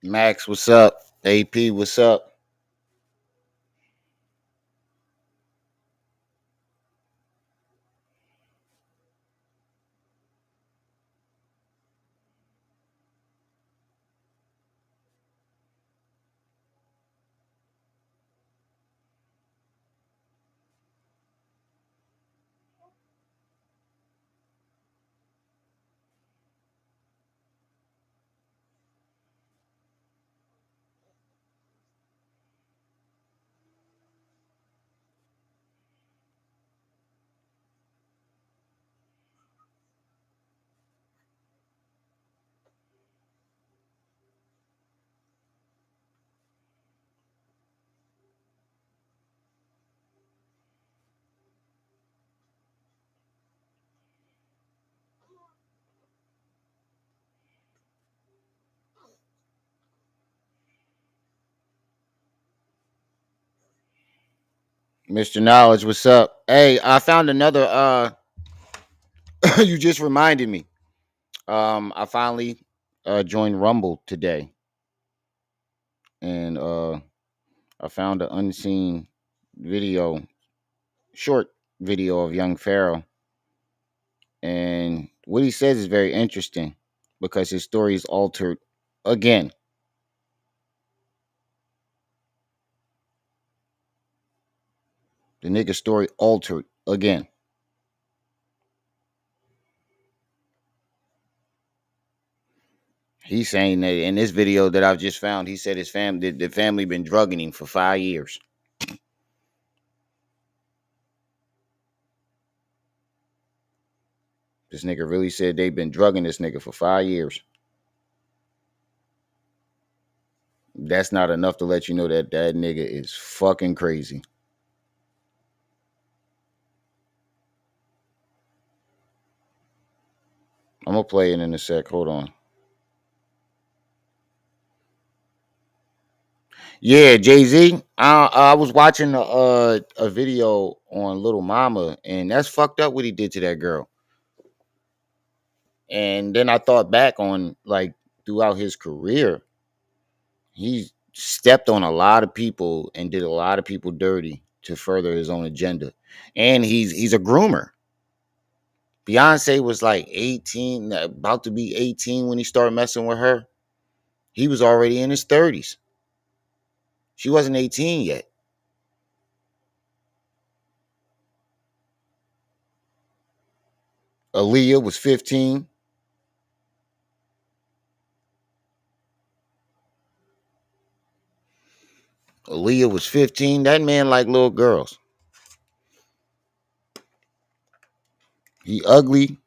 Max, what's up? AP, what's up? Mr. Knowledge, what's up? Hey, I found another you just reminded me. I finally joined Rumble today, and I found an unseen video, short video of young Pharaoh, and what he says is very interesting because his story is altered again. The nigga story altered again. He's saying that in this video that I've just found, he said his family, the family, been drugging him for 5 years. This nigga really said they've been drugging this nigga for 5 years. That's not enough to let you know that that nigga is fucking crazy. I'm gonna play it in a sec. Hold on. Yeah, Jay Z. I was watching a video on Little Mama, and that's fucked up what he did to that girl. And then I thought back on like throughout his career, he stepped on a lot of people and did a lot of people dirty to further his own agenda. And he's a groomer. Beyonce was like 18, about to be 18 when he started messing with her. He was already in his 30s. She wasn't 18 yet. Aaliyah was 15. Aaliyah was 15. That man like little girls. He ugly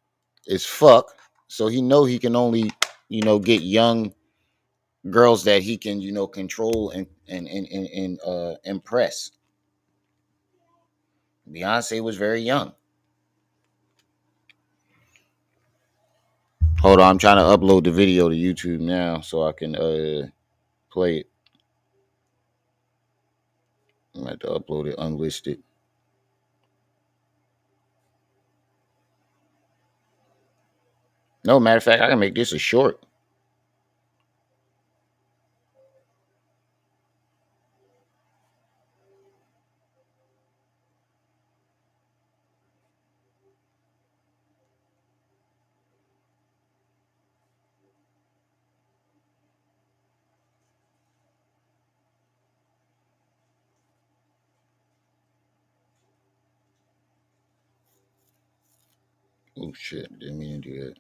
as fuck. So he know he can only, get young girls that he can, control and impress. Beyonce was very young. Hold on, I'm trying to upload the video to YouTube now so I can play it. I'm gonna have to upload it unlisted. No, matter of fact, I can make this a short. Oh shit, didn't mean to do that.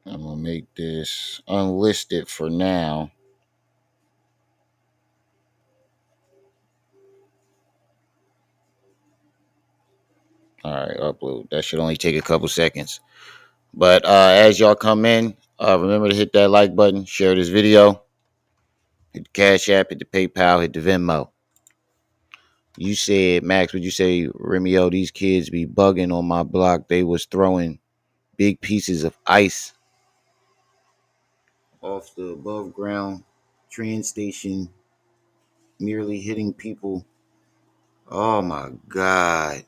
I'm gonna make this unlisted for now. All right, upload. That should only take a couple seconds. But as y'all come in, remember to hit that like button, share this video, hit the Cash App, hit the PayPal, hit the Venmo. You said, Max, would you say, Remio, these kids be bugging on my block? They was throwing big pieces of ice off the above ground train station, nearly hitting people. Oh my God.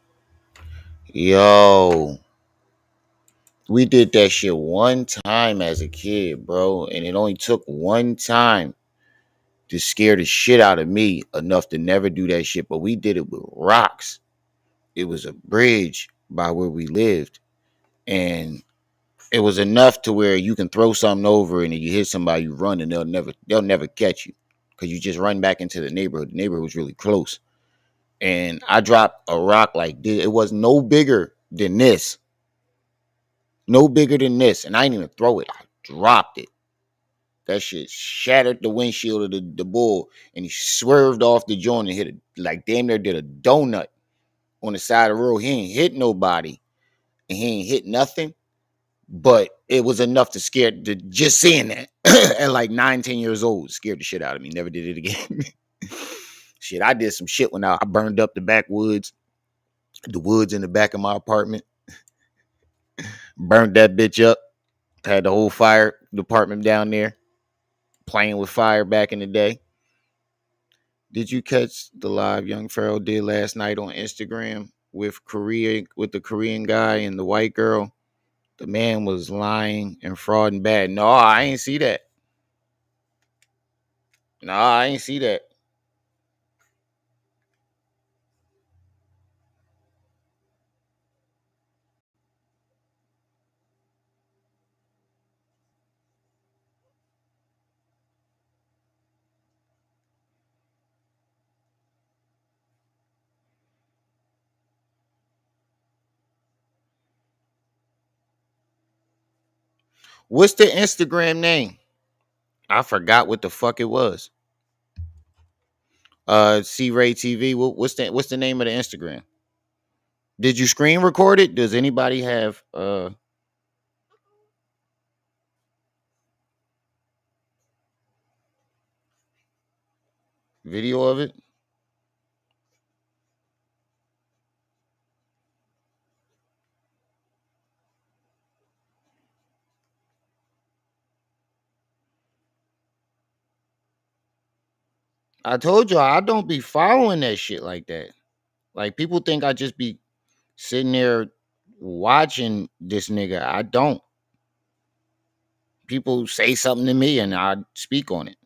Yo. We did that shit one time as a kid, bro, and it only took one time to scare the shit out of me enough to never do that shit. But we did it with rocks. It was a bridge by where we lived, and it was enough to where you can throw something over and you hit somebody, you run, and they'll never catch you because you just run back into the neighborhood. The neighborhood was really close, and I dropped a rock like this. It was no bigger than this, no bigger than this, and I didn't even throw it. I dropped it. That shit shattered the windshield of the bull, and he swerved off the joint and hit it like damn near did a donut on the side of the road. He ain't hit nobody, and he ain't hit nothing. But it was enough to scare just seeing that at like 9, 10 years old scared the shit out of me. Never did it again. Shit, I did some shit when I burned up the backwoods, the woods in the back of my apartment. Burned that bitch up. Had the whole fire department down there playing with fire back in the day. Did you catch the live young Pharaoh did last night on Instagram with the Korean guy and the white girl? The man was lying and frauding bad. No, I ain't see that. No, I ain't see that. What's the Instagram name? I forgot what the fuck it was. C Ray TV. What's the name of the Instagram? Did you screen record it? Does anybody have video of it? I told you I don't be following that shit like that. Like people think I just be sitting there watching this nigga. I don't. People say something to me and I speak on it.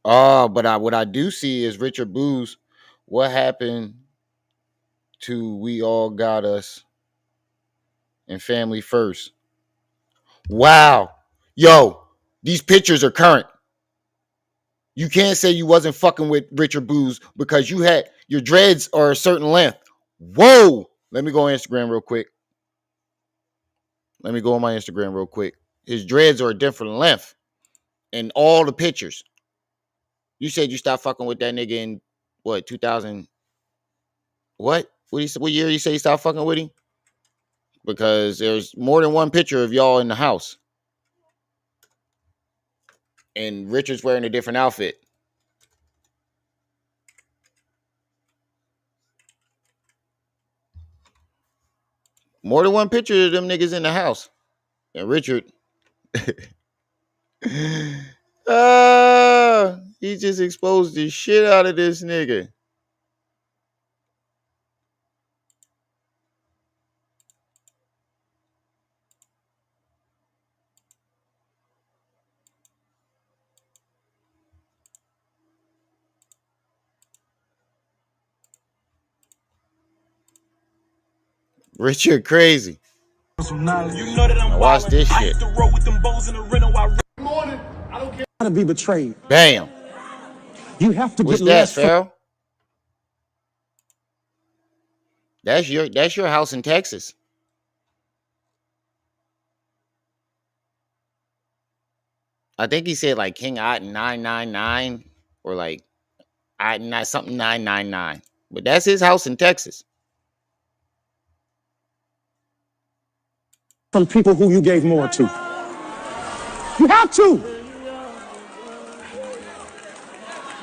Oh, but what I do see is Richard Booz. What happened to We All Got Us and Family First? Wow. Yo, these pictures are current. You can't say you wasn't fucking with Richard Booz because you had your dreads are a certain length. Whoa. Let me go on Instagram real quick. Let me go on my Instagram real quick. His dreads are a different length in all the pictures. You said you stopped fucking with that nigga in what, 2000? What? What year you say you stopped fucking with him? Because there's more than one picture of y'all in the house. And Richard's wearing a different outfit. More than one picture of them niggas in the house. And Richard. He just exposed the shit out of this nigga. Richard crazy. Now watch this shit. To be betrayed. Bam. You have to What's get that, less from. Pharaoh? That's your house in Texas. I think he said like King Otten 999 or like Otten something 999. But that's his house in Texas. From people who you gave more to. You have to.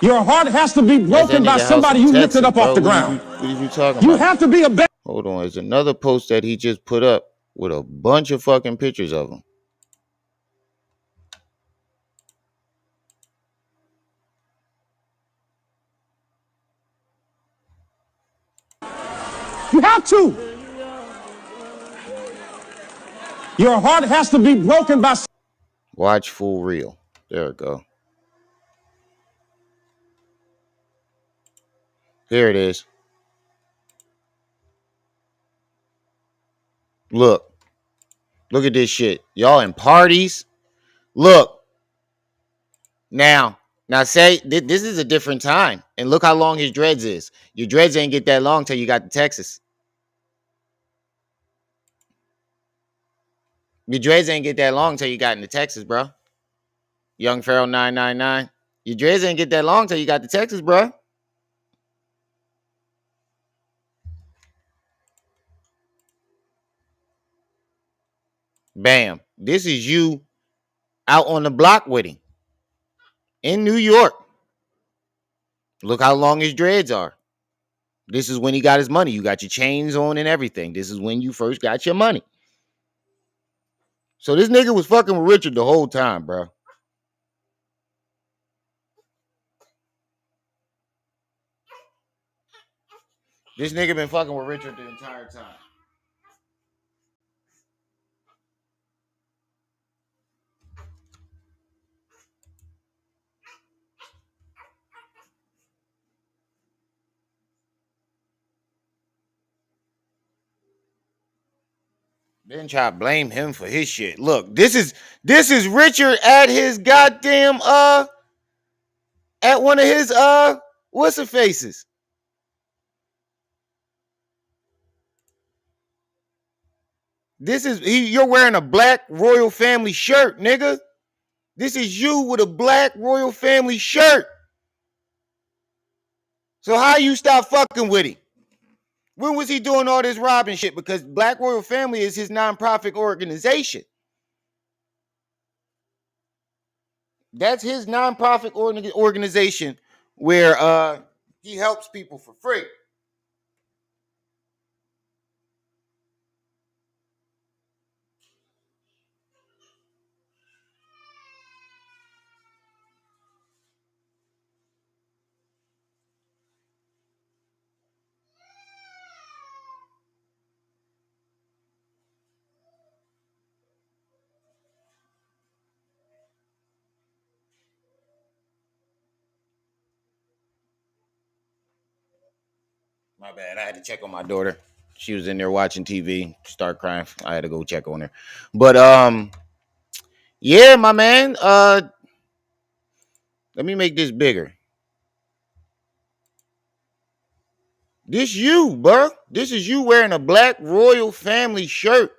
Your heart has to be That's that broken by nigga house somebody in you lifted Texas, up off bro. the What is ground. you talking You about? have to be a better. Hold on. There's another post that he just put up with a bunch of fucking pictures of him. You have to. Your heart has to be broken by. Watch full reel. There we go. Here it is. Look. Look at this shit. Y'all in parties. Look. Now say this is a different time. And look how long his dreads is. Your dreads ain't get that long till you got to Texas. Your dreads ain't get that long till you got into Texas, bro. Young Pharaoh 999. Your dreads ain't get that long till you got to Texas, bro. Bam. This is you out on the block with him in New York. Look how long his dreads are. This is when he got his money. You got your chains on and everything. This is when you first got your money. So this nigga was fucking with Richard the whole time, bro. This nigga been fucking with Richard the entire time. Then try to blame him for his shit. Look, this is Richard at his goddamn at one of his what's the faces. This is you're wearing a black royal family shirt, nigga. This is you with a black royal family shirt. So how you stop fucking with him? When was he doing all this robbing shit? Because Black Royal Family is his nonprofit organization. That's his nonprofit organization where he helps people for free. My bad. I had to check on my daughter. She was in there watching TV, start crying. I had to go check on her. But yeah, my man. Let me make this bigger. This you, bro. This is you wearing a Black Royal Family shirt.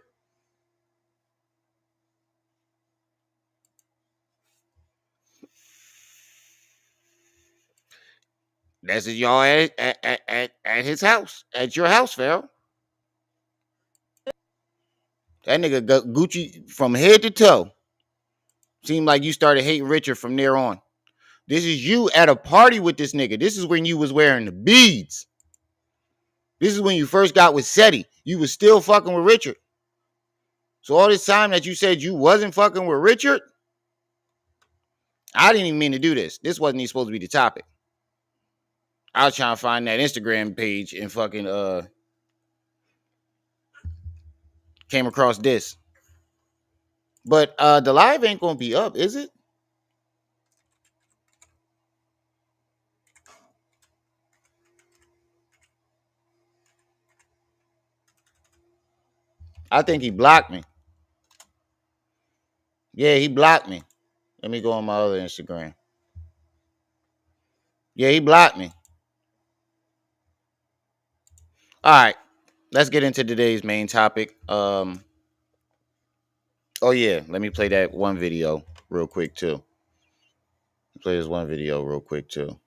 That's y'all at his house, at your house, Pharaoh. That nigga got Gucci from head to toe. Seemed like you started hating Richard from there on. This is you at a party with this nigga. This is when you was wearing the beads. This is when you first got with Seti. You was still fucking with Richard. So all this time that you said you wasn't fucking with Richard, I didn't even mean to do this. This wasn't even supposed to be the topic. I was trying to find that Instagram page and fucking came across this. But the live ain't gonna be up, is it? I think he blocked me. Yeah, he blocked me. Let me go on my other Instagram. Yeah, he blocked me. All right, let's get into today's main topic. Oh yeah, let me play that one video real quick too. Play this one video real quick too.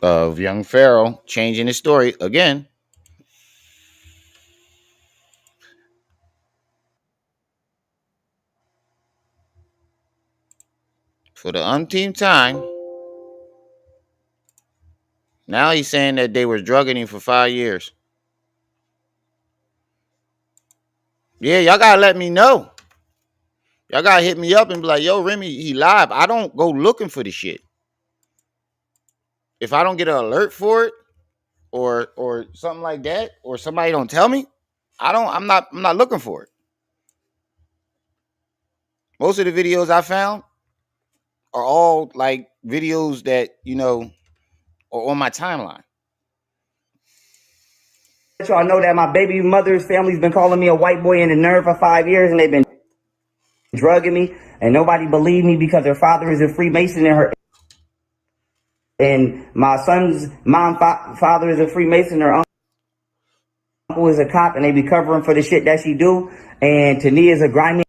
Of young Pharaoh changing his story again. For the umpteenth time. Now he's saying that they were drugging him for 5 years. Yeah, y'all gotta let me know. Y'all gotta hit me up and be like, yo, Remy, he live. I don't go looking for the shit. If I don't get an alert for it or something like that, or somebody don't tell me, I'm not looking for it. Most of the videos I found are all like videos that, are on my timeline. Let y'all know that my baby mother's family's been calling me a white boy and a nerd for 5 years, and they've been drugging me, and nobody believed me because their father is a Freemason and my son's father is a Freemason. Her uncle is a cop, and they be covering for the shit that she do. And Tania is a grimy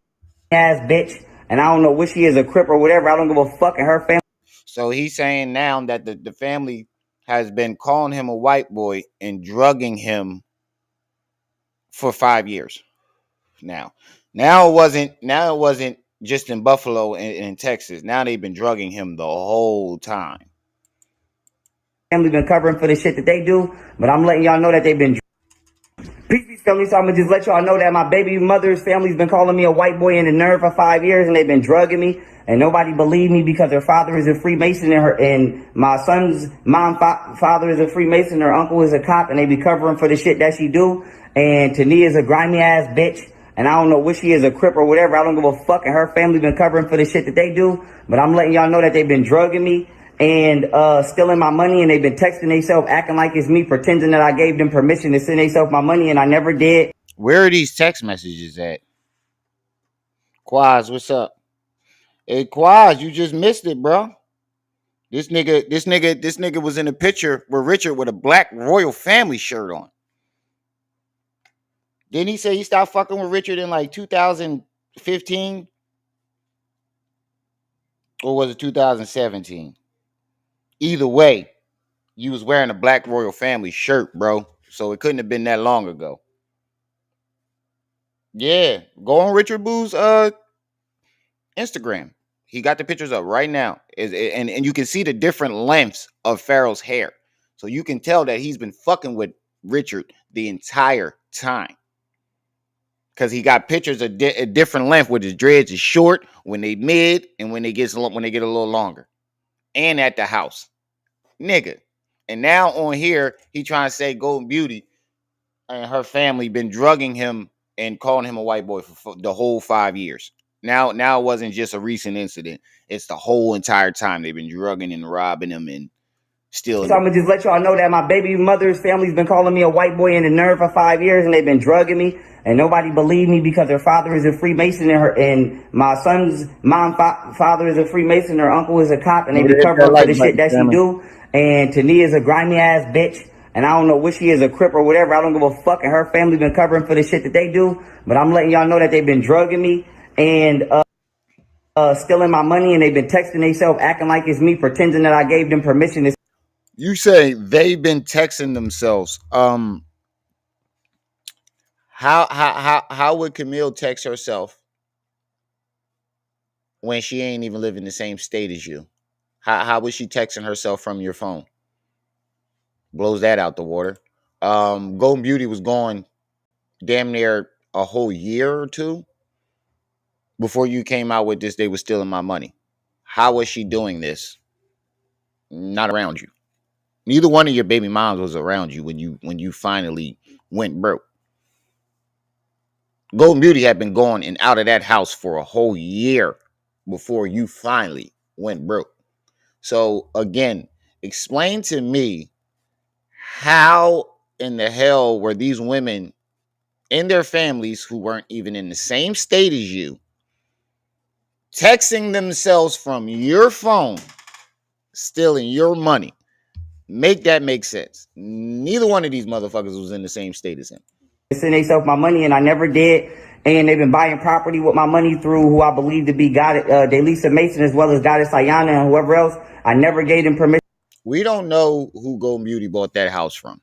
ass bitch, and I don't know what she is, a crip or whatever. I don't give a fuck. And her family. So he's saying now that the family has been calling him a white boy and drugging him for 5 years. Now it wasn't just in Buffalo and in Texas. Now they've been drugging him the whole time. Family been covering for the shit that they do, but I'm letting y'all know that they've been. Peace, family. So I'm gonna just let y'all know that my baby mother's family's been calling me a white boy and a nerd for 5 years, and they've been drugging me, and nobody believed me because their father is a Freemason and my son's father is a Freemason. Her uncle is a cop, and they be covering for the shit that she do. And Tania is a grimy ass bitch, and I don't know what she is, a crip or whatever. I don't give a fuck. And her family been covering for the shit that they do, but I'm letting y'all know that they've been drugging me and stealing my money, and they've been texting themselves acting like it's me, pretending that I gave them permission to send themselves my money, and I never did. Where are these text messages at? Quaz, what's up? Hey Quaz, you just missed it, bro. This nigga was in a picture with Richard with a black royal family shirt on. Didn't he say he stopped fucking with Richard in like 2015? Or was it 2017? Either way, you was wearing a black royal family shirt, bro. So it couldn't have been that long ago. Yeah, go on Richard Boo's Instagram. He got the pictures up right now. And you can see the different lengths of Pharaoh's hair. So you can tell that he's been fucking with Richard the entire time. Because he got pictures of a different length with his dreads is short, when they mid, and when they get a little longer. And at the house. Nigga. And now on here, he trying to say Golden Beauty and her family been drugging him and calling him a white boy for the whole 5 years. Now it wasn't just a recent incident. It's the whole entire time they've been drugging and robbing him and stealing. So I'm gonna just let y'all know that my baby mother's family's been calling me a white boy and a nerd for 5 years, and they've been drugging me, and nobody believed me because their father is a Freemason and my son's father is a Freemason. Her uncle is a cop, and they be covering for the shit that she do. And Tania is a grimy ass bitch, and I don't know what she is, a crip or whatever. I don't give a fuck. And her family been covering for the shit that they do, but I'm letting y'all know that they've been drugging me and stealing my money, and they've been texting themselves acting like it's me, pretending that I gave them permission to. You say they've been texting themselves. How would Camille text herself when she ain't even live in the same state as you? How was she texting herself from your phone? Blows that out the water. Golden Beauty was gone damn near a whole year or two before you came out with this. They were stealing my money. How was she doing this? Not around you. Neither one of your baby moms was around you when you finally went broke. Golden Beauty had been gone and out of that house for a whole year before you finally went broke. So again, explain to me, how in the hell were these women and their families who weren't even in the same state as you texting themselves from your phone, stealing your money? Make that make sense. Neither one of these motherfuckers was in the same state as him. Send themselves my money, and I never did. And they've been buying property with my money through who I believe to be God, Delisa Mason, as well as Goddess Ayana and whoever else. I never gave them permission. We don't know who Golden Beauty bought that house from.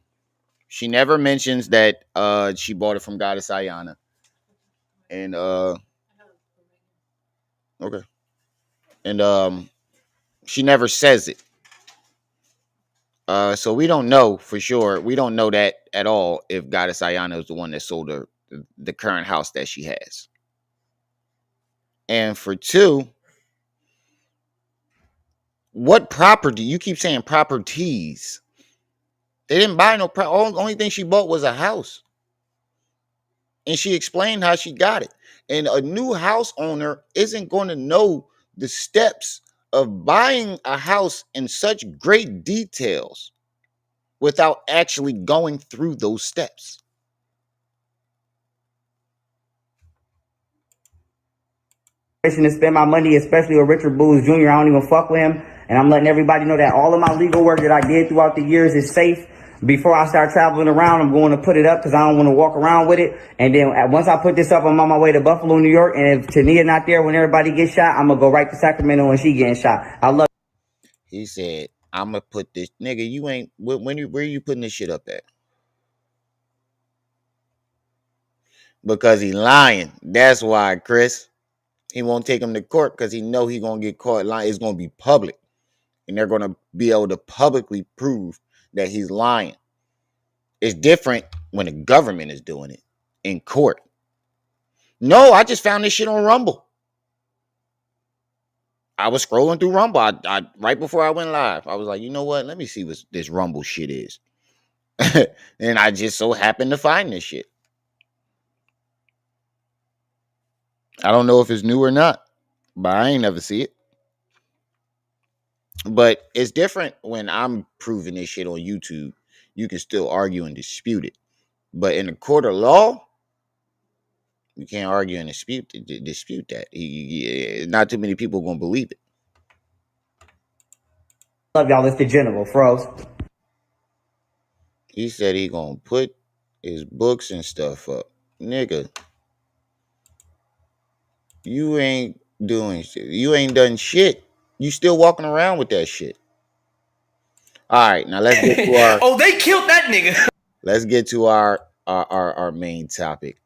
She never mentions that she bought it from Goddess Ayana. And okay. And she never says it. So we don't know for sure. We don't know that at all if Goddess Ayana is the one that sold her the current house that she has. And for two, What property? You keep saying properties. They didn't buy no only thing she bought was a house. And she explained how she got it. And a new house owner isn't going to know the steps of buying a house in such great details without actually going through those steps. To spend my money, especially with Richard Booz Jr. I don't even fuck with him. And I'm letting everybody know that all of my legal work that I did throughout the years is safe. Before I start traveling around, I'm going to put it up because I don't want to walk around with it. And then once I put this up, I'm on my way to Buffalo, New York. And if Tania not there when everybody gets shot, I'm going to go right to Sacramento when she getting shot. I love. He said, I'm going to put this, nigga, you ain't, where you putting this shit up at? Because he lying. That's why, Chris. He won't take him to court because he know he going to get caught lying. It's going to be public. And they're going to be able to publicly prove that he's lying. It's different when the government is doing it in court. No, I just found this shit on Rumble. I was scrolling through Rumble. I right before I went live, I was like, you know what? Let me see what this Rumble shit is. And I just so happened to find this shit. I don't know if it's new or not, but I ain't never see it. But it's different when I'm proving this shit on YouTube. You can still argue and dispute it. But in a court of law, you can't argue and dispute that. Not too many people gonna believe it. Love y'all. It's the general, froze. He said he gonna put his books and stuff up. Nigga, you ain't doing shit. You ain't done shit. You still walking around with that shit. All right, now let's get to our Oh, they killed that nigga. let's get to our main topic.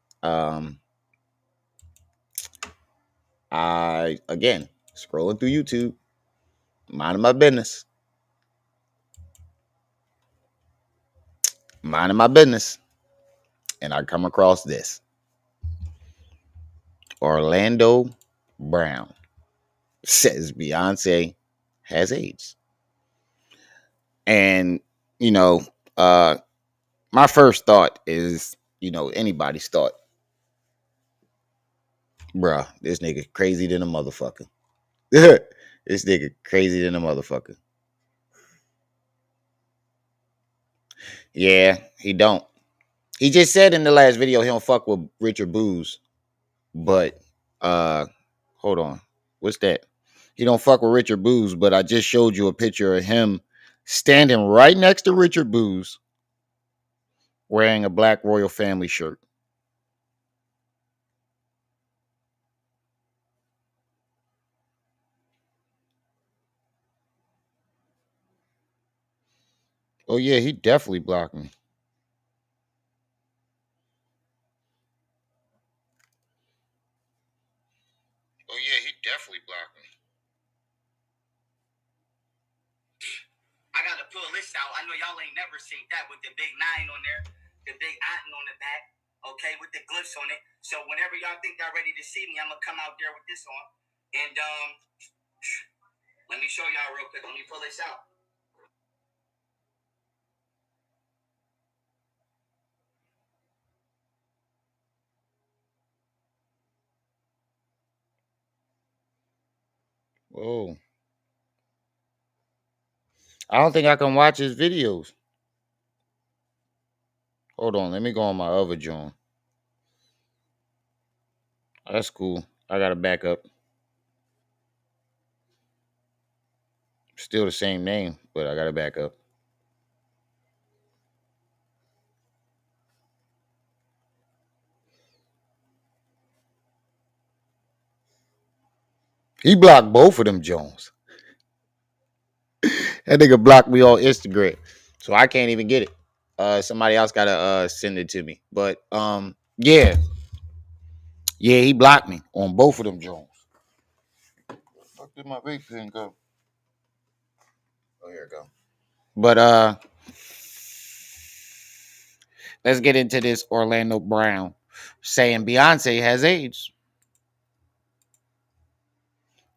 I again scrolling through YouTube, minding my business. Minding my business. And I come across this. Orlando Brown says Beyonce has AIDS. And, you know, my first thought is, anybody's thought. Bruh, this nigga crazy than a motherfucker. This nigga crazy than a motherfucker. Yeah, he don't. He just said in the last video he don't fuck with Richard Booz. But hold on. What's that? He don't fuck with Richard Booz, but I just showed you a picture of him standing right next to Richard Booz wearing a black royal family shirt. Oh yeah, he definitely blocked me. Oh yeah, he definitely blocked me. I got to pull this out. I know y'all ain't never seen that with the big 9 on there, the big iron on the back, okay, with the glyphs on it. So whenever y'all think y'all ready to see me, I'm gonna come out there with this on. And let me show y'all real quick. Let me pull this out. Whoa. I don't think I can watch his videos. Hold on, let me go on my other joint. That's cool. I got to back up. Still the same name, but I got to back up. He blocked both of them Jones. That nigga blocked me on Instagram, so I can't even get it. Somebody else gotta send it to me. But yeah, he blocked me on both of them Jones. Fuck did my vape pen go? Oh, here it go. But let's get into this Orlando Brown saying Beyonce has AIDS.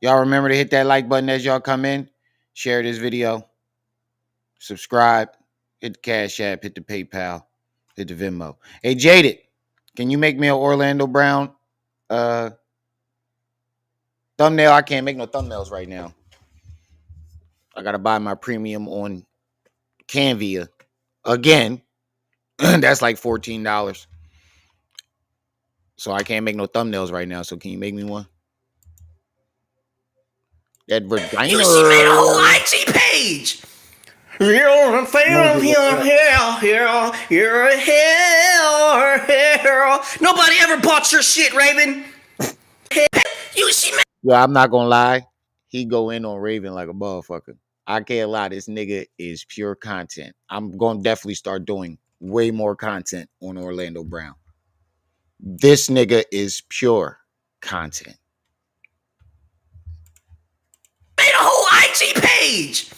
Y'all remember to hit that like button as y'all come in. Share this video. Subscribe. Hit the Cash App. Hit the PayPal. Hit the Venmo. Hey, Jaded, can you make me an Orlando Brown thumbnail? I can't make no thumbnails right now. I gotta buy my premium on Canva again. That's like $14. So I can't make no thumbnails right now. So can you make me one? That vagina. Yo, she made a whole IG page. You're a fan of you're a hell. Nobody ever bought your shit, Raven. Yo, I'm not gonna lie. He go in on Raven like a motherfucker. I can't lie. This nigga is pure content. I'm gonna definitely start doing way more content on Orlando Brown. This nigga is pure content. Made a whole IG page.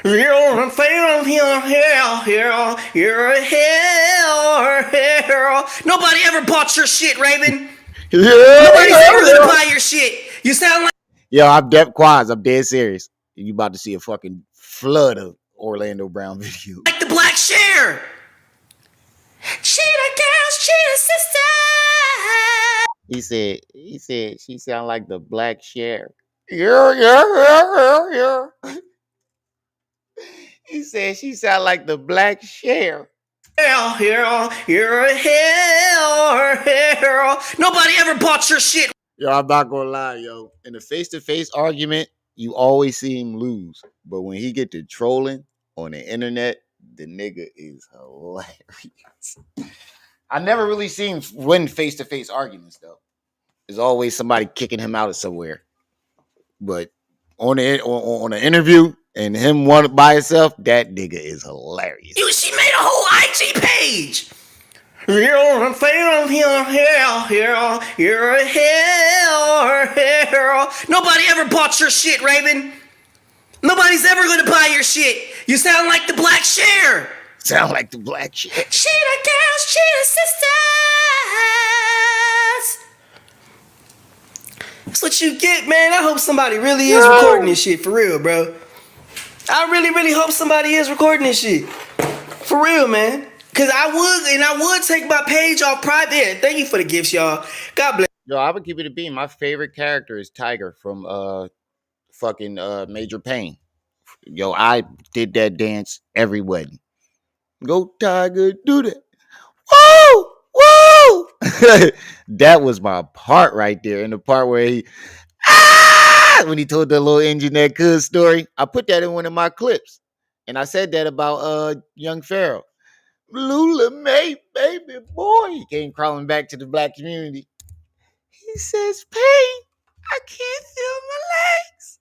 You're a fan of you're a hell. Nobody ever bought your shit, Raven. Nobody's ever gonna buy your shit. You sound like Yo, I'm Quaz. I'm dead serious. You about to see a fucking flood of Orlando Brown videos. the black share. Cheetah girls, cheetah sisters. He said she sound like the black share. Yeah. He said she sound like the black share. You're a hell. Nobody ever bought your shit. Yo, I'm not gonna lie, yo. In a face-to-face argument, you always see him lose. But when he get to trolling on the internet, the nigga is hilarious. I never really seen him win face-to-face arguments, though. There's always somebody kicking him out of somewhere. But on the interview and him one by himself, that nigga is hilarious. She made a whole IG page. You're a fan of you're a hell. Nobody ever bought your shit, Raven. Nobody's ever gonna buy your shit. You sound like the black share. Sound like the black share. Cheetah girls, cheetah sisters. That's what you get, man. I hope somebody really is recording this shit for real, bro. I really, really hope somebody is recording this shit for real, man. Cause I would take my page off private. Yeah, thank you for the gifts, y'all. God bless. Yo, I would keep it a beam. My favorite character is Tiger from fucking Major Payne. Yo, I did that dance every wedding. Go Tiger, do that. Woo! Woo! That was my part right there. In the part where he when he told the little engineer Cuz story. I put that in one of my clips. And I said that about young Pharaoh. Lula May, baby boy. He came crawling back to the black community. He says, Pain, I can't feel my legs.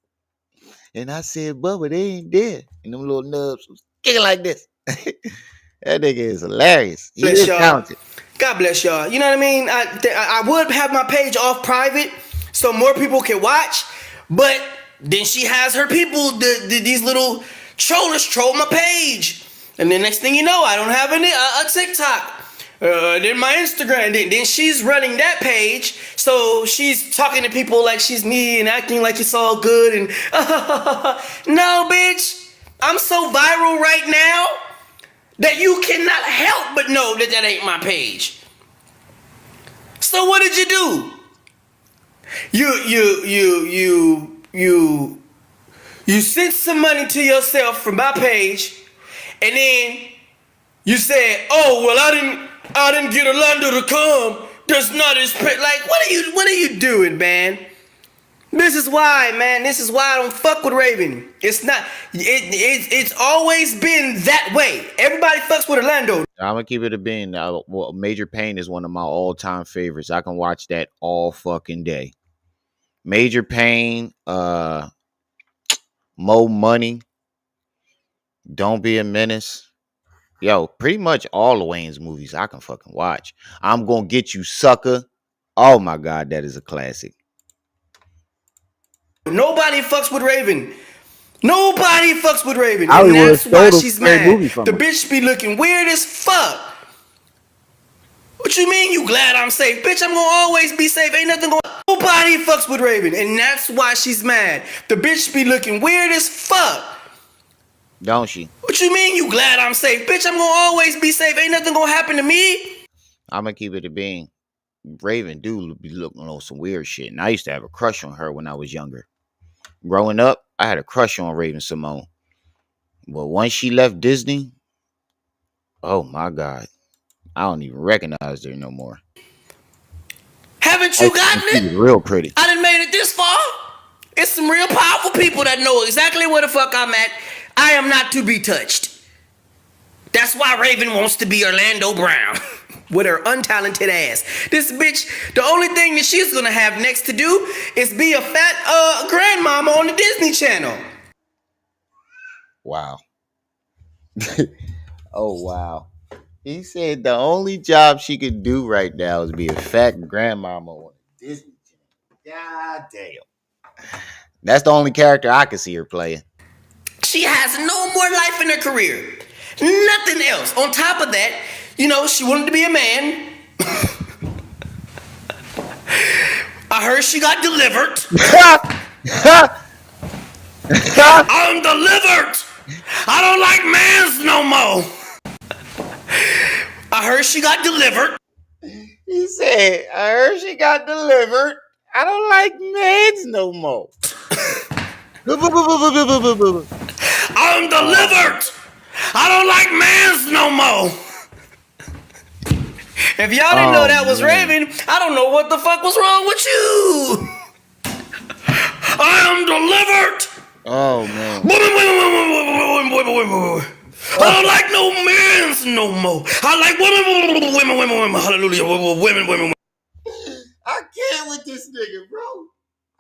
And I said, Bubba, they ain't there. And them little nubs was kicking like this. That nigga is hilarious. He is talented. God bless y'all. You know what I mean? I would have my page off private so more people can watch. But then she has her people, these little trollers troll my page. And then next thing you know, I don't have a TikTok. Then my Instagram. Then she's running that page. So she's talking to people like she's me and acting like it's all good. And no, bitch. I'm so viral right now that you cannot help but know that that ain't my page. So what did you do? You sent some money to yourself from my page, and then you said, "Oh well, I didn't get Orlando to come. That's not his page." Like, what are you doing, man? This is why, man. This is why I don't fuck with Raven. It's not. It's always been that way. Everybody fucks with Orlando. I'm gonna keep it a bean. Well, Major Payne is one of my all-time favorites. I can watch that all fucking day. Major Payne, Mo Money, Don't Be a Menace. Yo, pretty much all of Wayne's movies I can fucking watch. I'm Gonna Get You, Sucker. Oh my God, that is a classic. Nobody fucks with Raven. Nobody fucks with Raven. And that's why she's mad. The bitch be looking weird as fuck. What you mean you glad I'm safe? Bitch, I'm gonna always be safe. Ain't nothing going. Nobody fucks with Raven, and that's why she's mad. The bitch be looking weird as fuck. Don't she? What you mean you glad I'm safe? Bitch, I'm gonna always be safe. Ain't nothing gonna happen to me. I'm gonna keep it a being. Raven do be looking on some weird shit, and I used to have a crush on her when I was younger. Growing up, I had a crush on Raven Simone. But once she left Disney, oh my God, I don't even recognize her no more. Haven't I you used to think gotten she it? was real pretty. I done made it this far. It's some real powerful people that know exactly where the fuck I'm at. I am not to be touched. That's why Raven wants to be Orlando Brown with her untalented ass. This bitch, the only thing that she's gonna have next to do is be a fat grandmama on the Disney Channel. Wow. Oh wow. He said the only job she could do right now is be a fat grandmama on Disney Channel. God damn. That's the only character I could see her playing. She has no more life in her career. Nothing else. On top of that, she wanted to be a man. I heard she got delivered. I'm delivered. I don't like mans no more. I heard she got delivered. He said, I heard she got delivered. I don't like mans no more. I'm delivered. I don't like mans no more. If y'all didn't know that was Raven, I don't know what the fuck was wrong with you. I am delivered. Oh man. I don't like no mans no more. I like women. Hallelujah. Women. I can't with this nigga, bro.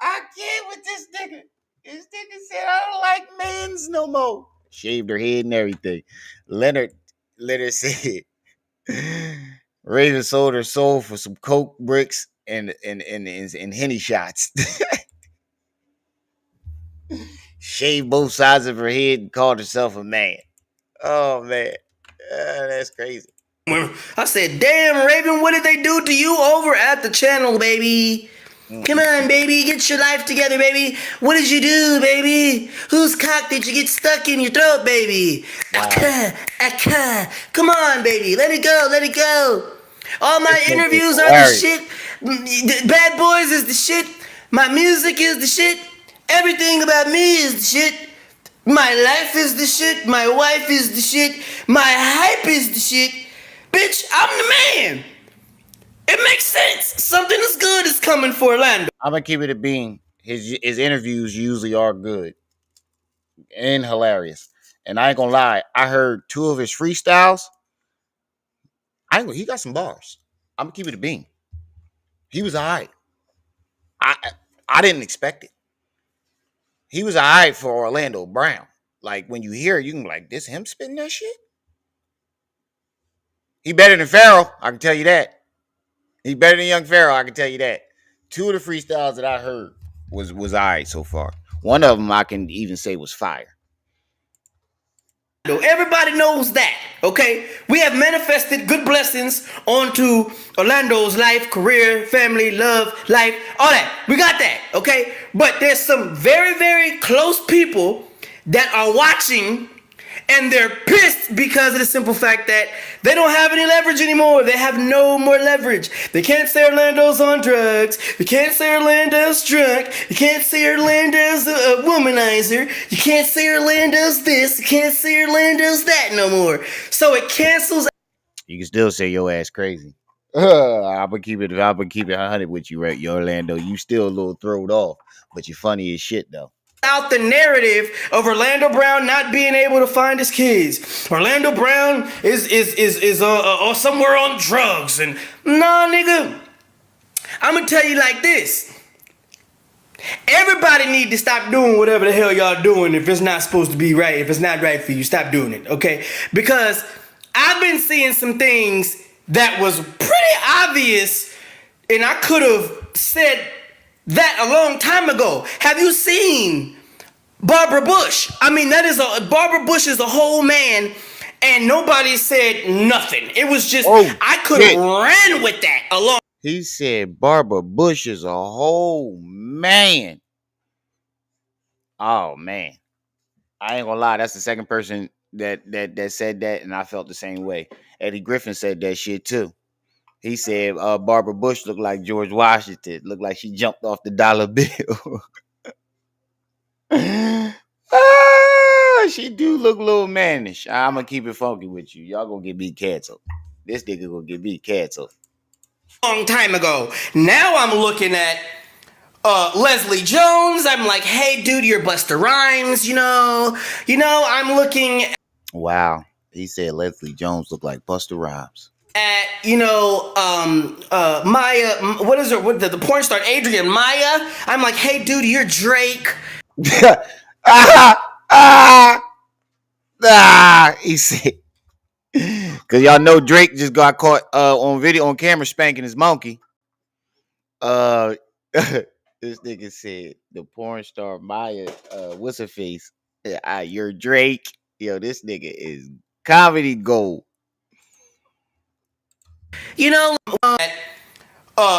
I can't with this nigga. This nigga said I don't like mans no more. Shaved her head and everything. Leonard said Raven sold her soul for some coke bricks and Henny shots. Shaved both sides of her head and called herself a man. Oh man, that's crazy. I said, damn, Raven, what did they do to you over at the channel, baby? Come on, baby, get your life together, baby. What did you do, baby? Whose cock did you get stuck in your throat, baby? Wow. Come on, baby, let it go. All my This nigga is interviews are the hilarious. shit. Bad Boys is the shit. My music is the shit. Everything about me is the shit. My life is the shit. My wife is the shit. My hype is the shit. Bitch, I'm the man. It makes sense. Something as good is coming for Orlando. I'm gonna keep it a bean. His interviews usually are good and hilarious. And I ain't gonna lie, I heard 2 of his freestyles. He got some bars. I'm gonna keep it a bean. He was alright. I didn't expect it. He was alright for Orlando Brown. Like when you hear it, you can be like, this him spitting that shit? He better than Pharaoh, I can tell you that. He better than young Pharaoh, I can tell you that. 2 of the freestyles that I heard was alright so far. One of them I can even say was fire. Everybody knows that, okay? We have manifested good blessings onto Orlando's life, career, family, love, life, all that. We got that, okay? But there's some very, very close people that are watching, and they're pissed because of the simple fact that they don't have any leverage anymore. They have no more leverage. They can't say Orlando's on drugs. They can't say Orlando's drunk. You can't say Orlando's a womanizer. You can't say Orlando's this. You can't say Orlando's that no more. So it cancels. You can still say your ass crazy. I'm gonna keep it 100 with you, right, Orlando. You still a little thrown off, but you're funny as shit though. Out the narrative of Orlando Brown not being able to find his kids. Orlando Brown is somewhere on drugs and nah, nigga. I'm gonna tell you like this. Everybody need to stop doing whatever the hell y'all doing if it's not supposed to be right. If it's not right for you, stop doing it, okay? Because I've been seeing some things that was pretty obvious, and I could have said that a long time ago. Have you seen Barbara Bush? I mean, Barbara Bush is a whole man, and nobody said nothing. It was just, I could have ran with that along. He said Barbara Bush is a whole man. Oh man. I ain't gonna lie, that's the second person that said that, and I felt the same way. Eddie Griffin said that shit too. He said Barbara Bush looked like George Washington, looked like she jumped off the dollar bill. She do look a little mannish. I'm gonna keep it funky with you. Y'all gonna get me canceled. This nigga gonna get me canceled. Long time ago. Now I'm looking at Leslie Jones. I'm like, hey, dude, you're Busta Rhymes. I'm looking Wow. He said Leslie Jones looked like Busta Rhymes. at Maya. What is her? What the porn star Adrian Maya? I'm like, hey, dude, you're Drake. He said, because y'all know Drake just got caught on video on camera spanking his monkey. This nigga said the porn star Maya, what's her face? You're Drake. Yo, this nigga is comedy gold.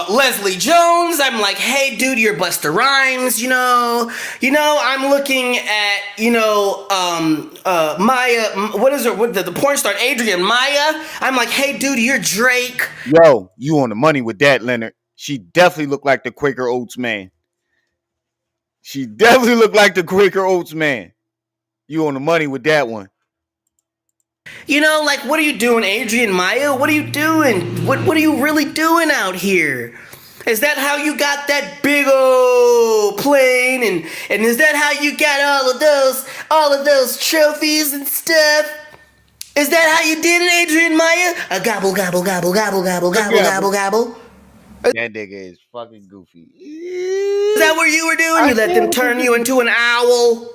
Leslie Jones. I'm like, hey, dude, you're Busta Rhymes. I'm looking at Maya. What is her? What the porn star Adrian Maya? I'm like, hey, dude, you're Drake. Yo, you on the money with that, Leonard. She definitely looked like the Quaker Oats man. She definitely looked like the Quaker Oats man. You on the money with that one. Like, what are you doing, Adrian Maya? What are you doing? What are you really doing out here? Is that how you got that big old plane? And is that how you got all of those trophies and stuff? Is that how you did it, Adrian Maya? A gobble, gobble, gobble, gobble, gobble, gobble, gobble, gobble. That nigga is fucking goofy. Is that what you were doing? You let them turn you into an owl?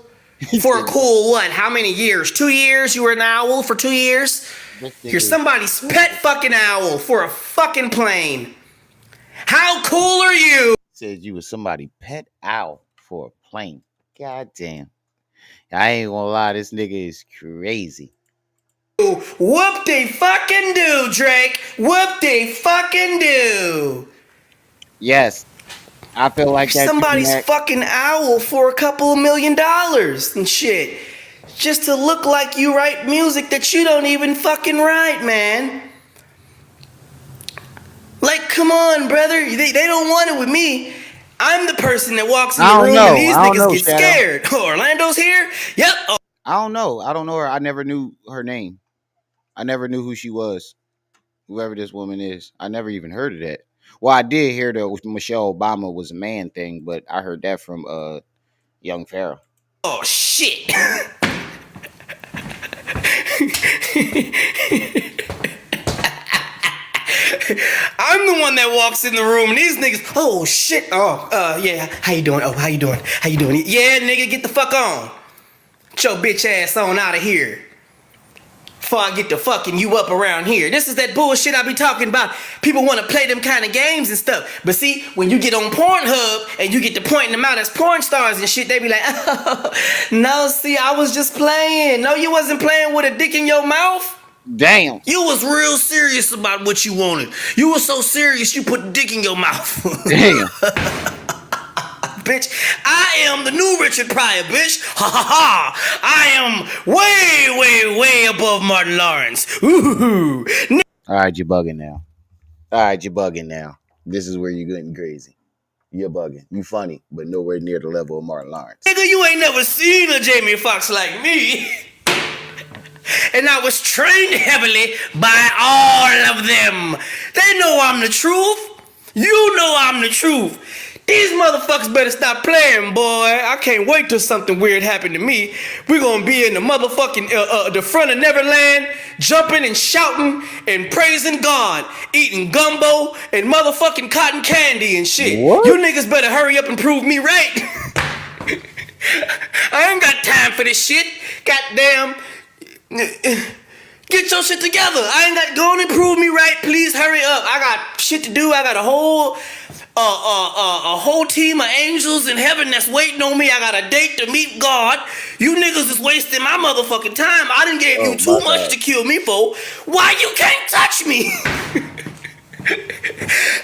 For a cool what? How many years? 2 years? You were an owl for 2 years? You're somebody's pet fucking owl for a fucking plane. How cool are you? Said you was somebody's pet owl for a plane. God damn. I ain't gonna lie, this nigga is crazy. Whoop de fucking do, Drake. Whoop de fucking do. Yes. I feel like that's somebody's fucking owl for a couple of $1 million and shit. Just to look like you write music that you don't even fucking write, man. Like, come on, brother. They don't want it with me. I'm the person that walks in the room and these niggas get scared. Oh, Orlando's here? Yep. Oh. I don't know her. I never knew her name. I never knew who she was. Whoever this woman is. I never even heard of that. Well, I did hear that Michelle Obama was a man thing, but I heard that from young Pharaoh. Oh, shit. I'm the one that walks in the room and these niggas, oh shit, yeah, how you doing? Oh, how you doing? How you doing? Yeah, nigga, get the fuck on. Get your bitch ass on out of here. Before I get to fucking you up around here. This is that bullshit I be talking about. People want to play them kind of games and stuff. But see, when you get on Pornhub and you get to pointing them out as porn stars and shit, they be like, oh, no, see, I was just playing. No, you wasn't playing with a dick in your mouth. Damn. You was real serious about what you wanted. You were so serious you put a dick in your mouth. Damn. Bitch, I am the new Richard Pryor, bitch. Ha ha ha. I am way, way, way above Martin Lawrence. Ooh. All right, you're bugging now. This is where you're getting crazy. You're bugging. You funny, but nowhere near the level of Martin Lawrence. Nigga, you ain't never seen a Jamie Foxx like me. And I was trained heavily by all of them. They know I'm the truth. You know I'm the truth. These motherfuckers better stop playing, boy. I can't wait till something weird happen to me. We're gonna be in the motherfucking, the front of Neverland, jumping and shouting and praising God, eating gumbo and motherfucking cotton candy and shit. What? You niggas better hurry up and prove me right. I ain't got time for this shit. Goddamn. Get your shit together. I ain't got, go on and prove me right. Please hurry up. I got shit to do. I got a whole team of angels in heaven that's waiting on me. I got a date to meet God. You niggas is wasting my motherfucking time. I done gave you too much to kill me for. Why you can't touch me?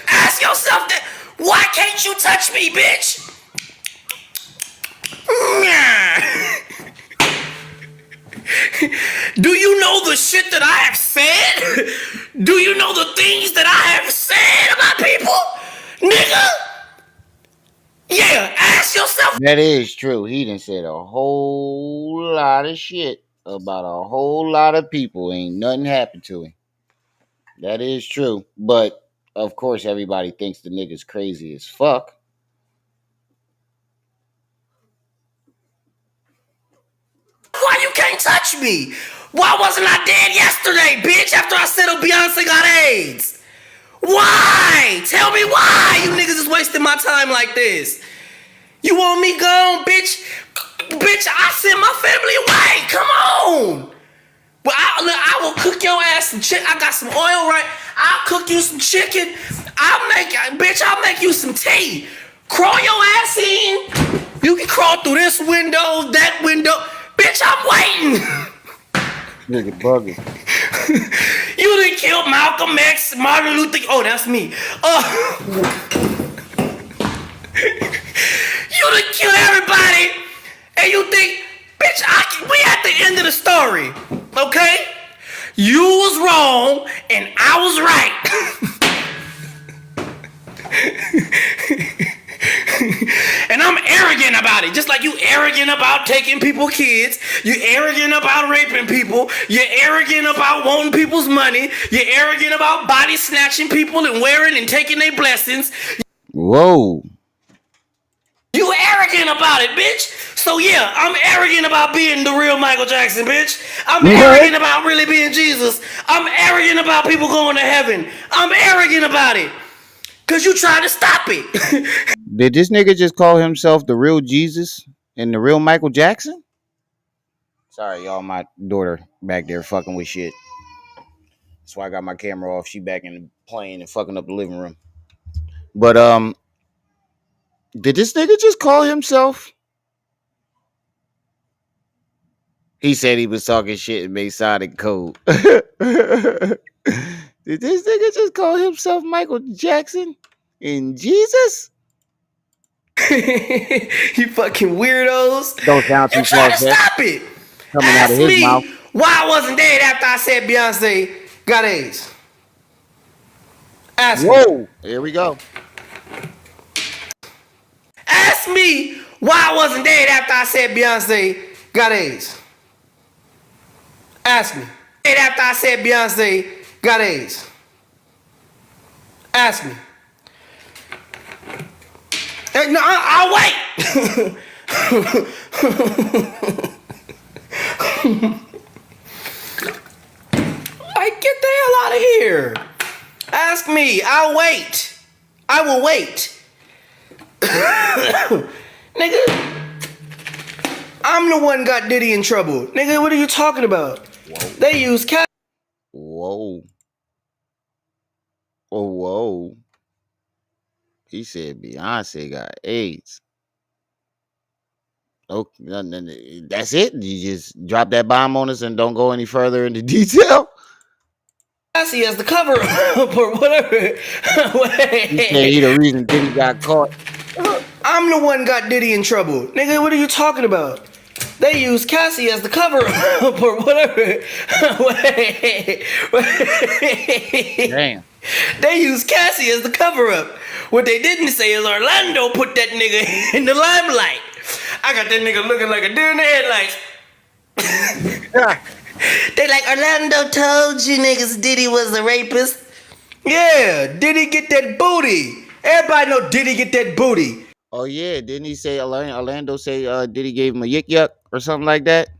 Ask Why can't you touch me, bitch? Do you know the shit that I have said? Do you know the things that I have said about people? Nigga! Yeah, ask yourself. That is true. He done said a whole lot of shit about a whole lot of people. Ain't nothing happened to him. That is true. But of course, everybody thinks the nigga's crazy as fuck. Why you can't touch me? Why wasn't I dead yesterday, bitch, after I said Beyonce got AIDS? Why? Tell me why you niggas is wasting my time like this. You want me gone, bitch? Bitch, I send my family away. Come on. But I will cook your ass some chicken. I got some oil, right? I'll cook you some chicken. I'll make you some tea. Crawl your ass in. You can crawl through this window, that window. Bitch, I'm waiting. Nigga bugging. You done killed Malcolm X, Martin Luther. Oh, that's me. You done killed everybody, and you think, bitch, we at the end of the story, okay? You was wrong, and I was right. And I'm arrogant about it, just like you arrogant about taking people's kids. You arrogant about raping people. You're arrogant about wanting people's money. You're arrogant about body snatching people and wearing and taking their blessings. Whoa. You arrogant about it, bitch. So yeah, I'm arrogant about being the real Michael Jackson, bitch. I'm arrogant about really being Jesus. I'm arrogant about people going to heaven. I'm arrogant about it. Cause you trying to stop it. Did this nigga just call himself the real Jesus and the real Michael Jackson? Sorry, y'all. My daughter back there fucking with shit. That's why I got my camera off. She back in the playing and fucking up the living room. But did this nigga just call himself? He said he was talking shit and made Sonic code. Did this nigga just call himself Michael Jackson and Jesus? You fucking weirdos. Don't sound You too trying far to fetched stop it. coming out of Ask his mouth. me why I wasn't dead after I said Beyonce got AIDS. Ask me. Whoa, here we go. Ask me why I wasn't dead after I said Beyonce got AIDS. Ask me. Dead after I said Beyonce got AIDS. Ask me. No, I'll wait. Like, get the hell out of here. Ask me. I'll wait. I will wait. Nigga, I'm the one got Diddy in trouble. Nigga, what are you talking about? Whoa. They use cat. Whoa. Oh, whoa. He said Beyonce got AIDS. Oh, that's it? You just drop that bomb on us and don't go any further into detail? Cassie as the cover up or whatever. He said he the reason Diddy got caught. I'm the one got Diddy in trouble. Nigga, what are you talking about? They use Cassie as the cover up or whatever. Damn. They use Cassie as the cover up. What they didn't say is Orlando put that nigga in the limelight. I got that nigga looking like a deer in the headlights. They like, Orlando told you niggas Diddy was a rapist. Yeah, Diddy get that booty. Everybody know Diddy get that booty. Oh, yeah. Didn't he say, Orlando say Diddy gave him a yik yuck or something like that?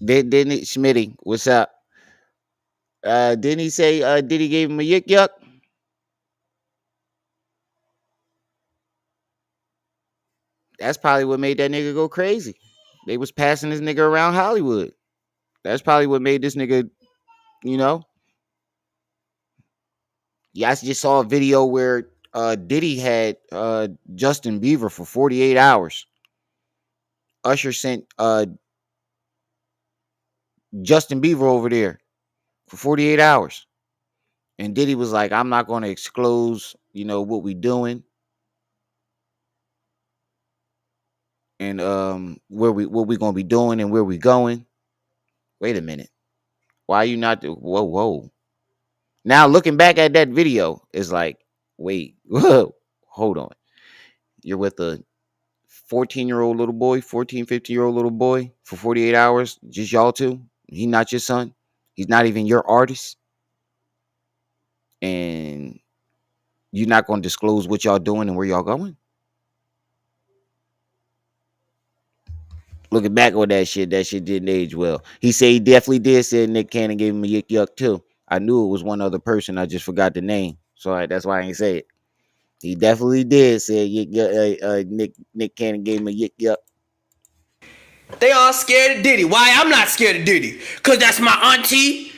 Didn't he? Smitty, what's up? Didn't he say Diddy gave him a yik yuck? That's probably what made that nigga go crazy. They was passing this nigga around Hollywood. That's probably what made this nigga, you know. Yeah, I just saw a video where Diddy had Justin Bieber for 48 hours. Usher sent Justin Bieber over there for 48 hours. And Diddy was like, I'm not going to disclose, what we doing and what we going to be doing and where we going. Wait a minute. Why you not whoa. Now looking back at that video, it's like, wait, whoa, hold on. You're with a 14-year-old little boy, 14, 15-year-old little boy for 48 hours, just y'all two. He not your son. He's not even your artist. And you're not going to disclose what y'all doing and where y'all going? Looking back on that shit didn't age well. He said he definitely did say Nick Cannon gave him a yick yuck too. I knew it was one other person. I just forgot the name. So that's why I ain't say it. He definitely did say Nick Cannon gave him a yick yuck. They all scared of Diddy. Why I'm not scared of Diddy? Because that's my auntie.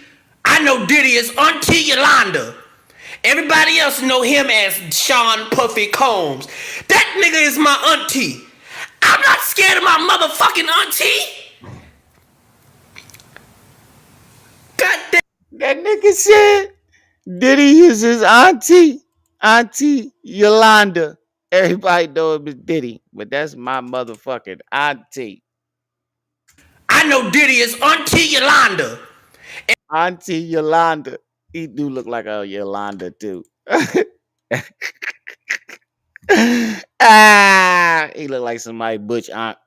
I know Diddy is Auntie Yolanda. Everybody else know him as Sean Puffy Combs. That nigga is my auntie. I'm not scared of my motherfucking auntie. God damn. That nigga said Diddy is his Auntie Yolanda. Everybody know him as Diddy, but that's my motherfucking auntie. I know Diddy is Auntie Yolanda. Auntie Yolanda. He do look like a Yolanda too. He look like somebody butch aunt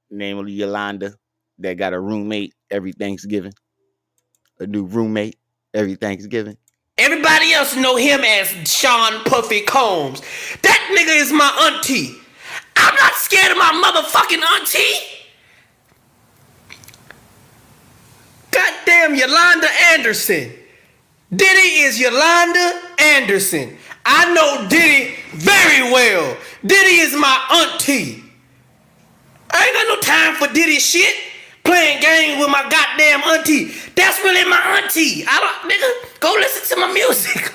named Yolanda that got a roommate every Thanksgiving. A new roommate every Thanksgiving. Everybody else know him as Sean Puffy Combs. That nigga is my auntie. I'm not scared of my motherfucking auntie. Goddamn Yolanda Anderson. Diddy is Yolanda Anderson. I know Diddy very well. Diddy is my auntie. I ain't got no time for Diddy shit. Playing games with my goddamn auntie. That's really my auntie. Nigga, go listen to my music.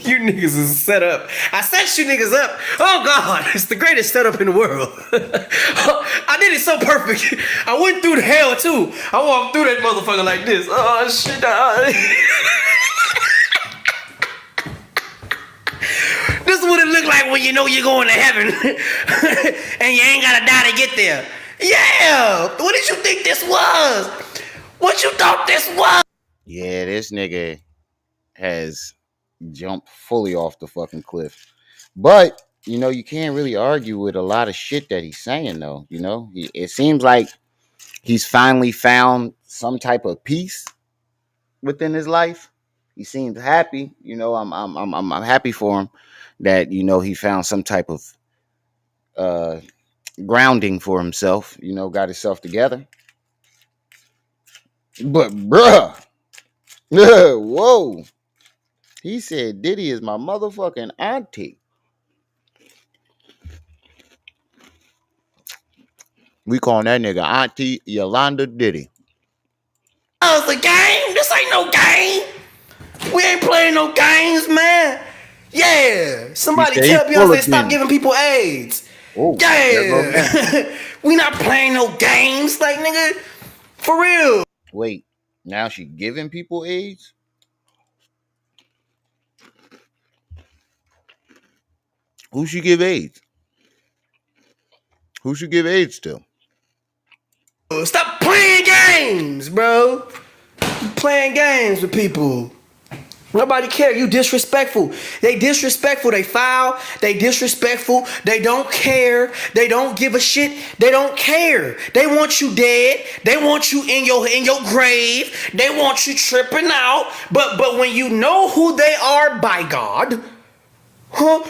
You niggas is set up. I set you niggas up. Oh God, it's the greatest setup in the world. I did it so perfect. I went through the hell too. I walked through that motherfucker like this. Oh shit. This is what it look like when you know you're going to heaven and you ain't gotta die to get there. Yeah. What did you think this was? What you thought this was? Yeah, this nigga has jumped fully off the fucking cliff. But, you can't really argue with a lot of shit that he's saying though. It seems like he's finally found some type of peace within his life. He seems happy. I'm happy for him that he found some type of uh grounding for himself, got himself together. But bruh, whoa. He said Diddy is my motherfucking auntie. We calling that nigga Auntie Yolanda Diddy. Oh, it's a game? This ain't no game. We ain't playing no games, man. Yeah. He Somebody said he tell full Beyonce of stop demons. giving people AIDS. Oh, there go again. Yeah. We not playing no games, like nigga. For real. Wait, now she giving people AIDS? Who she give AIDS? Who she give AIDS to? Stop playing games, bro. You playing games with people. Nobody care. You disrespectful. They disrespectful. They foul. They disrespectful. They don't care. They don't give a shit. They don't care. They want you dead. They want you in your grave. They want you tripping out. But when you know who they are by God,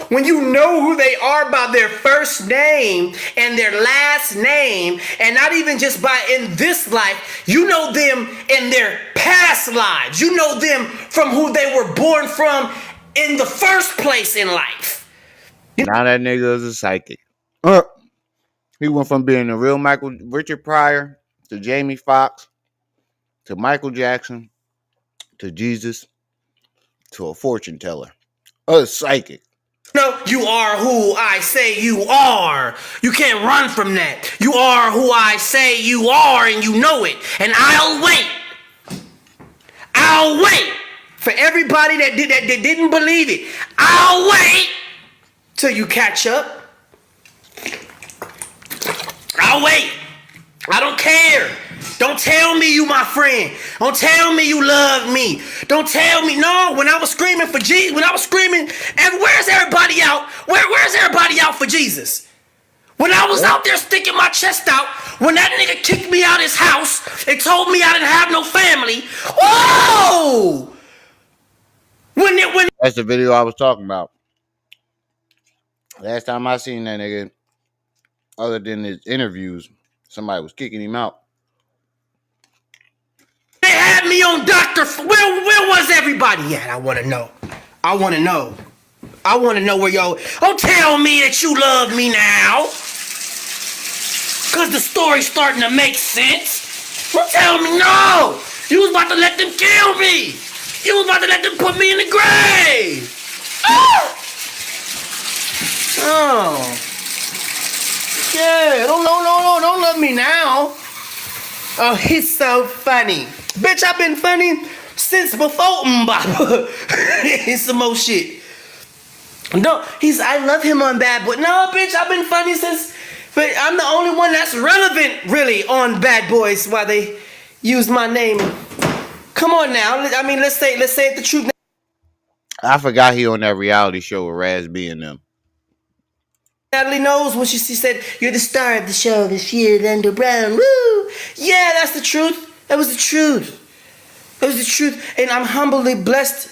when you know who they are by their first name and their last name, and not even just by in this life, you know them in their past lives. You know them from who they were born from in the first place in life. Now that nigga is a psychic. He went from being a real Richard Pryor to Jamie Foxx to Michael Jackson to Jesus to a fortune teller. A psychic. No, you are who I say you are. You can't run from that. You are who I say you are, and you know it. And I'll wait. For everybody that didn't believe it, I'll wait till you catch up. I'll wait. I don't care. Don't tell me you my friend. Don't tell me you love me. Don't tell me no. When I was screaming for Jesus, when I was screaming, and where's everybody out? Where's everybody out for Jesus? When I was out there sticking my chest out, when that nigga kicked me out his house and told me I didn't have no family, whoa! When That's the video I was talking about. Last time I seen that nigga, other than his interviews, somebody was kicking him out. they had me on Dr. Where was everybody at? I want to know. I want to know. I want to know where y'all. Don't tell me that you love me now. Because the story's starting to make sense. Don't tell me no. You was about to let them kill me. You was about to let them put me in the grave. Oh. Oh. Yeah. Don't love me now. Oh, he's so funny. Bitch, I've been funny since before Mbop. It's some more shit. No, I love him on Bad Boy. No, bitch, I've been funny since, but I'm the only one that's relevant, really, on Bad Boys. Why they use my name? Come on now. I mean, let's say it the truth. I forgot he on that reality show with Raz B and them. Natalie knows when she said, "You're the star of the show this year, Lando Brown." Woo! Yeah, that's the truth. That was the truth. That was the truth, and I'm humbly blessed.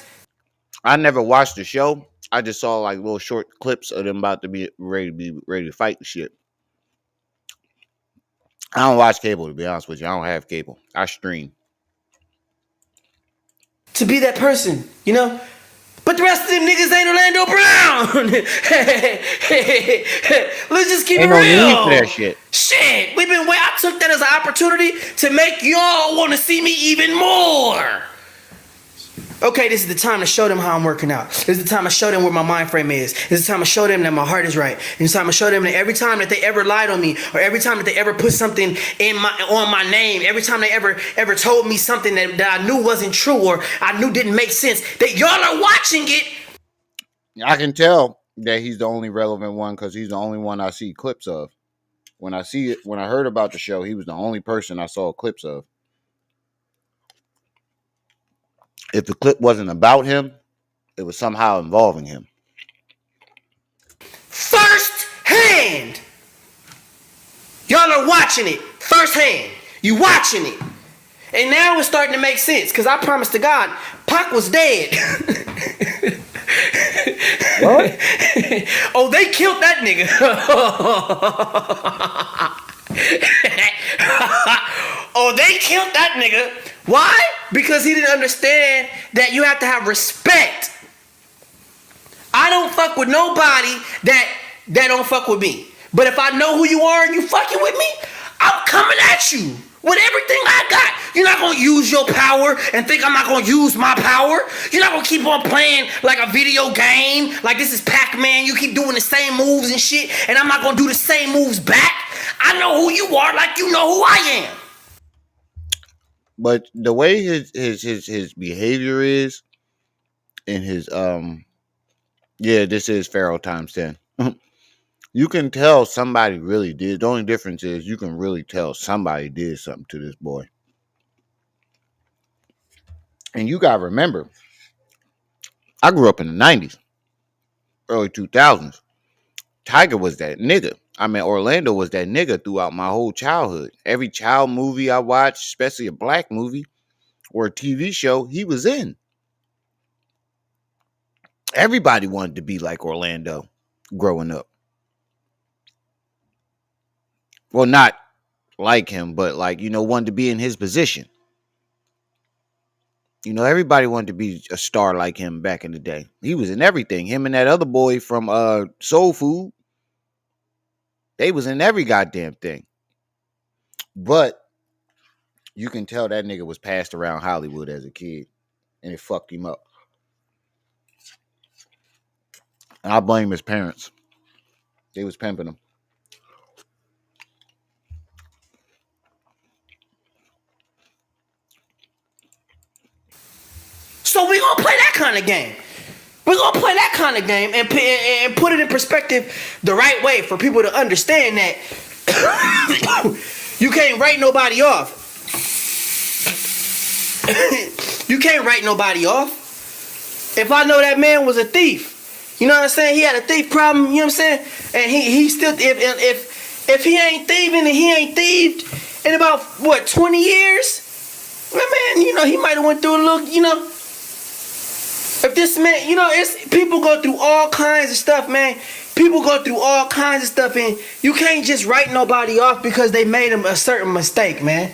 I never watched the show. I just saw like little short clips of them about to be ready to fight and shit. I don't watch cable, to be honest with you. I don't have cable. I stream. To be that person, you know. But the rest of them niggas ain't Orlando Brown. Let's just keep Ain't it no need for real. that shit. Shit, we've been waiting. I took that as an opportunity to make y'all want to see me even more. Okay, this is the time to show them how I'm working out. This is the time to show them where my mind frame is. This is the time to show them that my heart is right. This is the time to show them that every time that they ever lied on me, or every time that they ever put something on my name, every time they ever told me something that I knew wasn't true or I knew didn't make sense, that y'all are watching it. I can tell that he's the only relevant one because he's the only one I see clips of. When I heard about the show, he was the only person I saw clips of. If the clip wasn't about him, it was somehow involving him. First hand. Y'all are watching it first hand. You watching it. And now it's starting to make sense because I promised to God, Pac was dead. What? Oh, they killed that nigga. Oh, they killed that nigga. Why? Because he didn't understand that you have to have respect. I don't fuck with nobody that don't fuck with me. But if I know who you are and you fucking with me, I'm coming at you with everything I got. You're not gonna use your power and think I'm not gonna use my power. You're not gonna keep on playing like a video game, like this is Pac-Man. You keep doing the same moves and shit, and I'm not gonna do the same moves back. I know who you are like you know who I am. But the way his behavior is, and his this is Pharaoh times 10. You can tell somebody really did. The only difference is you can really tell somebody did something to this boy. And you gotta remember, I grew up in the 90s, early 2000s. Tiger was that nigga. I mean, Orlando was that nigga throughout my whole childhood. Every child movie I watched, especially a black movie or a TV show, he was in. Everybody wanted to be like Orlando growing up. Well, not like him, but like, wanted to be in his position. Everybody wanted to be a star like him back in the day. He was in everything. Him and that other boy from Soul Food, they was in every goddamn thing. But you can tell that nigga was passed around Hollywood as a kid, and it fucked him up. And I blame his parents. They was pimping him. So we're gonna play that kind of game. We're gonna play that kind of game and put it in perspective the right way for people to understand that you can't write nobody off. You can't write nobody off. If I know that man was a thief, you know what I'm saying? He had a thief problem, you know what I'm saying? And he still, if he ain't thieving and he ain't thieved in about, what, 20 years? Man, you know, he might have went through a little, you know. If this man, you know, it's people go through all kinds of stuff, man. People go through all kinds of stuff, and you can't just write nobody off because they made a certain mistake, man.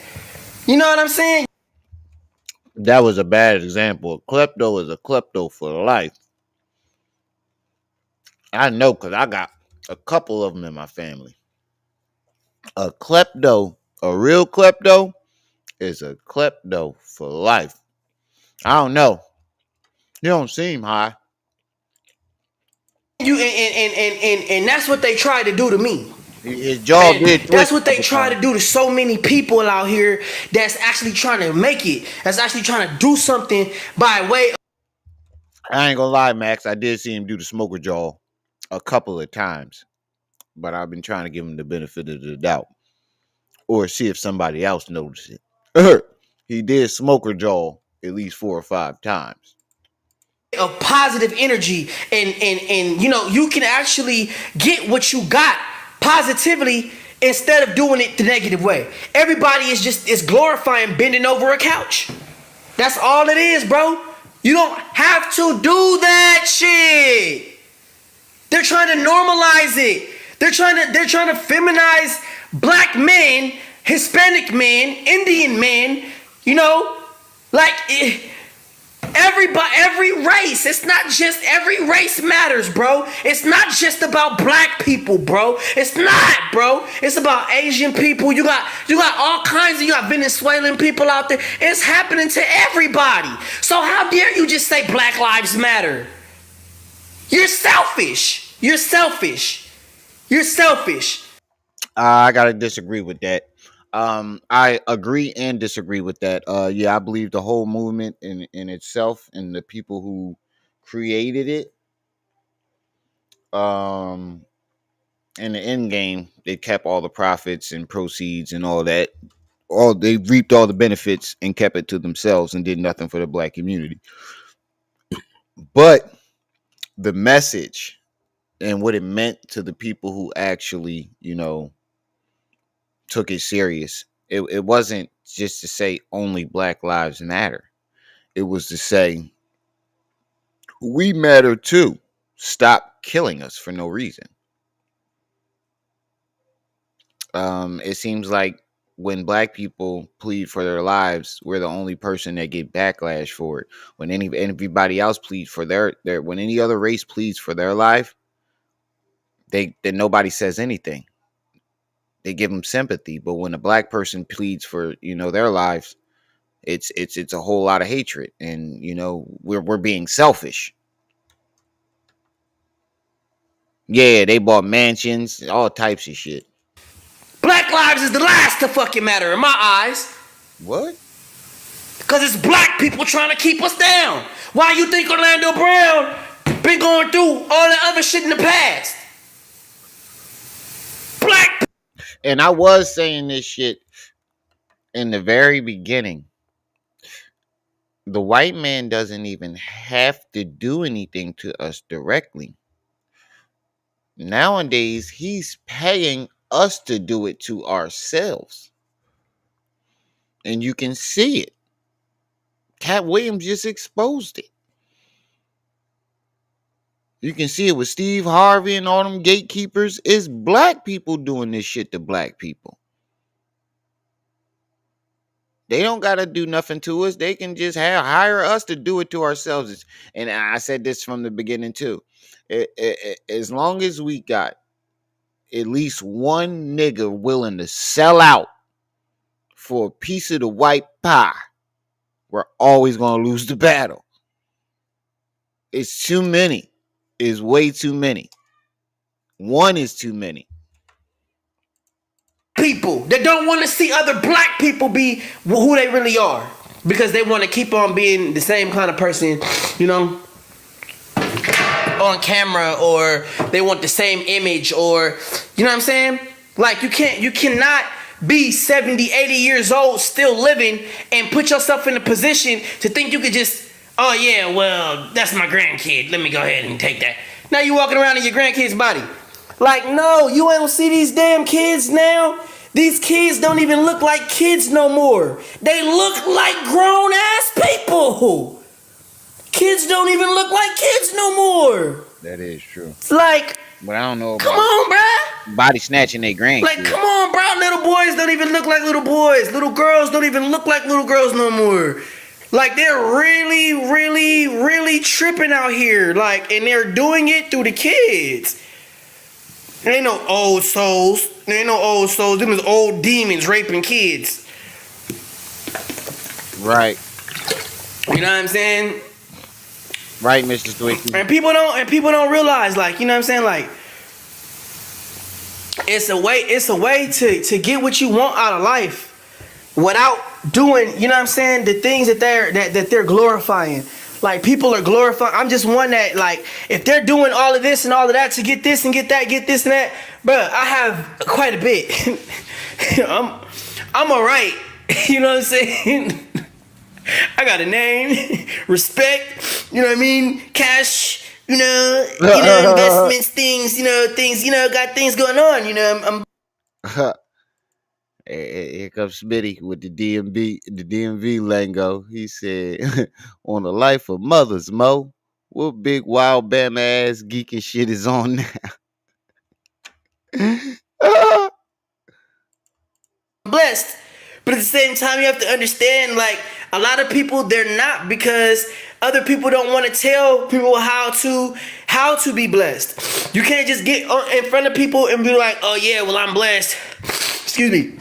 You know what I'm saying? That was a bad example. A klepto is a klepto for life. I know because I got a couple of them in my family. A klepto, a real klepto, is a klepto for life. I don't know. You don't seem high. You and that's what they try to do to me. His jaw And did that's twist what a they couple try times. to do to so many people out here that's actually trying to make it. That's actually trying to do something by way of I ain't gonna lie, Max. I did see him do the smoker jaw a couple of times, but I've been trying to give him the benefit of the doubt or see if somebody else noticed it. He did smoker jaw at least 4 or 5 times. positive energy and you know, you can actually get what you got positively instead of doing it the negative way. Everybody is glorifying bending over a couch. That's all it is, bro. You don't have to do that shit. They're trying to normalize it. They're trying to feminize black men, Hispanic men, Indian men, you know? Like every race. It's not just every race matters, bro. It's not just about black people, bro. It's not, bro. It's about Asian people. You got all kinds of, you got Venezuelan people out there. It's happening to everybody. So how dare you just say Black Lives Matter? You're selfish. You're selfish. You're selfish. I gotta disagree with that. I agree and disagree with that. Yeah, I believe the whole movement in itself and the people who created it, um, in the end game, they kept all the profits and proceeds and all that. All they reaped all the benefits and kept it to themselves and did nothing for the black community. But the message and what it meant to the people who actually, took it serious. It wasn't just to say only Black Lives Matter. It was to say we matter too. Stop killing us for no reason. It seems like when black people plead for their lives, we're the only person that get backlash for it. When anybody else pleads for their when any other race pleads for their life, then nobody says anything. They give them sympathy, but when a black person pleads for their lives, it's a whole lot of hatred, and we're being selfish. Yeah, they bought mansions, all types of shit. Black lives is the last to fucking matter in my eyes. What? Because it's black people trying to keep us down. Why you think Orlando Brown been going through all that other shit in the past? Black. And I was saying this shit in the very beginning. The white man doesn't even have to do anything to us directly. Nowadays, he's paying us to do it to ourselves. And you can see it. Cat Williams just exposed it. You can see it with Steve Harvey and all them gatekeepers. It's black people doing this shit to black people. They don't got to do nothing to us. They can just hire us to do it to ourselves. And I said this from the beginning too. As long as we got at least one nigga willing to sell out for a piece of the white pie, we're always going to lose the battle. It's too many. It's way too many. One is too many. People that don't want to see other black people be who they really are. because they want to keep on being the same kind of person, you know, on camera, or they want the same image, or you know what I'm saying? Like you cannot be 70, 80 years old still living and put yourself in a position to think you could just, oh yeah, well, that's my grandkid, let me go ahead and take that. Now you walking around in your grandkid's body. Like, no, you don't see these damn kids now. These kids don't even look like kids no more. They look like grown ass people. Kids don't even look like kids no more. That is true. It's like, But I don't know come about on, bruh. body snatching their grandkids. Like, come on, bro. Little boys don't even look like little boys. Little girls don't even look like little girls no more. Like, they're really, really, really tripping out here. Like, and they're doing it through the kids. There ain't no old souls. There ain't no old souls. Them is old demons raping kids. Right. You know what I'm saying? Right, Mr. Swicky. And people don't realize, like, you know what I'm saying? Like, it's a way to get what you want out of life without doing, you know what I'm saying, the things that they're glorifying. Like, people are glorifying. I'm just one that, like, if they're doing all of this and all of that to get this and get that, get this and that, bro, I have quite a bit. I'm all right. You know what I'm saying? I got a name, respect, you know what I mean, cash, investments, things, got things going on, I'm Here comes Smitty with the DMV lingo. He said, "On the life of mothers, Mo, what big wild Bama ass geeking shit is on now?" blessed. But at the same time, you have to understand, like, a lot of people, they're not, because other people don't want to tell people how to be blessed. You can't just get in front of people and be like, oh yeah, well, I'm blessed. Excuse me.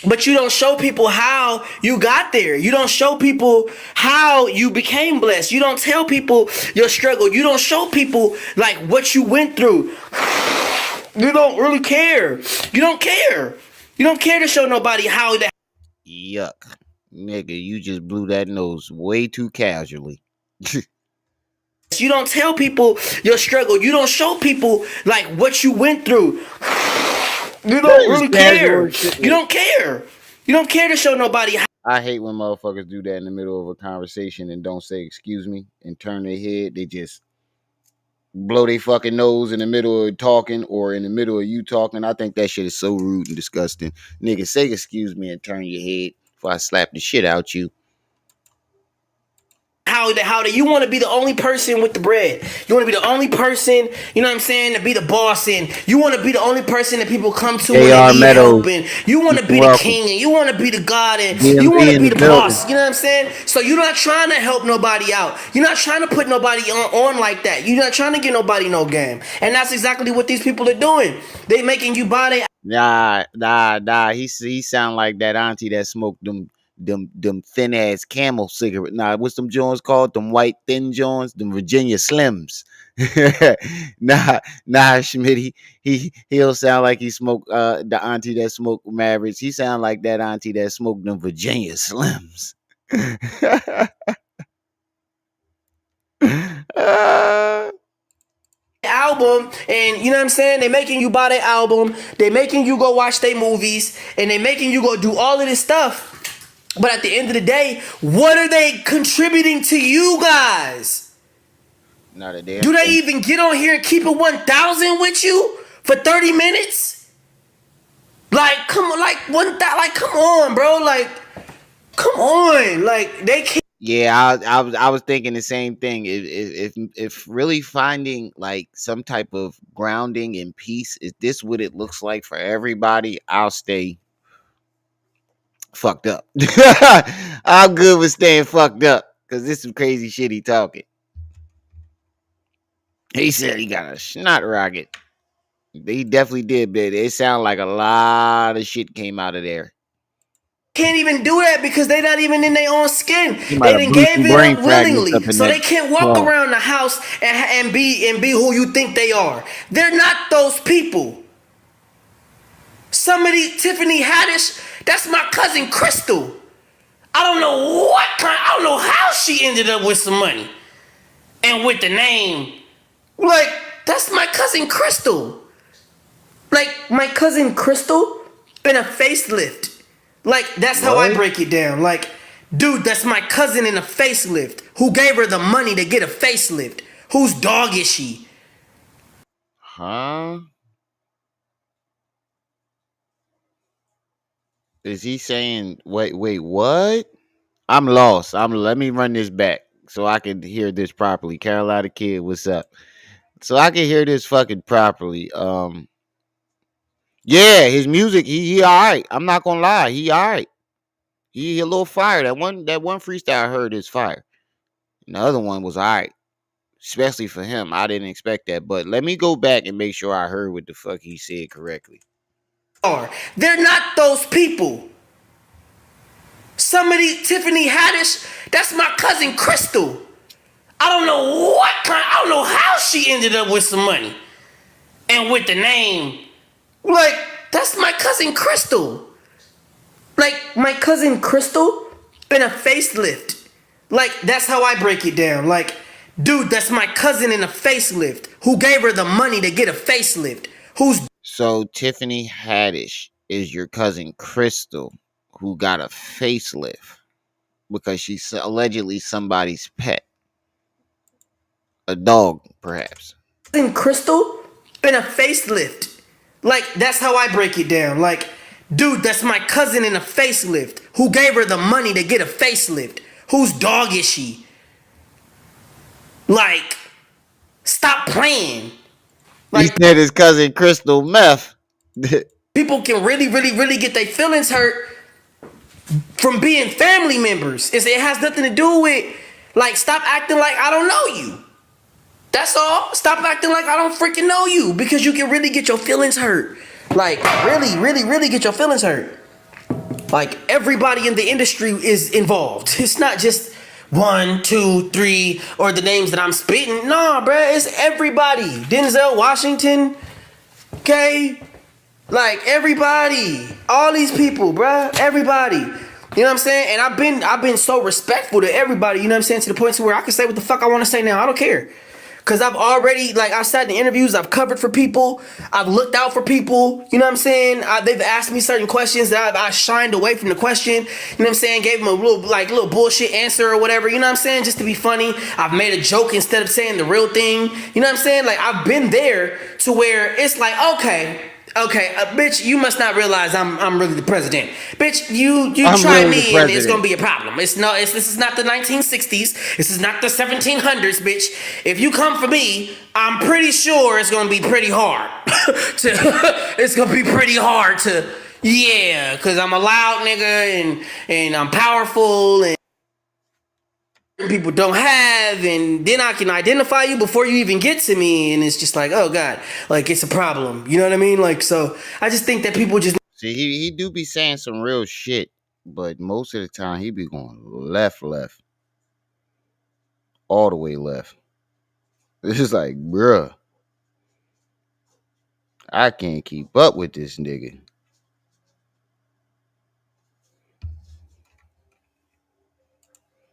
But you don't show people how you got there. You don't show people how you became blessed. You don't tell people your struggle. You don't show people, like, what you went through. You don't really care. You don't care. You don't care to show nobody how that. Yuck. Nigga, you just blew that nose way too casually. You don't tell people your struggle. You don't show people, like, what you went through. You don't really care. You don't care. You don't care to show nobody how. I hate when motherfuckers do that in the middle of a conversation and don't say excuse me and turn their head. They just blow their fucking nose in the middle of talking or in the middle of you talking. I think that shit is so rude and disgusting. Nigga, say excuse me and turn your head before I slap the shit out you. How you want to be the only person with the bread. You want to be the only person, you know what I'm saying, to be the boss, and you want to be the only person that people come to when they need help, and you want to be the king, and you want to be the god, and you want to be the boss, you know what I'm saying? So you're not trying to help nobody out. You're not trying to put nobody on like that. You're not trying to get nobody no game. And that's exactly what these people are doing. They making you buy their. Nah. He sound like that auntie that smoked them thin ass Camel cigarette. Nah, what's them joints called? Them white thin joints, them Virginia Slims. nah, Schmitty. He'll sound like he smoked the auntie that smoked Mavericks. He sound like that auntie that smoked them Virginia Slims. Album, and you know what I'm saying, they making you buy their album, they making you go watch their movies, and they making you go do all of this stuff. But at the end of the day, what are they contributing to you guys? Not a damn. Do they even get on here and keep it 1,000 with you for 30 minutes? Like, come on, come on, bro. Like, come on. Like, they can't. Yeah, I was thinking the same thing. If really finding like some type of grounding and peace, is this what it looks like for everybody? I'll stay fucked up. I'm good with staying fucked up because this is some crazy shit he talking. He said he got a snot rocket. He definitely did, but it sounded like a lot of shit came out of there. Can't even do that because they're not even in their own skin. They done gave it up willingly, so they can't walk around the house and be who you think they are. They're not those people. Somebody, Tiffany Haddish, that's my cousin Crystal. I don't know what kind she ended up with some money and with the name. Like, that's my cousin Crystal. Like, my cousin Crystal in a facelift. Like, that's how I What? break it down. Like, dude, that's my cousin in a facelift. Who gave her the money to get a facelift? Whose dog is she? Huh? Is he saying wait, what? I'm lost. Let me run this back so I can hear this properly. Carolina Kid, what's up? So I can hear this fucking properly. Yeah, his music, he alright. I'm not gonna lie, he alright. He a little fire. That one freestyle I heard is fire. And the other one was alright. Especially for him. I didn't expect that. But let me go back and make sure I heard what the fuck he said correctly. They're not those people. Somebody, Tiffany Haddish, that's my cousin Crystal. I don't know I don't know how she ended up with some money. And with the name. Like, that's my cousin Crystal. Like, my cousin Crystal in a facelift. Like, that's how I break it down. Like, dude, that's my cousin in a facelift. Who gave her the money to get a facelift? So Tiffany Haddish is your cousin Crystal, who got a facelift because she's allegedly somebody's pet, a dog, perhaps. cousin Crystal in a facelift. Like, that's how I break it down. Like, dude, that's my cousin in a facelift. Who gave her the money to get a facelift? Whose dog is she? Like, stop playing. He Like, said his cousin Crystal Meth. people can really get their feelings hurt from being family members. It has nothing to do with, like, stop acting like I don't know you. That's all. Stop acting like I don't freaking know you, because you can really get your feelings hurt. Like, really get your feelings hurt. Like, everybody in the industry is involved. It's not just 1, 2, 3, or the names that I'm spitting. Nah, bruh, it's everybody. Denzel Washington, okay? Like, everybody. All these people, bruh. Everybody. You know what I'm saying? And I've been so respectful to everybody, you know what I'm saying? To the point to where I can say what the fuck I want to say now. I don't care. Cause I've already, like, I've sat in interviews, I've covered for people, I've looked out for people, you know what I'm saying? They've asked me certain questions that I shined away from the question, you know what I'm saying? Gave them a little bullshit answer or whatever, you know what I'm saying? Just to be funny. I've made a joke instead of saying the real thing, you know what I'm saying? Like, I've been there to where it's like, okay, bitch, you must not realize I'm really the president. Bitch, you try really me and it's gonna be a problem. This is not the 1960s. This is not the 1700s, bitch. If you come for me, I'm pretty sure it's gonna be pretty hard. It's gonna be pretty hard to, yeah, cause I'm a loud nigga and I'm powerful and people don't have, and then I can identify you before you even get to me, and it's just like, oh god, like, it's a problem, you know what I mean? Like, so I just think that people just See, he do be saying some real shit, but most of the time he be going left, all the way left. It's just like, bruh, I can't keep up with this nigga.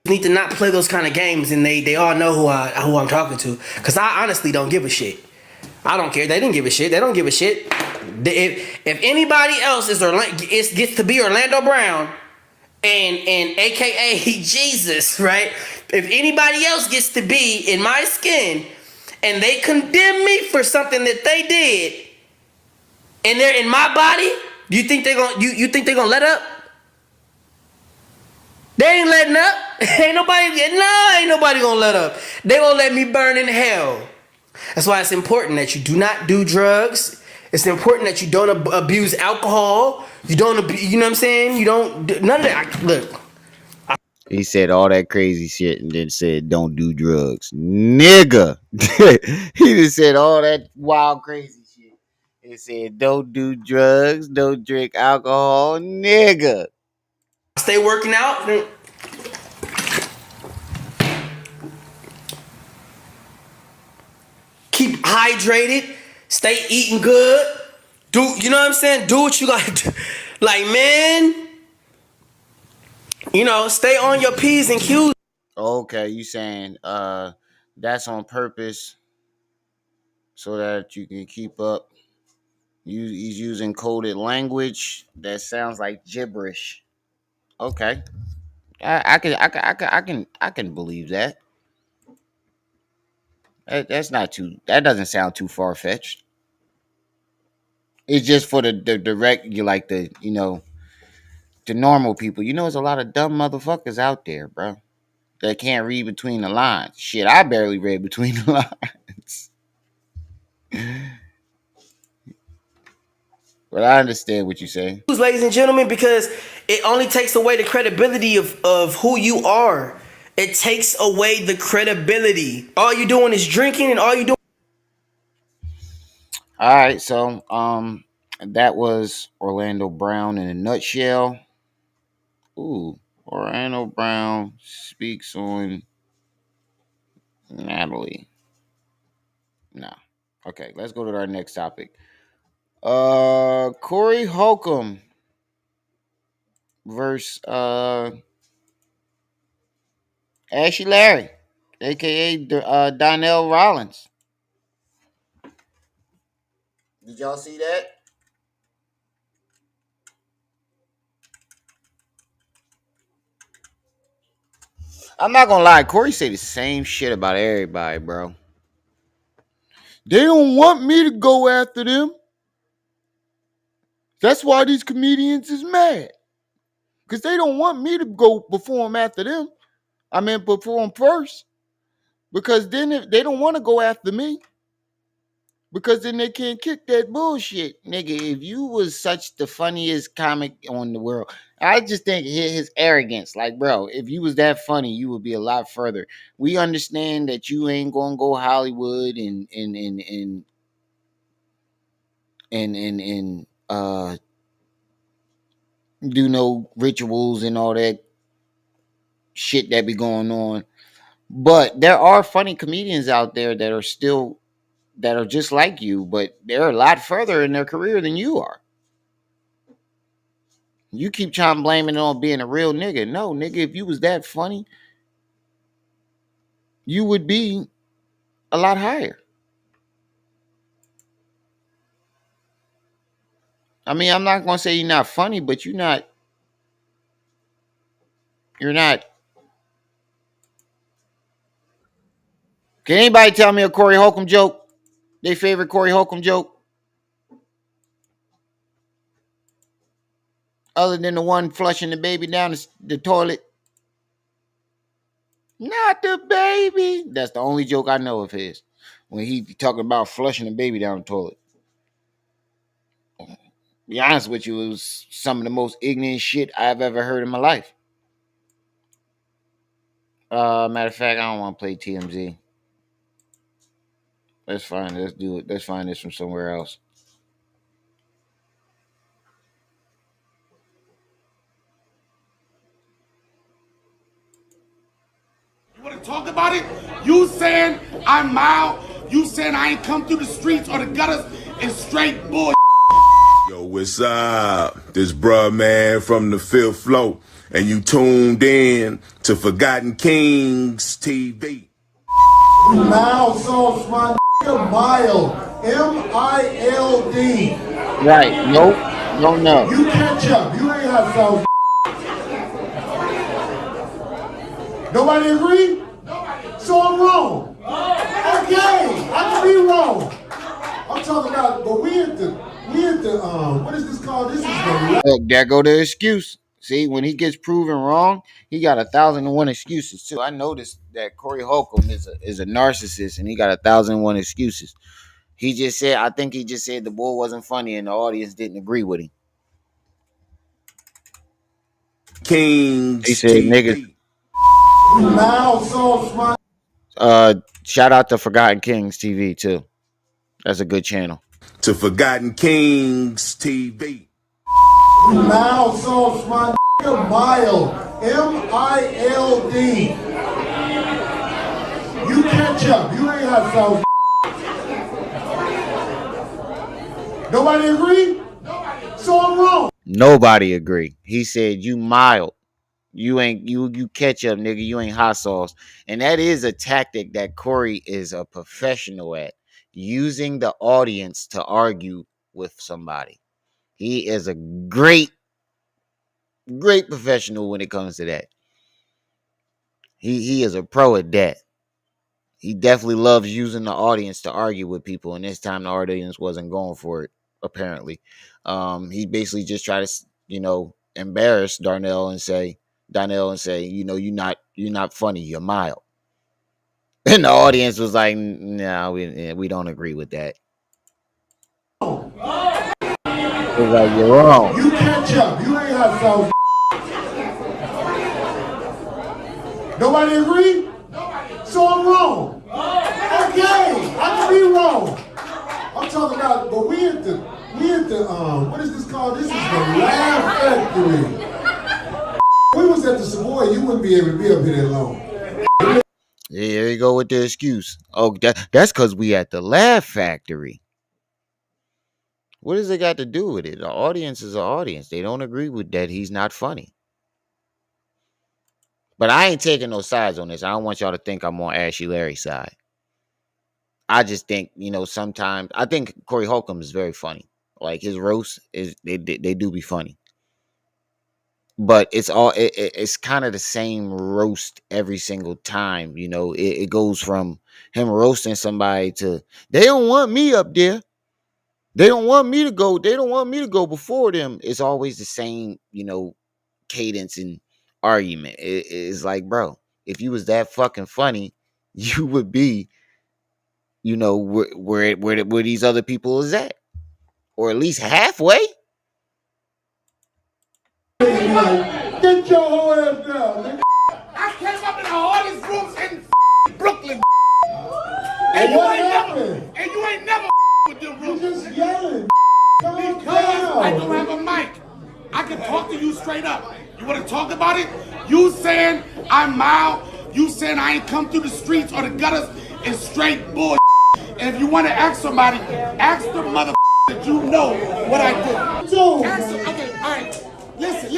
need to not play those kind of games, and they all know who I'm talking to, because I honestly don't give a shit. I don't care. They didn't give a shit. They don't give a shit. If anybody else gets to be Orlando Brown and AKA Jesus, right? If anybody else gets to be in my skin and they condemn me for something that they did, and they're in my body, you think they're gonna let up? They ain't letting up. Ain't nobody gonna let up. They gonna let me burn in hell. That's why it's important that you do not do drugs. It's important that you don't abuse alcohol. You don't, you know what I'm saying? You don't, none of that. Look. He said all that crazy shit and then said, don't do drugs. Nigga. He just said all that wild, crazy shit. He said, don't do drugs, don't drink alcohol. Nigga. Stay working out. Keep hydrated. Stay eating good. Do, you know what I'm saying? Do what you gotta do. Like, man, you know, stay on your P's and Q's. Okay, you saying that's on purpose so that you can keep up. He's using coded language that sounds like gibberish. Okay, I can believe that. That's not too. That doesn't sound too far fetched. It's just for the direct. You like the normal people. There's a lot of dumb motherfuckers out there, bro, that can't read between the lines. Shit, I barely read between the lines, but I understand what you're saying. Ladies and gentlemen, because it only takes away the credibility of who you are. It takes away the credibility. All you doing is drinking, and all you doing. All right, so that was Orlando Brown in a nutshell. Ooh, Orlando Brown speaks on Natalie. No. Okay, let's go to our next topic. Corey Holcomb versus Ashley Larry, aka Donnell Rollins. Did y'all see that? I'm not gonna lie, Corey say the same shit about everybody, bro. They don't want me to go after them. That's why these comedians is mad. Because they don't want me to go perform after them. I mean, perform first. Because then if they don't want to go after me. Because then they can't kick that bullshit. Nigga, if you was such the funniest comic on the world, I just think his arrogance. Like, bro, if you was that funny, you would be a lot further. We understand that you ain't gonna go Hollywood and do no rituals and all that shit that be going on. But there are funny comedians out there that are just like you, but they're a lot further in their career than you are. You keep trying to blame it on being a real nigga. No, nigga, if you was that funny, you would be a lot higher. I mean, I'm not gonna say you're not funny, but you're not. Can anybody tell me a Corey Holcomb joke? They favorite Corey Holcomb joke? Other than the one flushing the baby down the toilet? Not the baby. That's the only joke I know of his. When he talking about flushing the baby down the toilet. Be honest with you, it was some of the most ignorant shit I've ever heard in my life. Matter of fact, I don't want to play TMZ. That's fine. Let's do it. Let's find this from somewhere else. You want to talk about it? You saying I'm mild? You saying I ain't come through the streets or the gutters is straight bull. Yo, what's up? This bruh man from the fifth floor, and you tuned in to Forgotten Kings TV. Mild sauce, my nigga, mild. M-I-L-D. Right. Nope. No. You ketchup. You ain't hot sauce. Nobody agree? So I'm wrong. Okay, I can be wrong. I'm talking about, but we at the, what is this called? This is the Look, there go the excuse. See, when he gets proven wrong, he got 1,001 excuses too. I noticed that Corey Holcomb is a narcissist, and he got 1,001 excuses. He just said, I think he just said the bull wasn't funny, and the audience didn't agree with him. He Kings said, "Niggas." TV. mild sauce, my Shout out to Forgotten Kings TV too. That's a good channel. To Forgotten Kings TV. mild sauce, my nigga, mild. M-I-L-D. You ketchup. You ain't hot sauce. Nobody agree? So I'm wrong. Nobody agree. He said you mild. You ketchup, nigga. You ain't hot sauce. And that is a tactic that Corey is a professional at, using the audience to argue with somebody. He is a great professional when it comes to that. He is a pro at that. He definitely loves using the audience to argue with people, and this time the audience wasn't going for it. Apparently, he basically just tried to, embarrass Darnell and say, you're not funny, you're mild. And the audience was like, "No, we don't agree with that." It's like, you're wrong. You catch up. You ain't hot sauce. Nobody agree? So I'm wrong. Okay, I can be wrong. I'm talking about, but we at the what is this called? This is the Laugh Factory. If we was at the Savoy, you wouldn't be able to be up here that long. Yeah, there you go with the excuse. Oh, that's because we at the Laugh Factory. What does it got to do with it? The audience is an audience. They don't agree with that. He's not funny. But I ain't taking no sides on this. I don't want y'all to think I'm on Ashy Larry's side. I just think, sometimes I think Corey Holcomb is very funny. Like his roast is they do be funny. But it's kind of the same roast every single time. It goes from him roasting somebody to, they don't want me up there. They don't want me to go. They don't want me to go before them. It's always the same, cadence and argument. It's like, bro, if you was that fucking funny, you would be, where these other people is at, or at least halfway. Get your whole ass down. I came up in the hardest rooms in Brooklyn. And You ain't never with them You rooms. just yelling. Calm Because I don't down. have a mic. I can talk to you straight up. You want to talk about it? You saying I'm mild, you saying I ain't come through the streets or the gutters is straight bull. And if you want to ask somebody, ask the mother that you know what I do. Ask them. Okay, all right. Listen.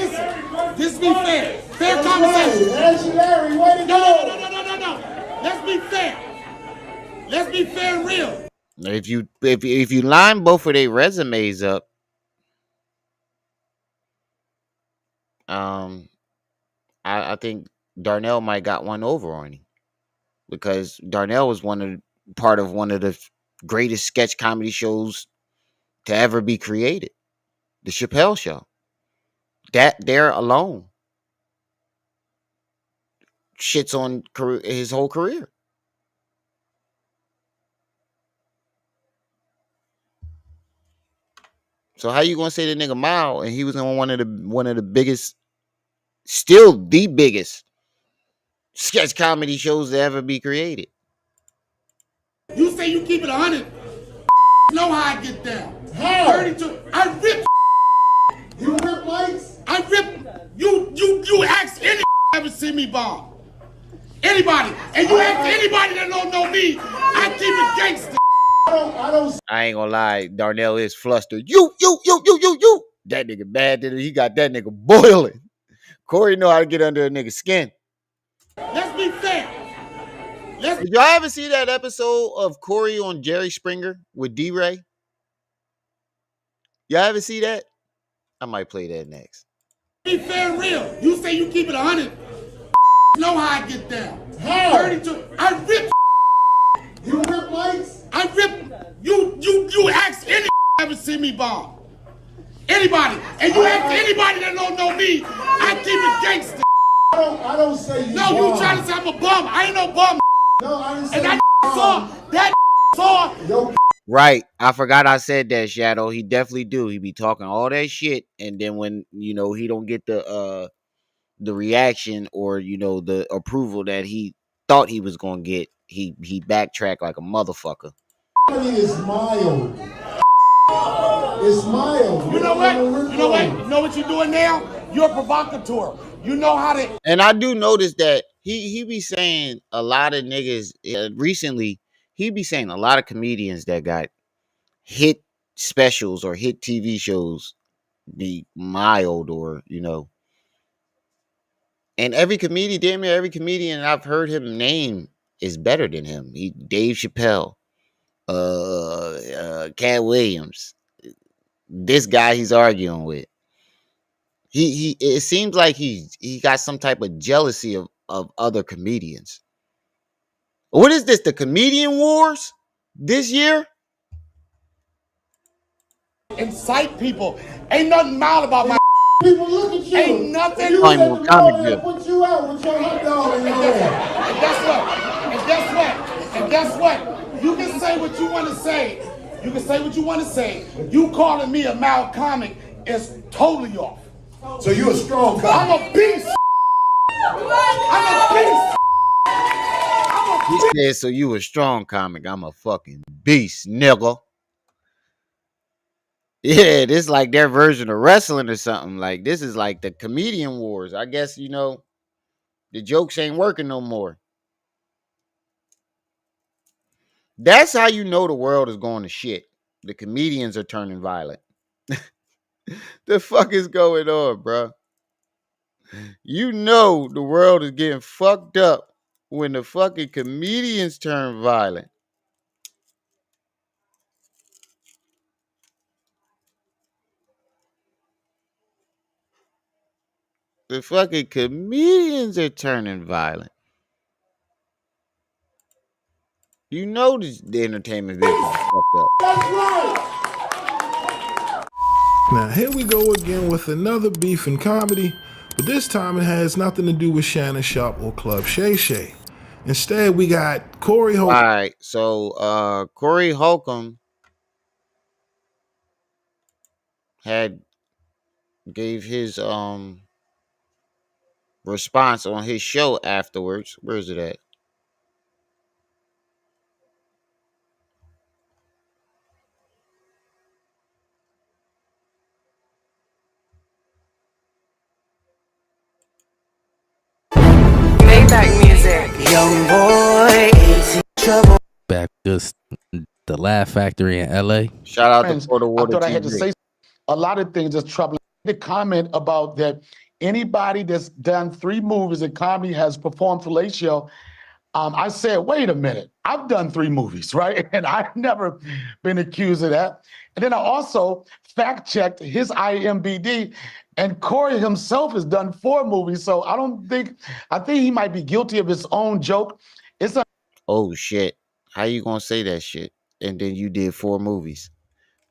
This be fair. Fair conversation. Ashy Larry, way to No. go. Let's be fair. Let's be fair and real. If you line both of their resumes up, um, I think Darnell might got one over on him, because Darnell was part of one of the greatest sketch comedy shows to ever be created, the Chappelle Show. That there alone shits on his whole career. So how you gonna say the nigga mild and he was on one of the biggest, still the biggest sketch comedy shows to ever be created? You say you keep it 100. Know how I get down. How? 32. I rip. You rip mics? I rip. You ask any ever see me bomb. Anybody. And you ask anybody that don't know me, I keep it gangster. I don't. I ain't gonna lie, Darnell is flustered. You. That nigga bad. He got that nigga boiling. Corey know how to get under a nigga's skin. Let's be fair. Did y'all ever see that episode of Corey on Jerry Springer with D-Ray? Y'all ever see that? I might play that next. Be fair and real. You say you keep it 100. Know how I get down. How? 32. I rip. You rip mics? I rip. You ask any ever see me bomb. Anybody. And you ask anybody that don't know me, I keep it gangster. I don't say you. No, you trying to say I'm a bum. I ain't no bum. No, I didn't say And that you. saw. Yo, Right. I forgot I said that, Shadow. He definitely do. He be talking all that shit, and then when he don't get the reaction or the approval that he thought he was gonna get, he backtracked like a motherfucker. is mild. It's mild. You know what? You know what you're doing now? You're a provocateur. You know how to. And I do notice that he be saying a lot of niggas recently. He be saying a lot of comedians that got hit specials or hit TV shows be mild, or And every comedian, damn near every comedian I've heard him name is better than him. Dave Chappelle, Cat Williams, this guy he's arguing with. He it seems like he got some type of jealousy of other comedians. What is this? The comedian wars this year? Incite people. Ain't nothing mild about my. People look at you. Ain't nothing. You Oh, was ain't at no the comic mall, they book. put you out with your hot dog in your hand. And guess what? And guess what? And guess what? You can say what you want to say. You can say what you want to say. You calling me a mild comic is totally off. So you a strong guy. I'm a beast. I'm a beast. He said, so you a strong comic. I'm a fucking beast, nigga. Yeah, this like their version of wrestling or something. Like this is like the comedian wars. I guess, the jokes ain't working no more. That's how you know the world is going to shit. The comedians are turning violent. The fuck is going on, bro? You know the world is getting fucked up when the fucking comedians turn violent. The fucking comedians are turning violent. You know the entertainment business is fucked up. That's right. Now, here we go again with another beef in comedy, but this time it has nothing to do with Shannon Sharp or Club Shay Shay. Instead, we got Corey Holcomb. All right, so Corey Holcomb gave his response on his show afterwards. Where is it at? Maybach music. Young boy is in trouble. Back just the Laugh Factory in LA. Shout out Friends, to Florida I Water thought I had to TV. say a lot of things that's troubling. The comment about that anybody that's done 3 movies in comedy has performed fellatio. I said, wait a minute, I've done 3 movies, right? And I've never been accused of that. And then I also fact checked his IMBD, and Corey himself has done 4 movies. So I think he might be guilty of his own joke. Oh shit. How you gonna say that shit? And then you did 4 movies.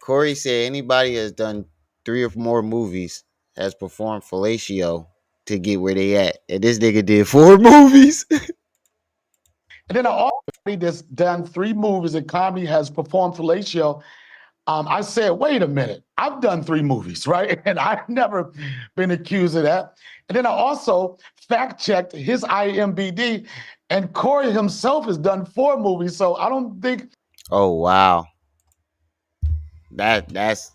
Corey said anybody has done 3 or more movies has performed fellatio to get where they at. And this nigga did 4 movies. And then everybody that's done 3 movies in comedy has performed fellatio. I said, wait a minute, I've done 3 movies, right? And I've never been accused of that. And then I also fact checked his IMBD, and Corey himself has done 4 movies. So I don't think. Oh wow. That's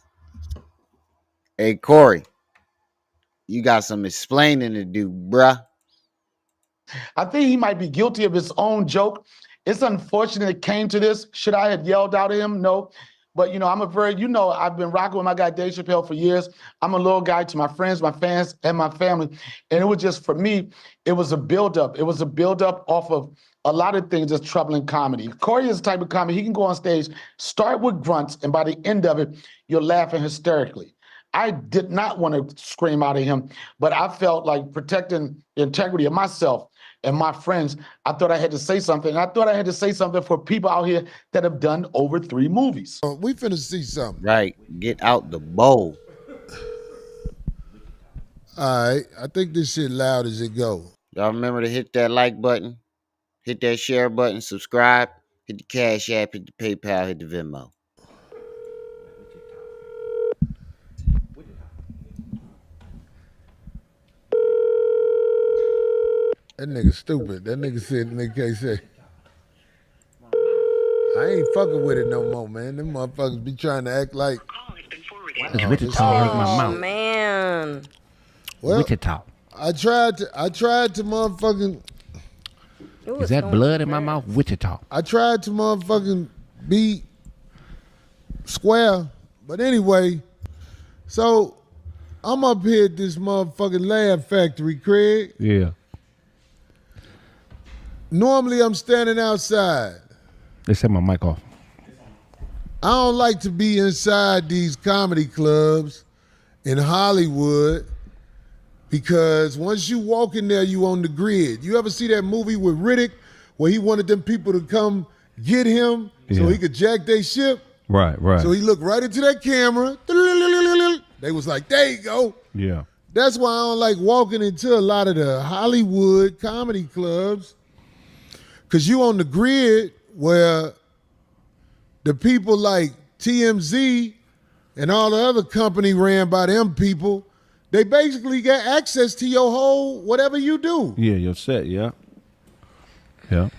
Hey Corey, you got some explaining to do, bruh. I think he might be guilty of his own joke. It's unfortunate it came to this. Should I have yelled out at him? No. But, I've been rocking with my guy Dave Chappelle for years. I'm a little guy to my friends, my fans, and my family. And it was just, for me, it was a buildup. It was a buildup off of a lot of things that's troubling comedy. Corey is the type of comedy, he can go on stage, start with grunts, and by the end of it, you're laughing hysterically. I did not want to scream out at him, but I felt like protecting the integrity of myself and my friends, I thought I had to say something. I thought I had to say something for people out here that have done over 3 movies. We finna see something. Right. Get out the bowl. All right, I think this shit loud as it go. Y'all remember to hit that like button, hit that share button, subscribe, hit the Cash App, hit the PayPal, hit the Venmo. That nigga stupid. That nigga said, nigga can't say. I ain't fucking with it no more, man. Them motherfuckers be trying to act like. This Wichita hurt my Oh mouth. man. Well, Wichita. I tried to motherfucking. Is that blood in my mouth? Wichita. I tried to motherfucking be square, but anyway, so I'm up here at this motherfucking Laugh Factory, Craig. Yeah. Normally I'm standing outside. They set my mic off. I don't like to be inside these comedy clubs in Hollywood because once you walk in there, you on the grid. You ever see that movie with Riddick where he wanted them people to come get him so he could jack their ship? Right. So he looked right into that camera. They was like, there you go. Yeah. That's why I don't like walking into a lot of the Hollywood comedy clubs, because you on the grid where the people like TMZ and all the other company ran by them people, they basically get access to your whole whatever you do. Yeah, your set, yeah. Yeah.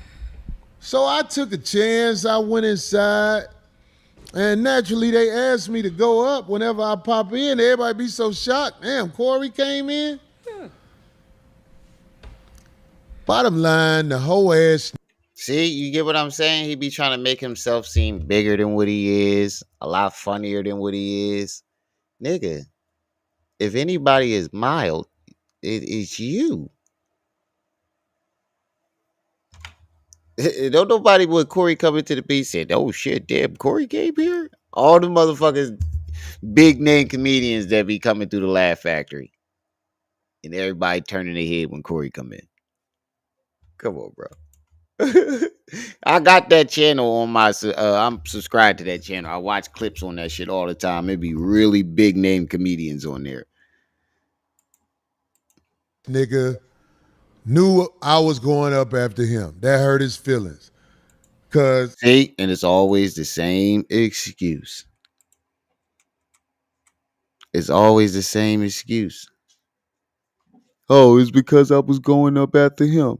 So I took a chance. I went inside. And naturally, they asked me to go up whenever I pop in. Everybody be so shocked. Damn, Corey came in? Yeah. Bottom line, the whole ass. See, you get what I'm saying? He be trying to make himself seem bigger than what he is, a lot funnier than what he is. Nigga, if anybody is mild, it's you. Don't nobody with Corey coming to the beat said, oh shit, damn, Corey came here? All the motherfuckers, big name comedians that be coming through the Laugh Factory. And everybody turning their head when Corey come in. Come on, bro. I got that channel on my. I'm subscribed to that channel. I watch clips on that shit all the time. It be really big name comedians on there. Nigga knew I was going up after him. That hurt his feelings. See, and it's always the same excuse. It's always the same excuse. Oh, it's because I was going up after him.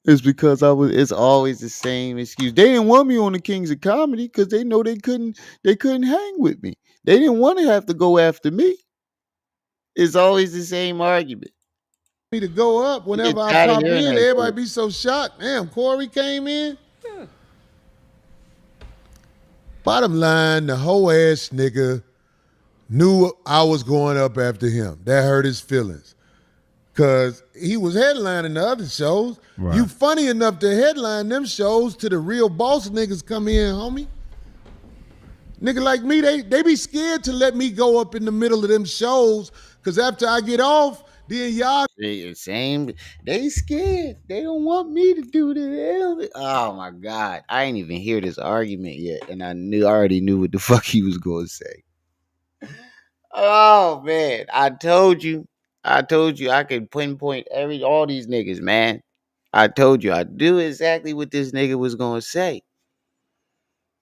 It's because I was. It's always the same excuse. They didn't want me on the Kings of Comedy because they know they couldn't. They couldn't hang with me. They didn't want to have to go after me. It's always the same argument. Me to go up whenever I pop in. Everybody be so shocked. Damn, Corey came in. Yeah. Bottom line, the whole ass nigga knew I was going up after him. That hurt his feelings. Because he was headlining the other shows. Right. You funny enough to headline them shows till the real boss niggas come in, homie. Nigga like me, they be scared to let me go up in the middle of them shows, because after I get off, then y'all... They scared. They don't want me to do this. Oh, my God. I ain't even hear this argument yet, and I already knew what the fuck he was going to say. Oh, man. I told you I could pinpoint all these niggas, man. I told you I knew exactly what this nigga was gonna say.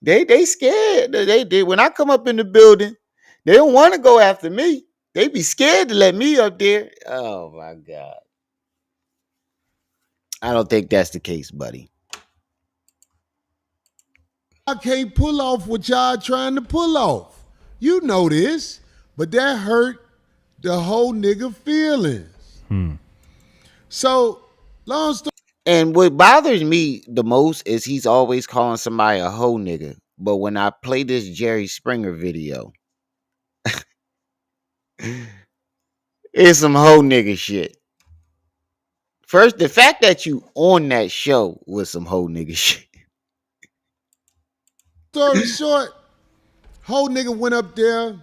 They scared. They did. When I come up in the building, they don't want to go after me. They be scared to let me up there. Oh my God. I don't think that's the case, buddy. I can't pull off what y'all trying to pull off. You know this, but that hurt the whole nigga feelings. So, long story. And what bothers me the most is he's always calling somebody a hoe nigga. But when I play this Jerry Springer video, it's some hoe nigga shit. First, the fact that you on that show was some hoe nigga shit. Story short, whole nigga went up there,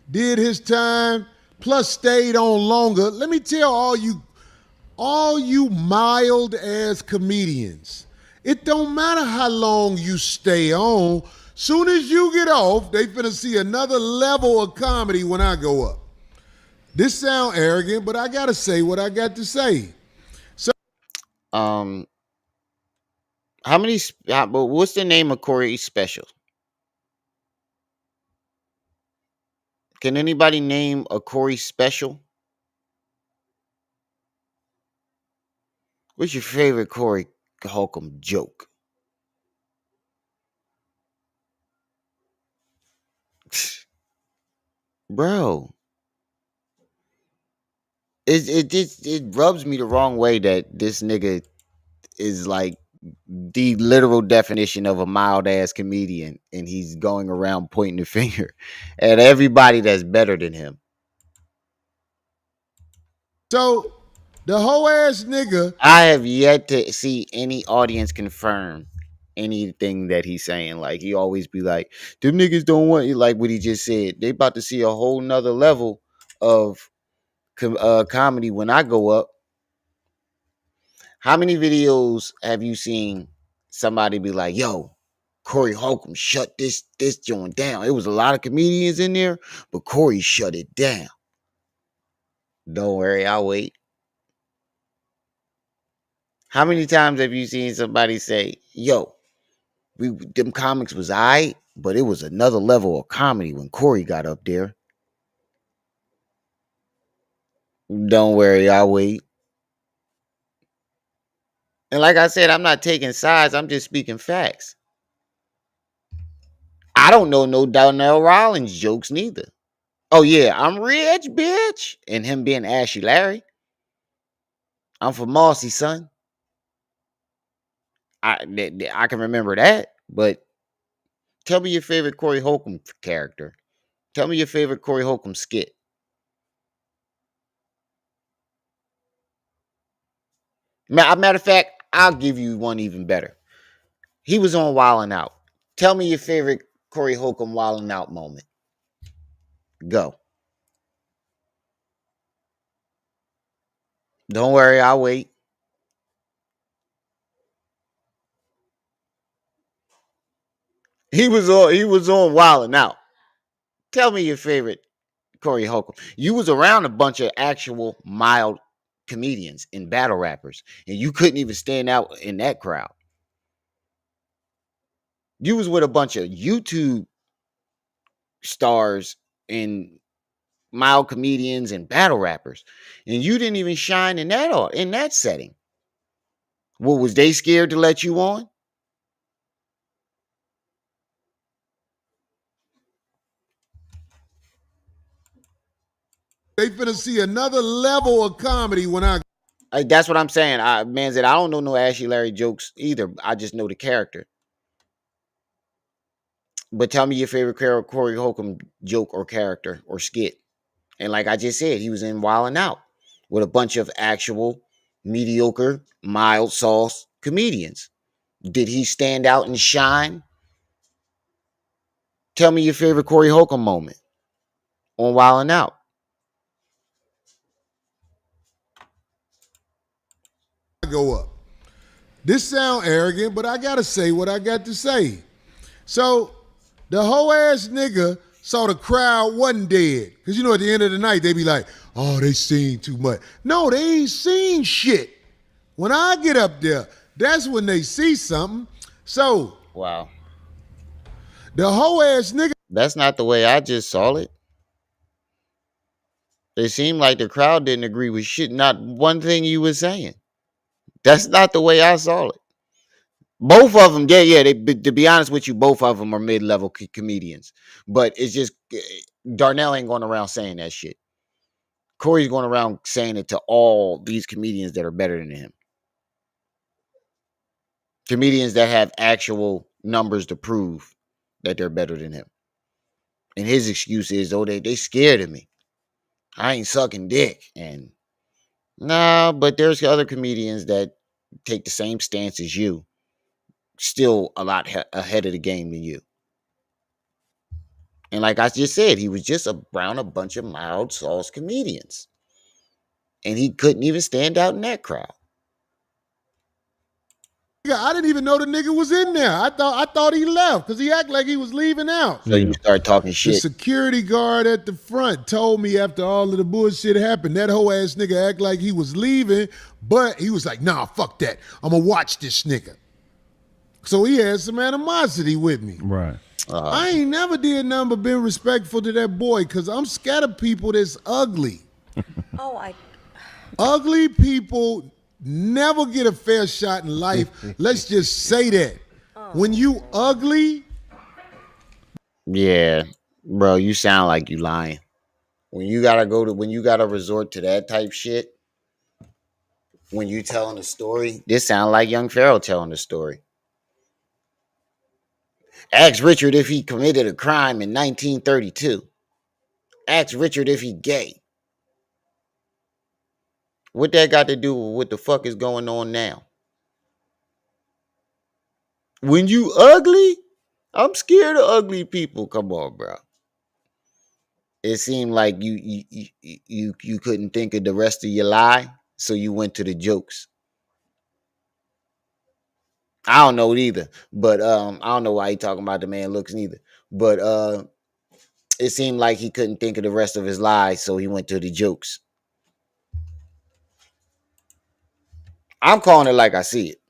did his time, plus stayed on longer. Let me tell all you mild ass comedians, it don't matter how long you stay on. Soon as you get off, they finna see another level of comedy when I go up. This sound arrogant, but I gotta say what I got to say. So, what's the name of Corey's special? Can anybody name a Corey special? What's your favorite Corey Holcomb joke? Bro, it rubs me the wrong way that this nigga is like the literal definition of a mild ass comedian, and he's going around pointing the finger at everybody that's better than him. So The whole ass nigga. I have yet to see any audience confirm anything that he's saying. Like he always be like, "Them niggas don't want you." Like what he just said. They about to see a whole nother level of comedy when I go up. How many videos have you seen somebody be like, "Yo, Corey Holcomb shut this joint down"? It was a lot of comedians in there, but Corey shut it down. Don't worry, I'll wait. How many times have you seen somebody say, "Yo, we them comics was aight, but it was another level of comedy when Corey got up there"? Don't worry, I'll wait. And like I said, I'm not taking sides. I'm just speaking facts. I don't know no Donnell Rollins jokes neither. Oh yeah, I'm rich, bitch, and him being Ashy Larry. I'm from Mossy, son. I can remember that, but tell me your favorite Corey Holcomb character. Tell me your favorite Corey Holcomb skit. Matter of fact, I'll give you one even better. He was on Wildin' Out. Tell me your favorite Corey Holcomb Wildin' Out moment. Go. Don't worry, I'll wait. He was on Wildin' Out. Tell me your favorite Corey Holcomb. You was around a bunch of actual mild comedians and battle rappers, and you couldn't even stand out in that crowd. You was with a bunch of YouTube stars and mild comedians and battle rappers, and you didn't even shine in that setting. What was they scared to let you on? They finna see another level of comedy when I. That's what I'm saying. Man said I don't know no Ashy Larry jokes either. I just know the character. But tell me your favorite Corey Holcomb joke or character or skit. And like I just said, he was in Wild 'N Out with a bunch of actual mediocre, mild sauce comedians. Did he stand out and shine? Tell me your favorite Corey Holcomb moment on Wild 'N Out. Go up. This sound arrogant, but I gotta say what I got to say. So the whole ass nigga saw the crowd wasn't dead. Cause you know at the end of the night they be like, oh, they seen too much. No, they ain't seen shit. When I get up there, that's when they see something. So Wow. the whole ass nigga. That's not the way I just saw it. It seemed like the crowd didn't agree with shit, not one thing you were saying. That's not the way I saw it. Both of them, yeah. To be honest with you, both of them are mid-level comedians. But it's just Darnell ain't going around saying that shit. Corey's going around saying it to all these comedians that are better than him. Comedians that have actual numbers to prove that they're better than him. And his excuse is, oh, they scared of me. I ain't sucking dick. And nah, but there's other comedians that take the same stance as you, still a lot ahead of the game than you. And like I just said, he was just around a bunch of mild sauce comedians. And he couldn't even stand out in that crowd. I didn't even know the nigga was in there. I thought he left because he acted like he was leaving out. So you start talking The shit. security guard at the front told me after all of the bullshit happened, that whole ass nigga act like he was leaving, but he was like, nah, fuck that. I'm gonna watch this nigga. So he had some animosity with me. Right. I ain't never did nothing but been respectful to that boy because I'm scared of people that's ugly. Ugly people never get a fair shot in life. Let's just say that. When you ugly, Yeah, bro, you sound like you lying. When you gotta resort to that type shit, when you telling a story, this sound like young Pharaoh telling the story. Ask Richard if he committed a crime in 1932. Ask Richard if he gay. What that got to do with what the fuck is going on now? When you ugly, I'm scared of ugly people. Come on, bro. It seemed like you couldn't think of the rest of your lie, so you went to the jokes. I don't know either, but I don't know why he talking about the man looks neither. But it seemed like he couldn't think of the rest of his lies, so he went to the jokes. I'm calling it like I see it.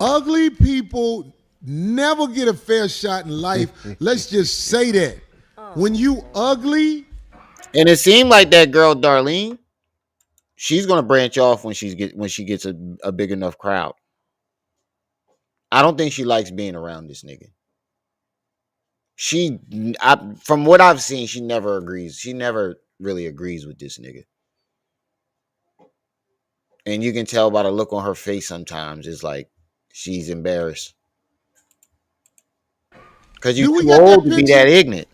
Ugly people never get a fair shot in life. Let's just say that. When you ugly, And it seemed like that girl Darlene, she's gonna branch off when she gets a big enough crowd. I don't think she likes being around this nigga. From what I've seen, she never agrees. She never really agrees with this nigga. And you can tell by the look on her face sometimes. It's like she's embarrassed. Because you're do we too got old that to be picture? that ignorant.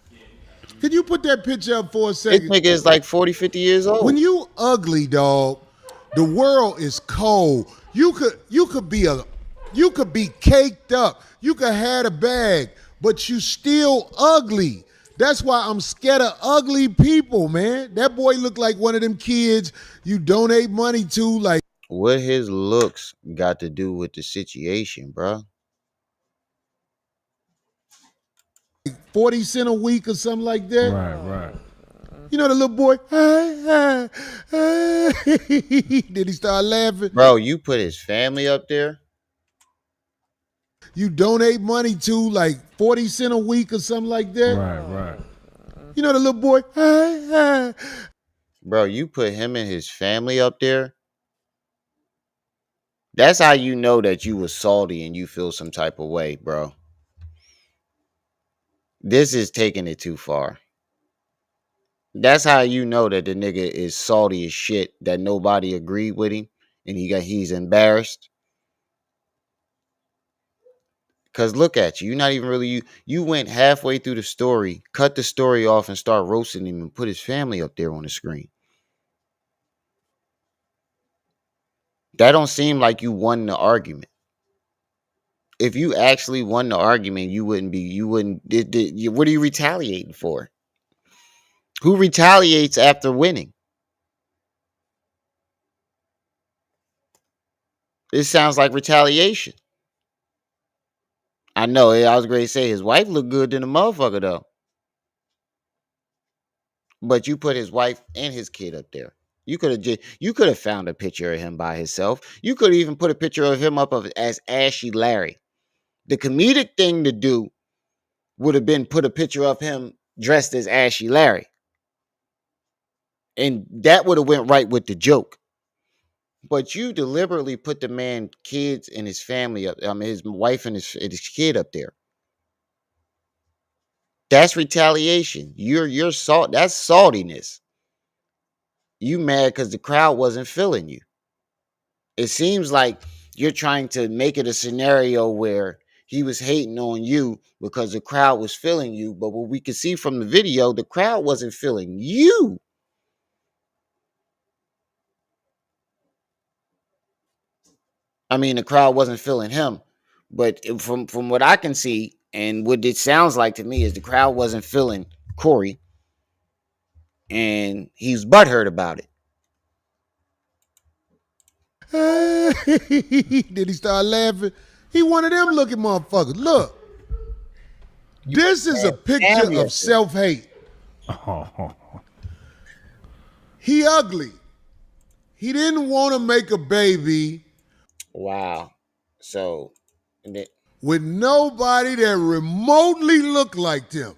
Can you put that picture up for a This second? nigga is like 40, 50 years When old. you ugly, dog, the world is cold. You could be caked up. You could have a bag, but you still ugly. That's why I'm scared of ugly people, man. That boy looked like one of them kids you donate money to, like What his looks got to do with the situation, bro? 40 cent a week or something like that. Right. You know the little boy. Did he start laughing? Bro, you put his family up there. You donate money to like 40 cent a week or something like that. Right. You know the little boy. Bro, you put him and his family up there. That's how you know that you was salty and you feel some type of way, bro. This is taking it too far. That's how you know that the nigga is salty as shit, that nobody agreed with him and he's embarrassed. Cause look at you. You're not even really you went halfway through the story, cut the story off and start roasting him and put his family up there on the screen. That don't seem like you won the argument. If you actually won the argument, what are you retaliating for? Who retaliates after winning? This sounds like retaliation. I know. I was going to say his wife looked good than a motherfucker though. But you put his wife and his kid up there. You could have found a picture of him by himself. You could even put a picture of him as Ashy Larry. The comedic thing to do would have been put a picture of him dressed as Ashy Larry. And that would have went right with the joke. But you deliberately put the man, kids, and his family up. I mean, his wife and his kid up there. That's retaliation. You're salt. That's saltiness. You mad because the crowd wasn't feeling you. It seems like you're trying to make it a scenario where he was hating on you because the crowd was feeling you. But what we could see from the video, the crowd wasn't feeling you. I mean, the crowd wasn't feeling him. But from what I can see and what it sounds like to me is the crowd wasn't feeling Corey, and he's butthurt about it. Did he start laughing? He one of them looking motherfuckers. Look, this is a picture of self-hate. He ugly. He didn't want to make a baby. Wow. So with nobody that remotely looked like him.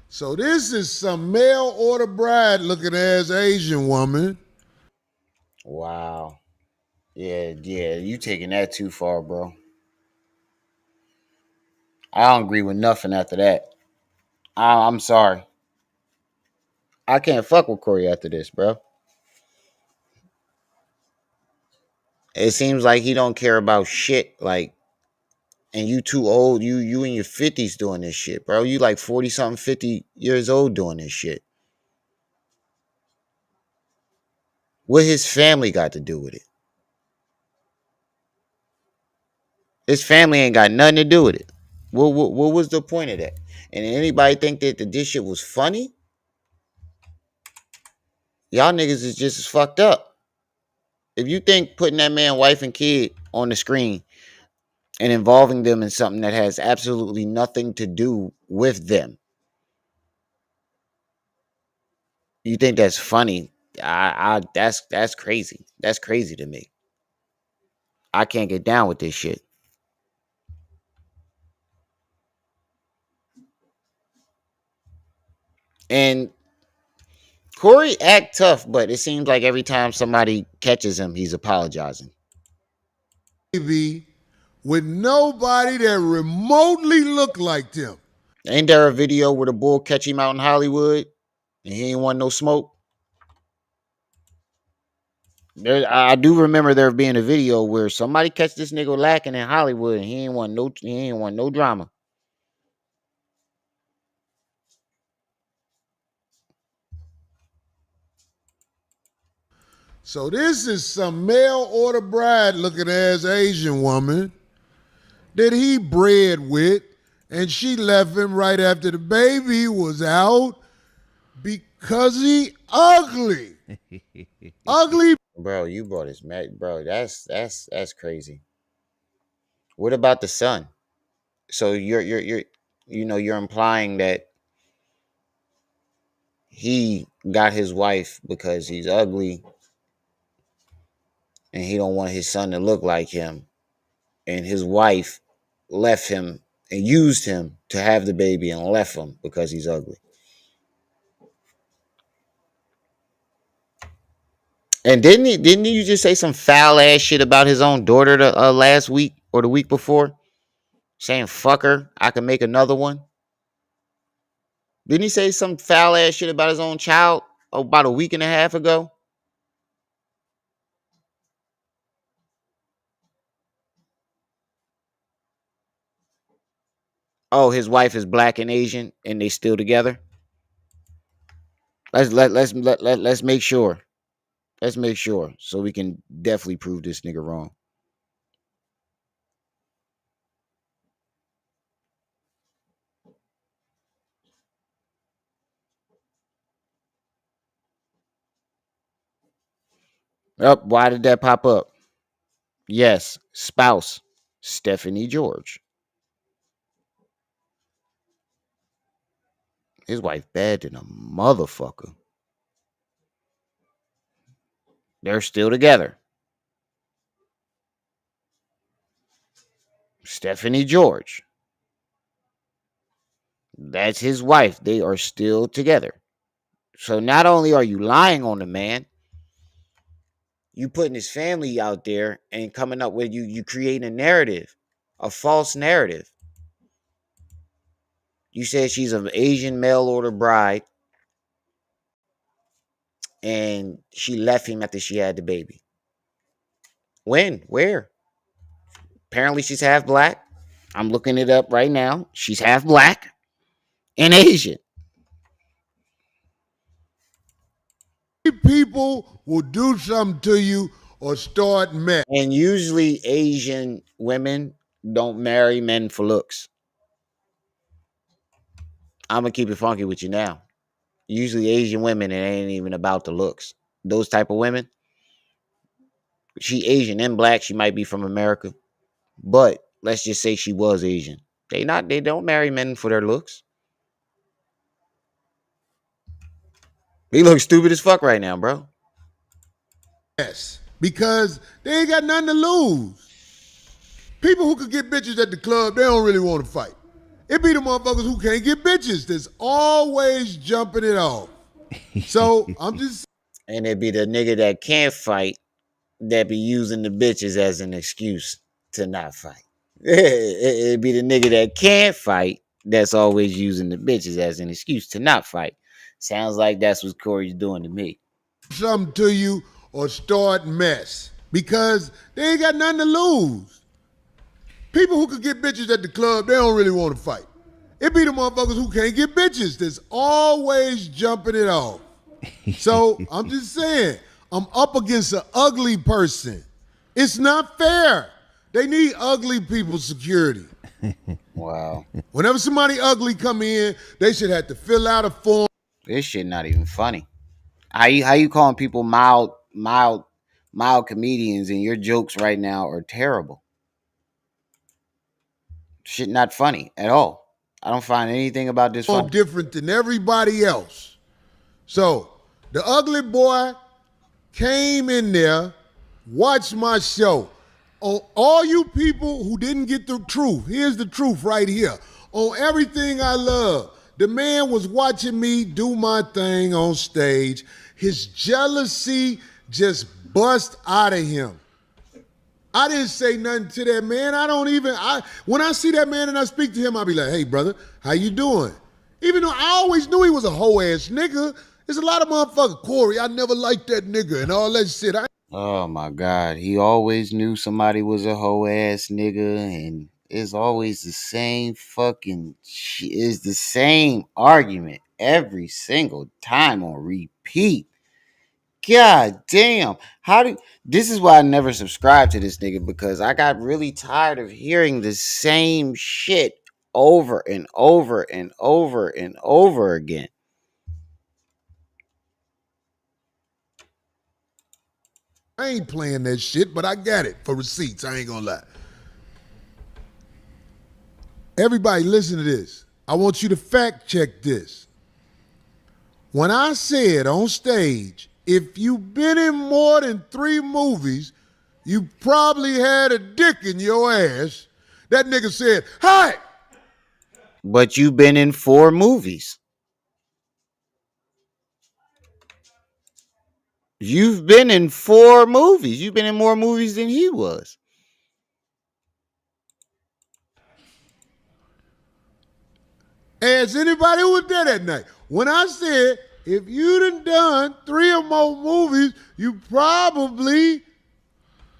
So this is some mail order bride looking ass Asian woman. Wow. Yeah, you taking that too far, bro. I don't agree with nothing after that. I'm sorry. I can't fuck with Corey after this, bro. It seems like he don't care about shit. Like, and you too old. You in your 50s doing this shit, bro. You like 40 something, 50 years old doing this shit. What his family got to do with it? His family ain't got nothing to do with it. What was the point of that? And anybody think that this shit was funny? Y'all niggas is just as fucked up. If you think putting that man, wife, and kid on the screen and involving them in something that has absolutely nothing to do with them, you think that's funny? That's crazy. That's crazy to me. I can't get down with this shit. And Corey act tough, but it seems like every time somebody catches him, he's apologizing. With nobody that remotely looked like them. Ain't there a video where the bull catch him out in Hollywood and he ain't want no smoke? I do remember there being a video where somebody catch this nigga lacking in Hollywood and he ain't want no drama. So this is some mail order bride looking ass Asian woman that he bred with, and she left him right after the baby was out because he ugly. Ugly. Bro, you brought his mad, bro. That's crazy. What about the son? So you're implying that he got his wife because he's ugly and he don't want his son to look like him, and his wife left him and used him to have the baby and left him because he's ugly. And didn't you just say some foul ass shit about his own daughter last week or the week before, saying fuck her, I can make another one? Didn't he say some foul ass shit about his own child about a week and a half ago? Oh, his wife is black and Asian and they still together. Let's make sure. Let's make sure so we can definitely prove this nigga wrong. Up, why did that pop up? Yes, spouse Stephanie George. His wife bad than a motherfucker. They're still together. Stephanie George. That's his wife. They are still together. So not only are you lying on the man, you putting his family out there and coming up with you creating a narrative, a false narrative. You said she's an Asian mail order bride and she left him after she had the baby. When? Where? Apparently she's half black. I'm looking it up right now. She's half black and Asian. People will do something to you or start mess. And usually Asian women don't marry men for looks. I'm gonna keep it funky with you now. Usually Asian women, it ain't even about the looks. Those type of women, she Asian and black. She might be from America, but let's just say she was Asian. They don't marry men for their looks. He looks stupid as fuck right now, bro. Yes, because they ain't got nothing to lose. People who could get bitches at the club, they don't really want to fight. It be the motherfuckers who can't get bitches that's always jumping it off. So I'm just And it be the nigga that can't fight that be using the bitches as an excuse to not fight. It'd be the nigga that can't fight that's always using the bitches as an excuse to not fight. Sounds like that's what Corey's doing to me. something to you or start mess because they ain't got nothing to lose. People who could get bitches at the club, they don't really want to fight. It be the motherfuckers who can't get bitches that's always jumping it off. So I'm just saying, I'm up against an ugly person. It's not fair. They need ugly people security. Wow. Whenever somebody ugly come in, they should have to fill out a form. This shit not even funny. How you calling people mild comedians and your jokes right now are terrible. Shit not funny at all. I don't find anything about this funny. Different than everybody else. So the ugly boy came in there, watched my show. On all you people who didn't get the truth, here's the truth right here. On everything I love, the man was watching me do my thing on stage. His jealousy just bust out of him. I didn't say nothing to that man. When I see that man and I speak to him, I'll be like, hey, brother, how you doing? Even though I always knew he was a hoe ass nigga. There's a lot of motherfuckers, Corey, I never liked that nigga and all that shit. Oh my God. He always knew somebody was a hoe ass nigga, and it's always the same fucking it's the same argument every single time on repeat. God damn. This is why I never subscribed to this nigga, because I got really tired of hearing the same shit over and over and over and over again. I ain't playing that shit, but I got it for receipts. I ain't gonna lie. Everybody listen to this. I want you to fact check this. When I said on stage, if you've been in more than 3 movies, you probably had a dick in your ass. That nigga said, hey! But you've been in 4 movies. You've been in 4 movies. You've been in more movies than he was. As anybody who was there that night. When I said, if you done 3 or more movies, you probably,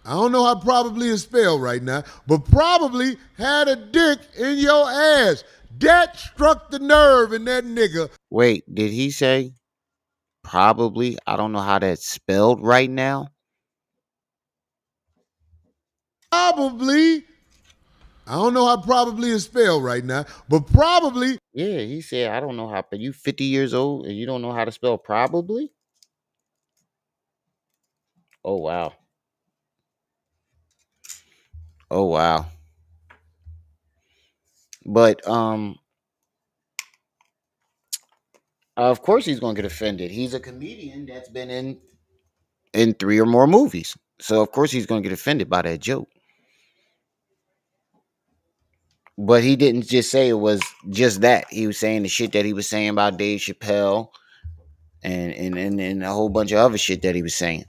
I don't know how probably is spelled right now, but probably had a dick in your ass. That struck the nerve in that nigga. Wait, did he say probably? I don't know how that's spelled right now. Probably, I don't know how probably is spelled right now, but probably. Yeah, he said, I don't know how, but you 50 years old and you don't know how to spell probably? Oh, wow. Oh, wow. But, of course he's going to get offended. He's a comedian that's been in 3 or more movies. So, of course he's going to get offended by that joke. But he didn't just say it was just that. He was saying the shit that he was saying about Dave Chappelle and a whole bunch of other shit that he was saying.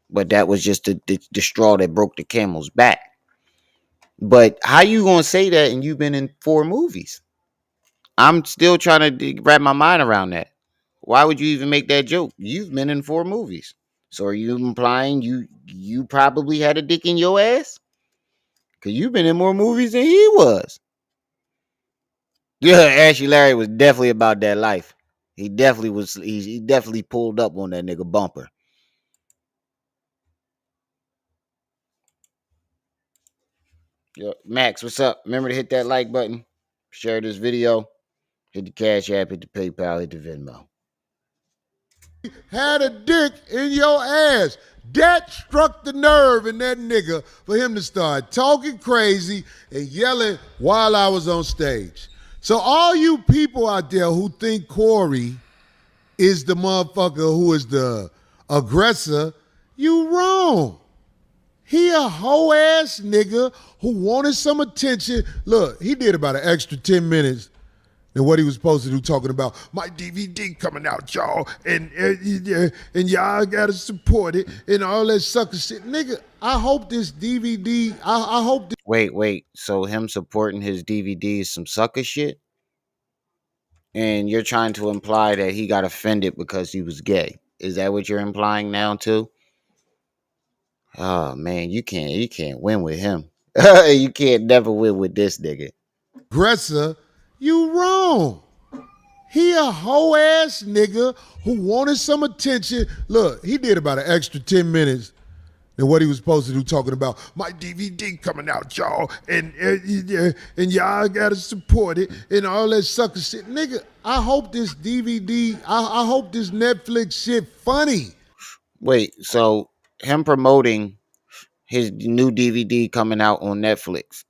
But that was just the straw that broke the camel's back. But how you gonna say that and you've been in 4 movies? I'm still trying to wrap my mind around that. Why would you even make that joke? You've been in 4 movies. So are you implying you probably had a dick in your ass? Because you've been in more movies than he was. Yeah, Ashley Larry was definitely about that life. He definitely was. He definitely pulled up on that nigga bumper. Yo, Max, what's up? Remember to hit that like button, share this video, hit the Cash App, hit the PayPal, hit the Venmo. Had a dick in your ass. That struck the nerve in that nigga for him to start talking crazy and yelling while I was on stage. So all you people out there who think Corey is the motherfucker who is the aggressor, you wrong. He a hoe ass nigga who wanted some attention. Look, he did about an extra 10 minutes than what he was supposed to do, talking about my DVD coming out, y'all, and y'all gotta support it and all that sucker shit. Nigga, I hope this DVD, I hope this. Wait. So him supporting his DVD is some sucker shit? And you're trying to imply that he got offended because he was gay. Is that what you're implying now too? Oh man, you can't win with him. You can't never win with this nigga. Aggressor, you wrong. He a hoe ass nigga who wanted some attention. Look, he did about an extra 10 minutes than what he was supposed to do, talking about my DVD coming out, y'all, and y'all gotta support it and all that sucker shit. Nigga, I hope this DVD, I hope this Netflix shit funny. Wait, so him promoting his new DVD coming out on Netflix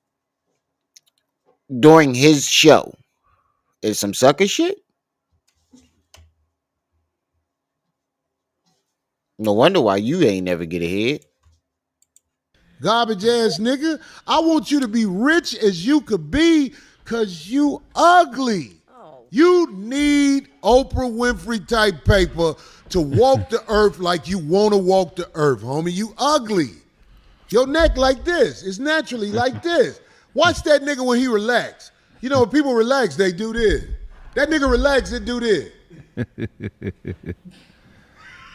during his show is some sucker shit? No wonder why you ain't never get ahead. Garbage ass nigga, I want you to be rich as you could be, cause you ugly. You need Oprah Winfrey type paper to walk the earth like you want to walk the earth, homie. You ugly. Your neck like this. It's naturally like this. Watch that nigga when he relax. You know, when people relax, they do this. That nigga relax, they do this.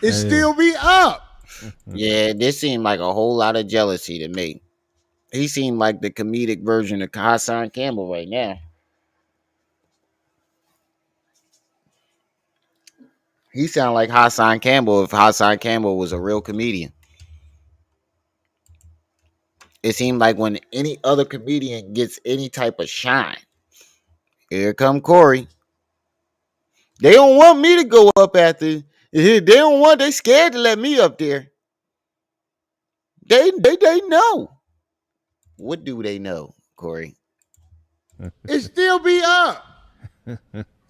It still be up. Yeah, this seemed like a whole lot of jealousy to me. He seemed like the comedic version of Hassan Campbell right now. He sound like Hassan Campbell if Hassan Campbell was a real comedian. It seemed like when any other comedian gets any type of shine, here come Corey. They don't want me to go up after. They scared to let me up there. They know. What do they know, Corey? It still be up.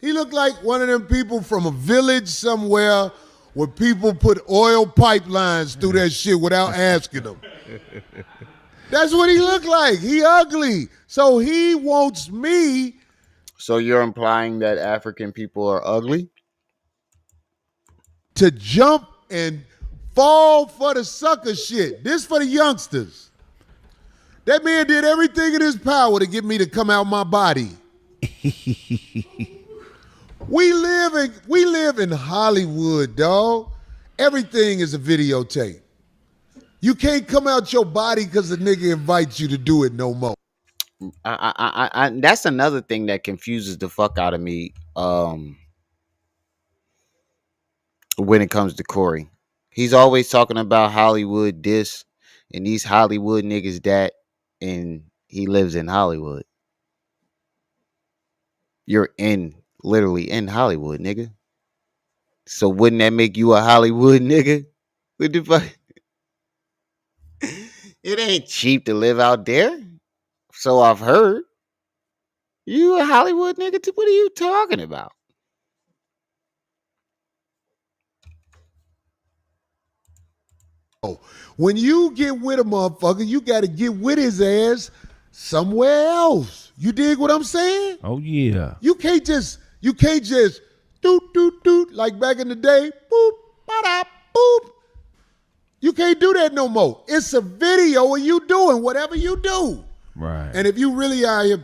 He looked like one of them people from a village somewhere where people put oil pipelines through that shit without asking them. That's what he looked like. He ugly. So he wants me. So you're implying that African people are ugly? To jump and fall for the sucker shit. This for the youngsters. That man did everything in his power to get me to come out my body. We live in Hollywood, dog. Everything is a videotape. You can't come out your body because the nigga invites you to do it no more. That's another thing that confuses the fuck out of me. When it comes to Corey, he's always talking about Hollywood this and these Hollywood niggas that, and he lives in Hollywood. You're literally in Hollywood, nigga. So wouldn't that make you a Hollywood nigga? What the fuck? It ain't cheap to live out there. So I've heard. You a Hollywood nigga? What are you talking about? When you get with a motherfucker, you got to get with his ass somewhere else. You dig what I'm saying? Oh yeah. You can't just doot doot doot like back in the day. Boop, ba-da, boop. You can't do that no more. It's a video of you doing whatever you do. Right. And if you really are here,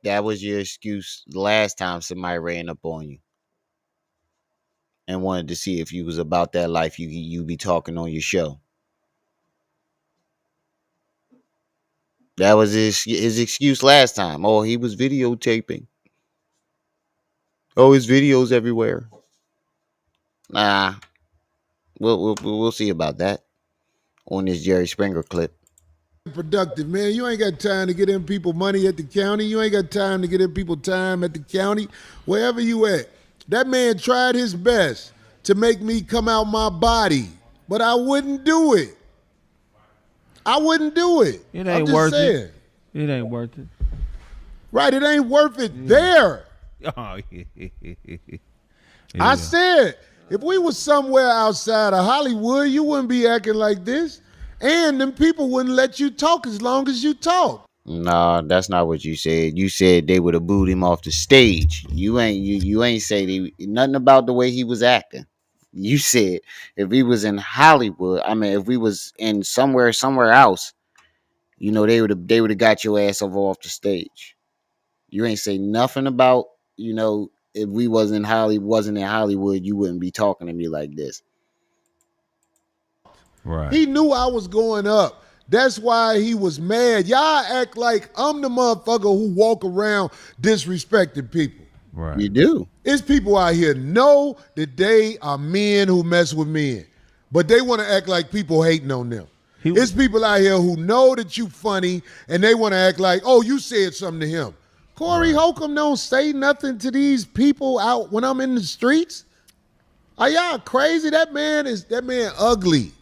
That was your excuse last time somebody ran up on you and wanted to see if you was about that life. You be talking on your show. That was his excuse last time. Oh, he was videotaping. Oh, his videos everywhere. Nah, we'll see about that on this Jerry Springer clip. productive, man. You ain't got time to get in people money at the county. You ain't got time to get in people time at the county. Wherever you at. That man tried his best to make me come out my body, but I wouldn't do it. I wouldn't do it. It ain't worth it. It ain't worth it. Right, it ain't worth it there. Oh, yeah. I said, if we was somewhere outside of Hollywood, you wouldn't be acting like this. And them people wouldn't let you talk as long as you talk. Nah, that's not what you said. You said they would have booed him off the stage. You ain't say nothing about the way he was acting. You said if he was in Hollywood, I mean, if we was in somewhere else, you know, they would have got your ass off the stage. You ain't say nothing about, you know, if we wasn't in Hollywood, you wouldn't be talking to me like this. Right. He knew I was going up. That's why he was mad. Y'all act like I'm the motherfucker who walk around disrespecting people. Right. You do. It's people out here know that they are men who mess with men, but they want to act like people hating on them. It's people out here who know that you funny, and they want to act like, oh, you said something to him. Corey Holcomb don't say nothing to these people out when I'm in the streets. Are y'all crazy? That man ugly.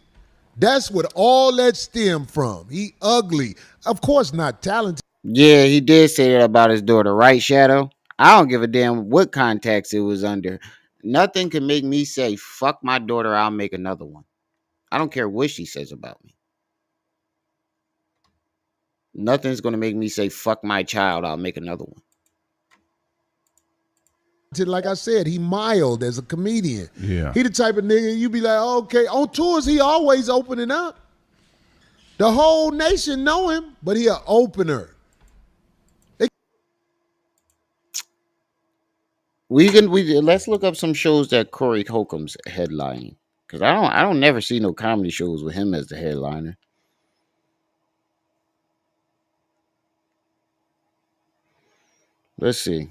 That's what all that stemmed from. He ugly. Of course not talented. Yeah, he did say that about his daughter, right, Shadow? I don't give a damn what context it was under. Nothing can make me say, fuck my daughter, I'll make another one. I don't care what she says about me. Nothing's going to make me say, fuck my child, I'll make another one. Like I said, he mild as a comedian. Yeah. He the type of nigga you be like, okay, on tours he always opening up. The whole nation know him, but he an opener. Let's look up some shows that Corey Holcomb's headlining, because I don't never see no comedy shows with him as the headliner. Let's see.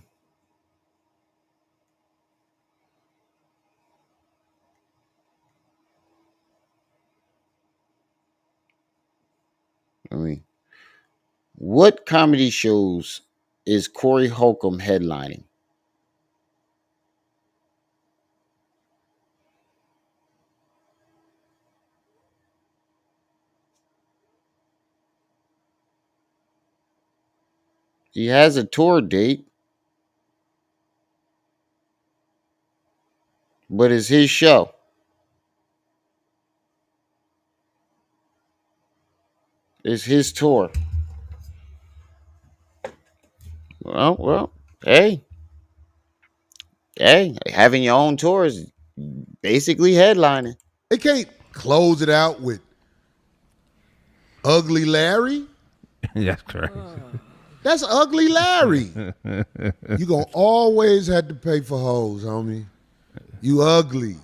What comedy shows is Corey Holcomb headlining? He has a tour date, but it's his show. It's his tour. Well, hey, having your own tour is basically headlining. They can't close it out with Ugly Larry. That's crazy. That's Ugly Larry. You gonna always have to pay for hoes, homie. You ugly.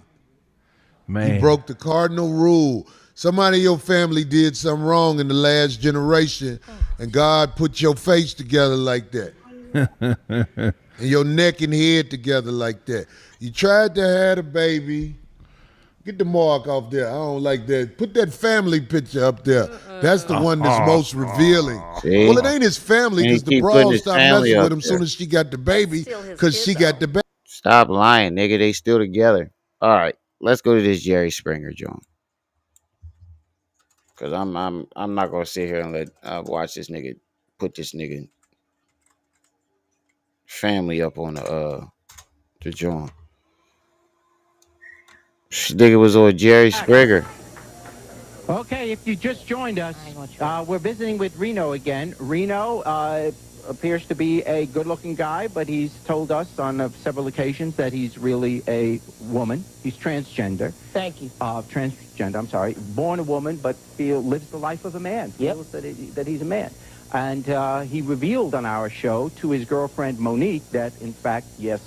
Man. You broke the cardinal rule. Somebody in your family did something wrong in the last generation, and God put your face together like that. And your neck and head together like that. You tried to have a baby. Get the mark off there. I don't like that. Put that family picture up there. That's the one that's most revealing. See? Well, it ain't his family because the broad stopped messing with him as soon as she got the baby because she got the baby. Stop lying, nigga. They still together. All right, let's go to this Jerry Springer joint. Cause I'm not gonna sit here and let watch this nigga put this nigga family up on the joint. This nigga was on Jerry Springer. Okay, if you just joined us, we're visiting with Reno again. Reno appears to be a good-looking guy, but he's told us on several occasions that he's really a woman. He's transgender. Thank you. Transgender, I'm sorry. Born a woman, but lives the life of a man. Feels that he's a man. And he revealed on our show to his girlfriend Monique that, in fact, yes,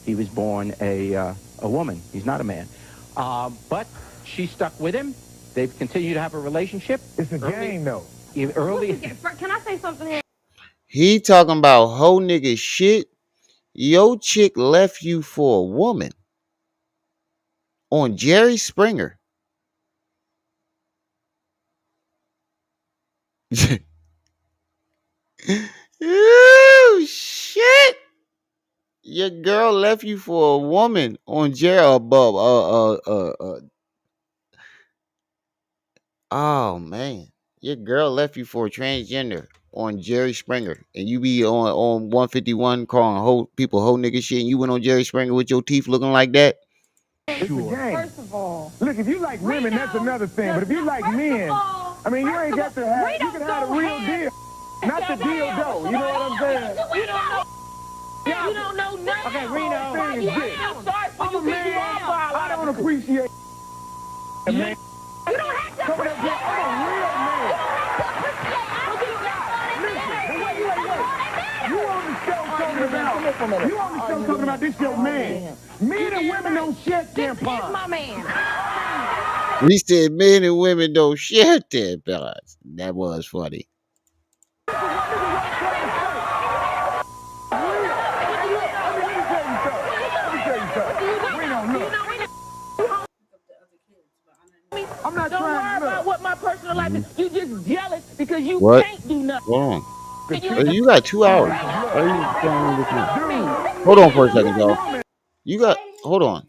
he was born a woman. He's not a man. But she stuck with him. They've continued to have a relationship. It's a game, though. Early. Can I say something here? He talking about whole nigga shit. Yo chick left you for a woman on Jerry Springer. Ooh, shit. Your girl left you for a woman on Jerry oh man. Your girl left you for a transgender on Jerry Springer, and you be on 151 calling people whole nigga shit, and you went on Jerry Springer with your teeth looking like that? Sure. First of all, Look, if you like women, that's another thing. But if you like men, I mean, you ain't got to have, you can have a real deal. Not the deal, though. You know what I'm saying? You don't know nothing. Okay, Reno. I'm sorry for you, man. I don't appreciate man. You don't have to I'm a real man. You on the show talking about this your man. Men and women don't share tampons. He's my man. We said men and women don't share tampons. That was funny. Don't worry about what my personal life is. You just jealous because you What? can't do nothing. Hold on. And you ain't You got 2 hours. Why are you telling me this now? Hold on for a second, y'all. You got. Hold on.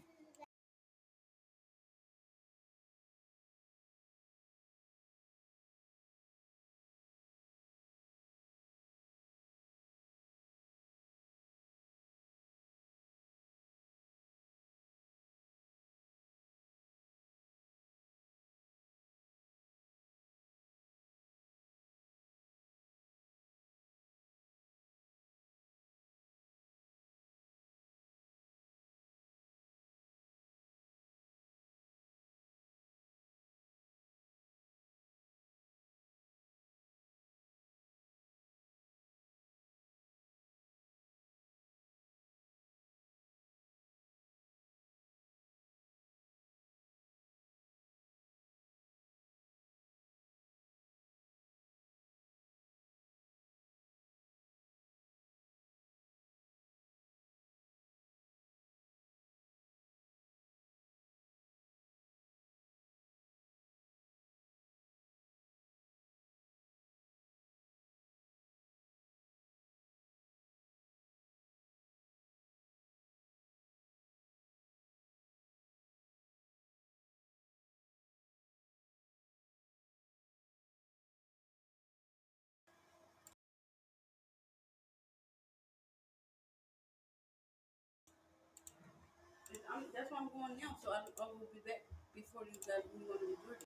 That's why I'm going now. So I will be back before you guys move on to the group.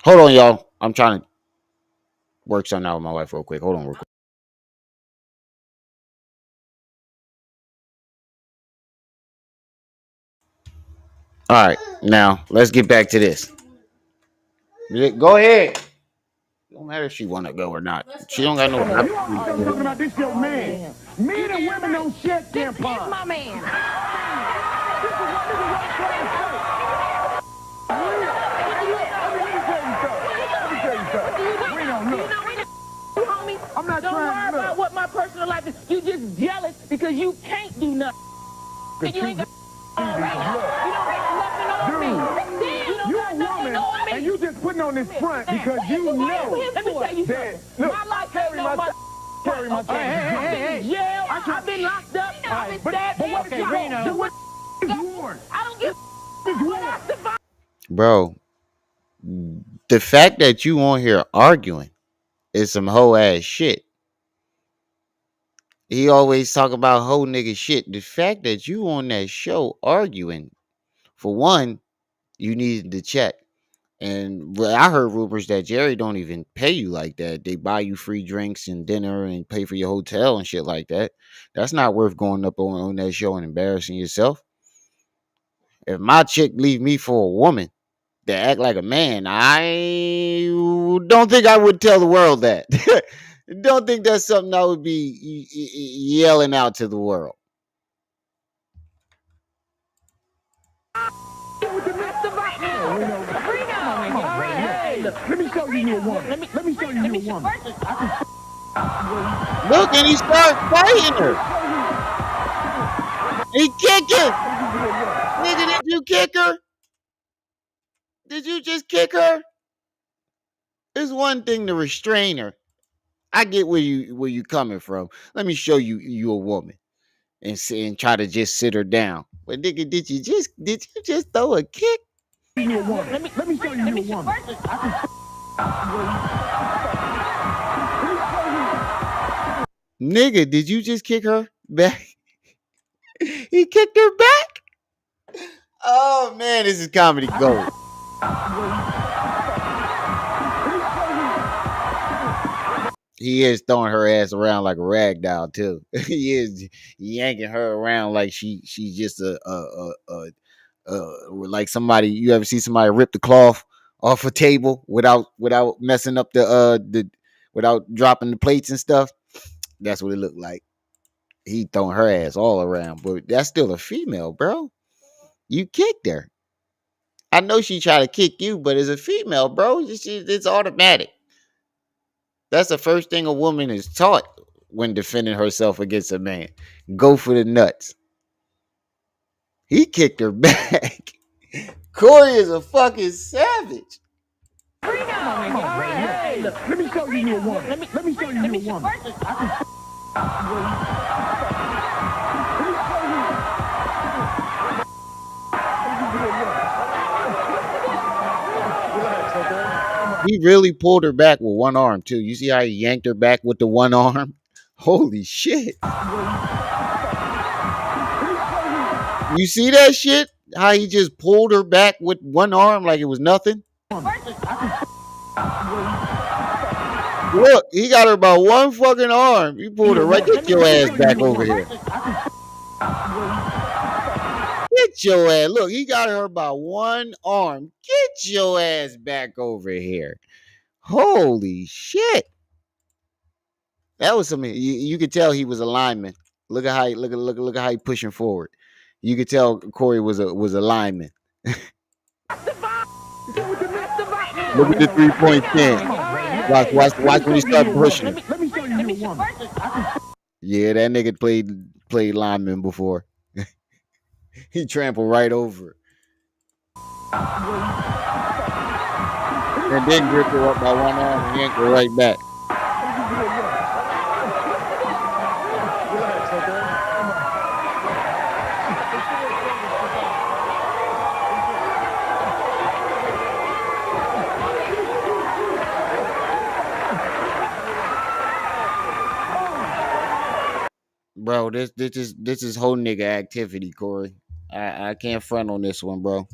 Hold on, y'all. I'm trying to work something out with my wife real quick. Hold on, real quick. All right, now let's get back to this. Go ahead. Don't matter if she want to go or not. She don't got no. You always talking about this your man. Men and women don't share tampons. my man. I'm not Don't worry trying to about what my personal life is. You just jealous because you can't do nothing. And you ain't got already. You don't got nothing on me. Damn, You a woman, and you just putting on this front because you know Let me tell you that. something. My life ain't no my Carry my I've been in jail. I've been locked up. I've been stabbed. But what Okay, Reno? What is war? I don't give Is war? Bro, the fact that you on here arguing is some hoe ass shit. He always talk about hoe nigga shit. The fact that you on that show arguing, for one, you needed to check. And I heard rumors that Jerry don't even pay you like that. They buy you free drinks and dinner and pay for your hotel and shit like that. That's not worth going up on that show and embarrassing yourself. If my chick leave me for a woman that act like a man, I don't think I would tell the world that. Don't think that's something I would be yelling out to the world. Let me show you a woman. Let me show you a woman. Look, and he starts fighting her. He kicked her. Nigga, did you kick her? Did you just kick her? It's one thing to restrain her. I get where you coming from. Let me show you a woman and try to just sit her down. But nigga, did you just throw a kick? Let me show you a woman. Nigga, did you just kick her back? He kicked her back? Oh man, this is comedy gold. He is throwing her ass around like a rag doll too. He is yanking her around like she's just like somebody. You ever see somebody rip the cloth off a table without messing up the without dropping the plates and stuff? That's what it looked like. He throwing her ass all around, but that's still a female, bro. You kicked her. I know she tried to kick you, but as a female, bro, it's automatic. That's the first thing a woman is taught when defending herself against a man. Go for the nuts. He kicked her back. Corey is a fucking savage. Come on, Ray. Look, let me show you a woman. Let me show you a woman. He really pulled her back with one arm too. You see how he yanked her back with the one arm? Holy shit. You see that shit? How he just pulled her back with one arm like it was nothing? Look, he got her by one fucking arm. He pulled her right. Get your ass back over here. Get your ass. Look, he got her by one arm. Get your ass back over here. Holy shit. That was something. You could tell he was a lineman. Look at how he look at how he pushing forward. You could tell Corey was a lineman. Look at the 3-point stance. Watch when he start pushing. Let me show you a woman. Yeah, that nigga played lineman before. He trampled right over it. And then gripped her up by one arm and yanked her right back. Bro, this is whole nigga activity, Corey. I can't front on this one, bro.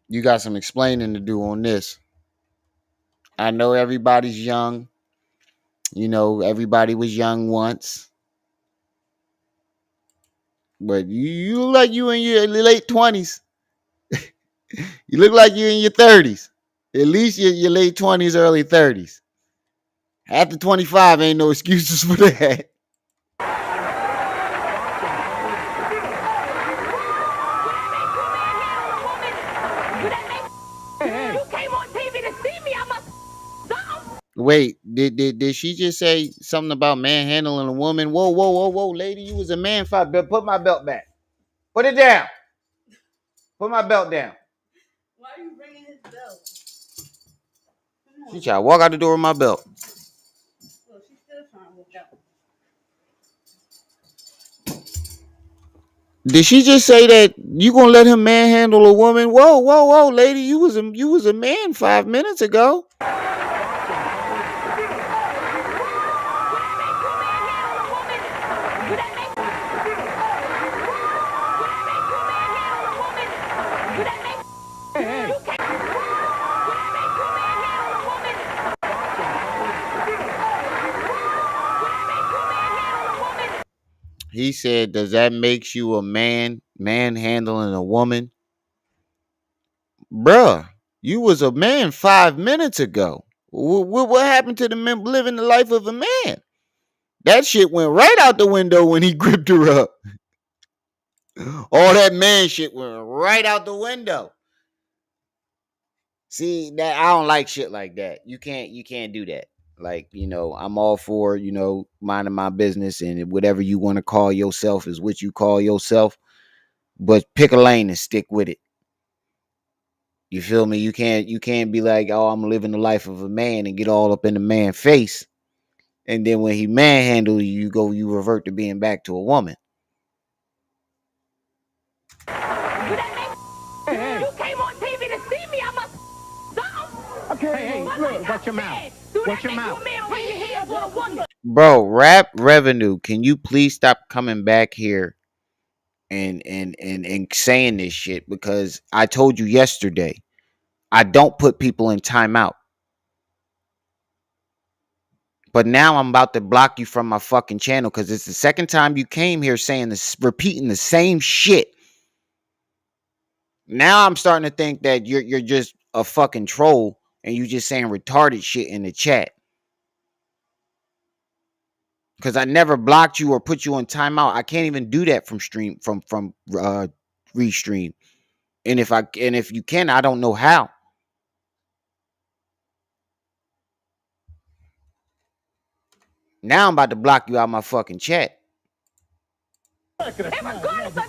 You got some explaining to do on this. I know everybody's young. You know, everybody was young once. But you look like you in your late 20s. You look like you in your 30s. At least your late 20s, early 30s. After 25, ain't no excuses for that. Wait, did she just say something about manhandling a woman? Whoa, lady, you was a man. Put my belt back. Put it down. Put my belt down. Why are you bringing his belt? She tried to walk out the door with my belt. Well, she's still trying to walk out. Did she just say that you gonna let him manhandle a woman? Whoa, lady, you was a man 5 minutes ago. He said, does that make you a man manhandling a woman? Bruh, you was a man 5 minutes ago. What happened to the man living the life of a man? That shit went right out the window when he gripped her up. All that man shit went right out the window. See, that I don't like shit like that. You can't do that. Like, I'm all for, minding my business, and whatever you want to call yourself is what you call yourself. But pick a lane and stick with it. You feel me? You can't be like, oh, I'm living the life of a man and get all up in the man's face. And then when he manhandle you, you revert to being back to a woman. You came on TV to see me. I must something. Okay, look, watch your mouth. Watch your mouth. Bro, Rap Revenue, can you please stop coming back here and saying this shit? Because I told you yesterday, I don't put people in timeout. But now I'm about to block you from my fucking channel because it's the second time you came here saying this, repeating the same shit. Now I'm starting to think that you're just a fucking troll and you just saying retarded shit in the chat. Because I never blocked you or put you on timeout. I can't even do that from restream. And if you can, I don't know how. Now I'm about to block you out my fucking chat. And regardless of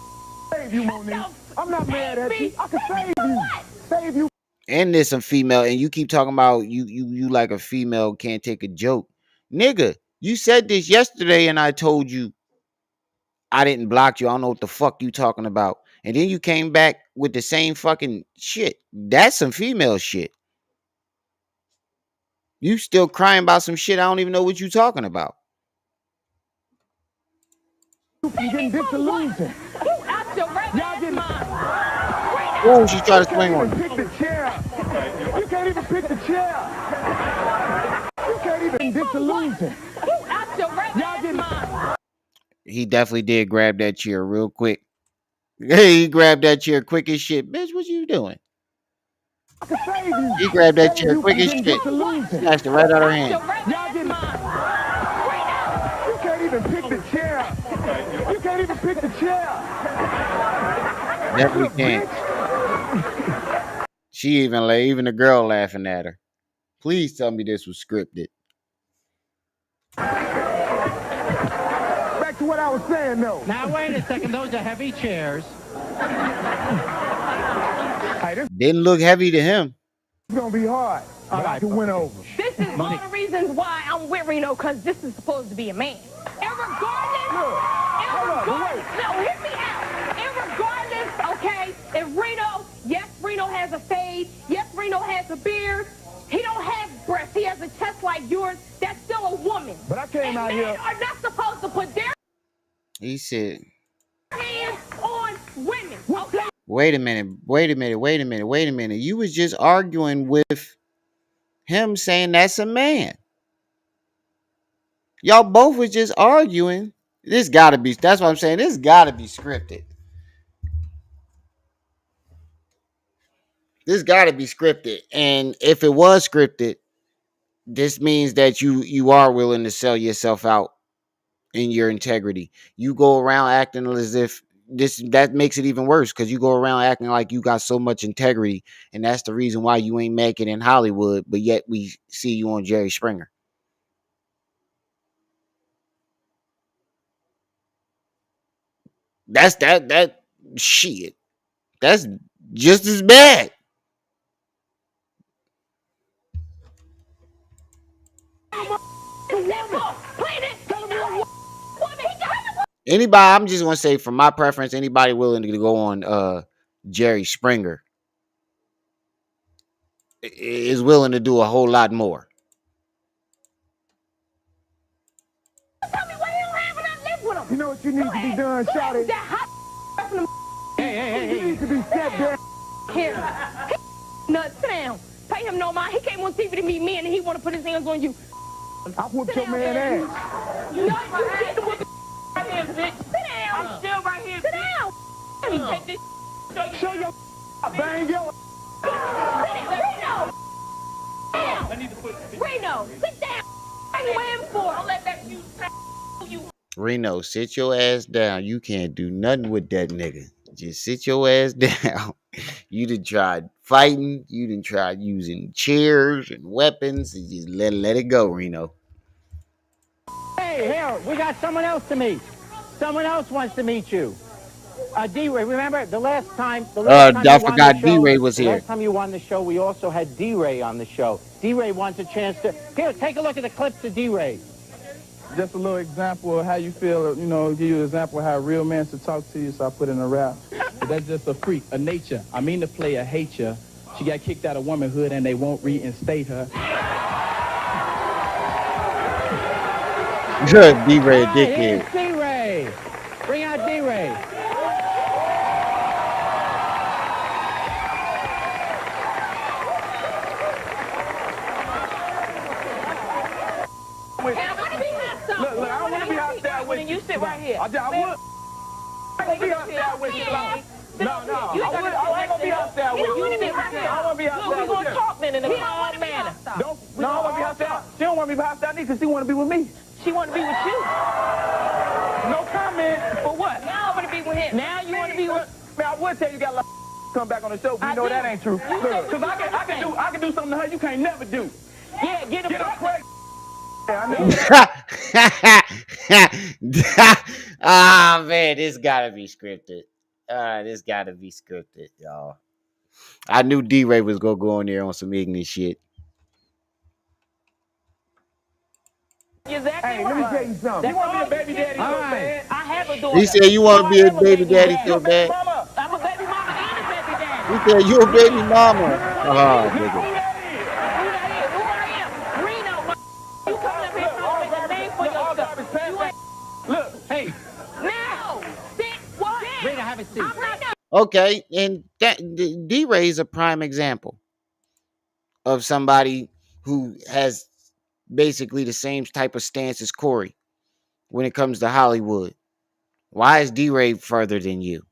Save you, Monique. I'm not mad at you. I can save you. Save you. And there's some female, and you keep talking about you like a female can't take a joke. Nigga, you said this yesterday and I told you I didn't block you. I don't know what the fuck you talking about. And then you came back with the same fucking shit. That's some female shit. You still crying about some shit I don't even know what you talking about. You getting disillusioned. you out your regular mind. Oh, she tried to swing on Pick you. the chair. You can't even pick the chair. You can't even disillusioned. You out your regular mind. He definitely did grab that chair real quick. Hey, he grabbed that chair quick as shit. Bitch, what you doing? I can save you. He grabbed that chair You quick as getting shit. disillusioned. Snatched it right out of her hand. Y'all getting... You can't even pick the chair. You can't even pick the chair. Definitely can't. She even the girl laughing at her. Please tell me this was scripted. Back to what I was saying, though. Now, wait a second. Those are heavy chairs. Hey, this Didn't look heavy to him. is going to be hard. But I can win over. This is one of the reasons why I'm with Reno, because this is supposed to be a man. And regardless, no, hear me out. And regardless, okay, if Reno, yes, Reno has a fade, yes, Reno has a beard, he don't have breasts, he has a chest like yours, that's still a woman. But I came out here. Men are not supposed to put their He said, hands on women, okay? wait a minute. You was just arguing with him saying that's a man. Y'all both was just arguing. That's what I'm saying. This gotta be scripted. This gotta be scripted. And if it was scripted, this means that you are willing to sell yourself out in your integrity. You go around acting as if that makes it even worse, because you go around acting like you got so much integrity, and that's the reason why you ain't making it in Hollywood, but yet we see you on Jerry Springer. That's that shit. That's just as bad. Anybody, I'm just gonna say from my preference, anybody willing to go on Jerry Springer is willing to do a whole lot more. Tell me why you don't have and I live with him. You know what you need to be done, shouting? Hey. You need to be set down. Here. Nuts, sit down. Pay him no mind. He came on TV to meet me and he want to put his hands on you. I whooped your man ass. No, you didn't whoop right here, bitch. Sit down. I'm still right here. Sit down. Let me take this. Show your bang your. Reno, sit down. What are you waiting for? Don't let that you. Reno, sit your ass down. You can't do nothing with that nigga. Just sit your ass down. You done tried fighting. You done tried using chairs and weapons. And just let it go, Reno. Hey, here, we got someone else to meet. Someone else wants to meet you. D-Ray, remember the last time I forgot D-Ray was here. Last time you won the show, we also had D-Ray on the show. D-Ray wants a chance to... Here, take a look at the clips of D-Ray. Just a little example of how you feel, give you an example of how a real man should talk to you, so I put in a rap. But that's just a freak, a nature. I mean, the player hate you. She got kicked out of womanhood and they won't reinstate her. Good, D-Ray, dickhead. Here's D-Ray. Bring out D-Ray. Look, I don't want to be hostile with you. You sit right here. I would. I ain't gonna be hostile with you. No. I ain't gonna be hostile with you. I want to be hostile with you. We're going to talk then in a calm manner. No, I want to be hostile. She don't want me to be hostile because she want to be with me. She want to be with you. No comment. For what? Now I want to be with him. Now you want to be with... Man, I would tell you got a lot of come back on the show, but you know that ain't true. Because I can do something to her you can't never do. Yeah, get him. Get her pregnant. Ah man, this gotta be scripted. This gotta be scripted, y'all. I knew D-Ray was gonna go in there on some ignorant shit. Exactly let me tell you something. You want to be a baby daddy so bad? I have a daughter. He said you want to be a baby daddy so bad. I'm a baby mama and a baby daddy. He said you a baby mama. Oh, nigga. Who I am? Reno, you coming up here trying to make a name for yourself. You ain't. Look, hey. Now, sit what? Reno, have a seat. I'm not. Okay, and that D-Ray is a prime example of somebody who has basically the same type of stance as Corey when it comes to Hollywood. Why is D-Ray further than you?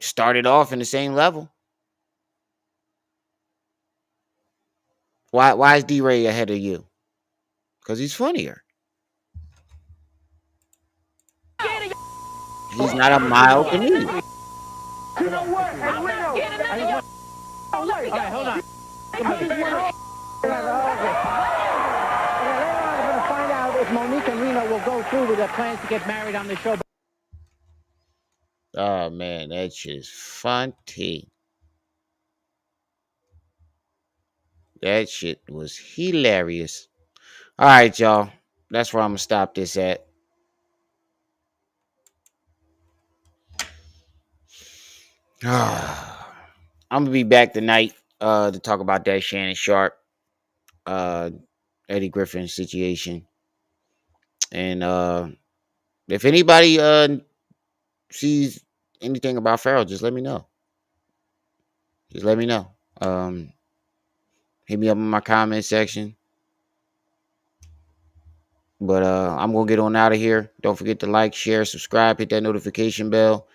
Started off in the same level. Why is D-Ray ahead of you? Because he's funnier. He's not a mild comedian. You know what? I'm not getting none of your. All right, hold on. We're going to find out if Monique and Reno will go through with their plans to get married on the show. Oh man, that shit is funny. That shit was hilarious. All right, y'all. That's where I'm gonna stop this at. I'm gonna be back tonight to talk about that Shannon Sharp, Eddie Griffin situation. And if anybody sees anything about Pharaoh, just let me know. Just let me know. Hit me up in my comment section. But I'm gonna get on out of here. Don't forget to like, share, subscribe, hit that notification bell,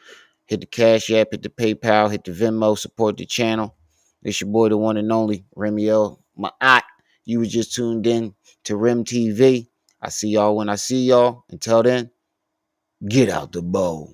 hit the Cash App, hit the PayPal, hit the Venmo, support the channel. It's your boy, the one and only Remiel Ma'at. You was just tuned in to Rim TV. I see y'all when I see y'all. Until then, get out the bowl.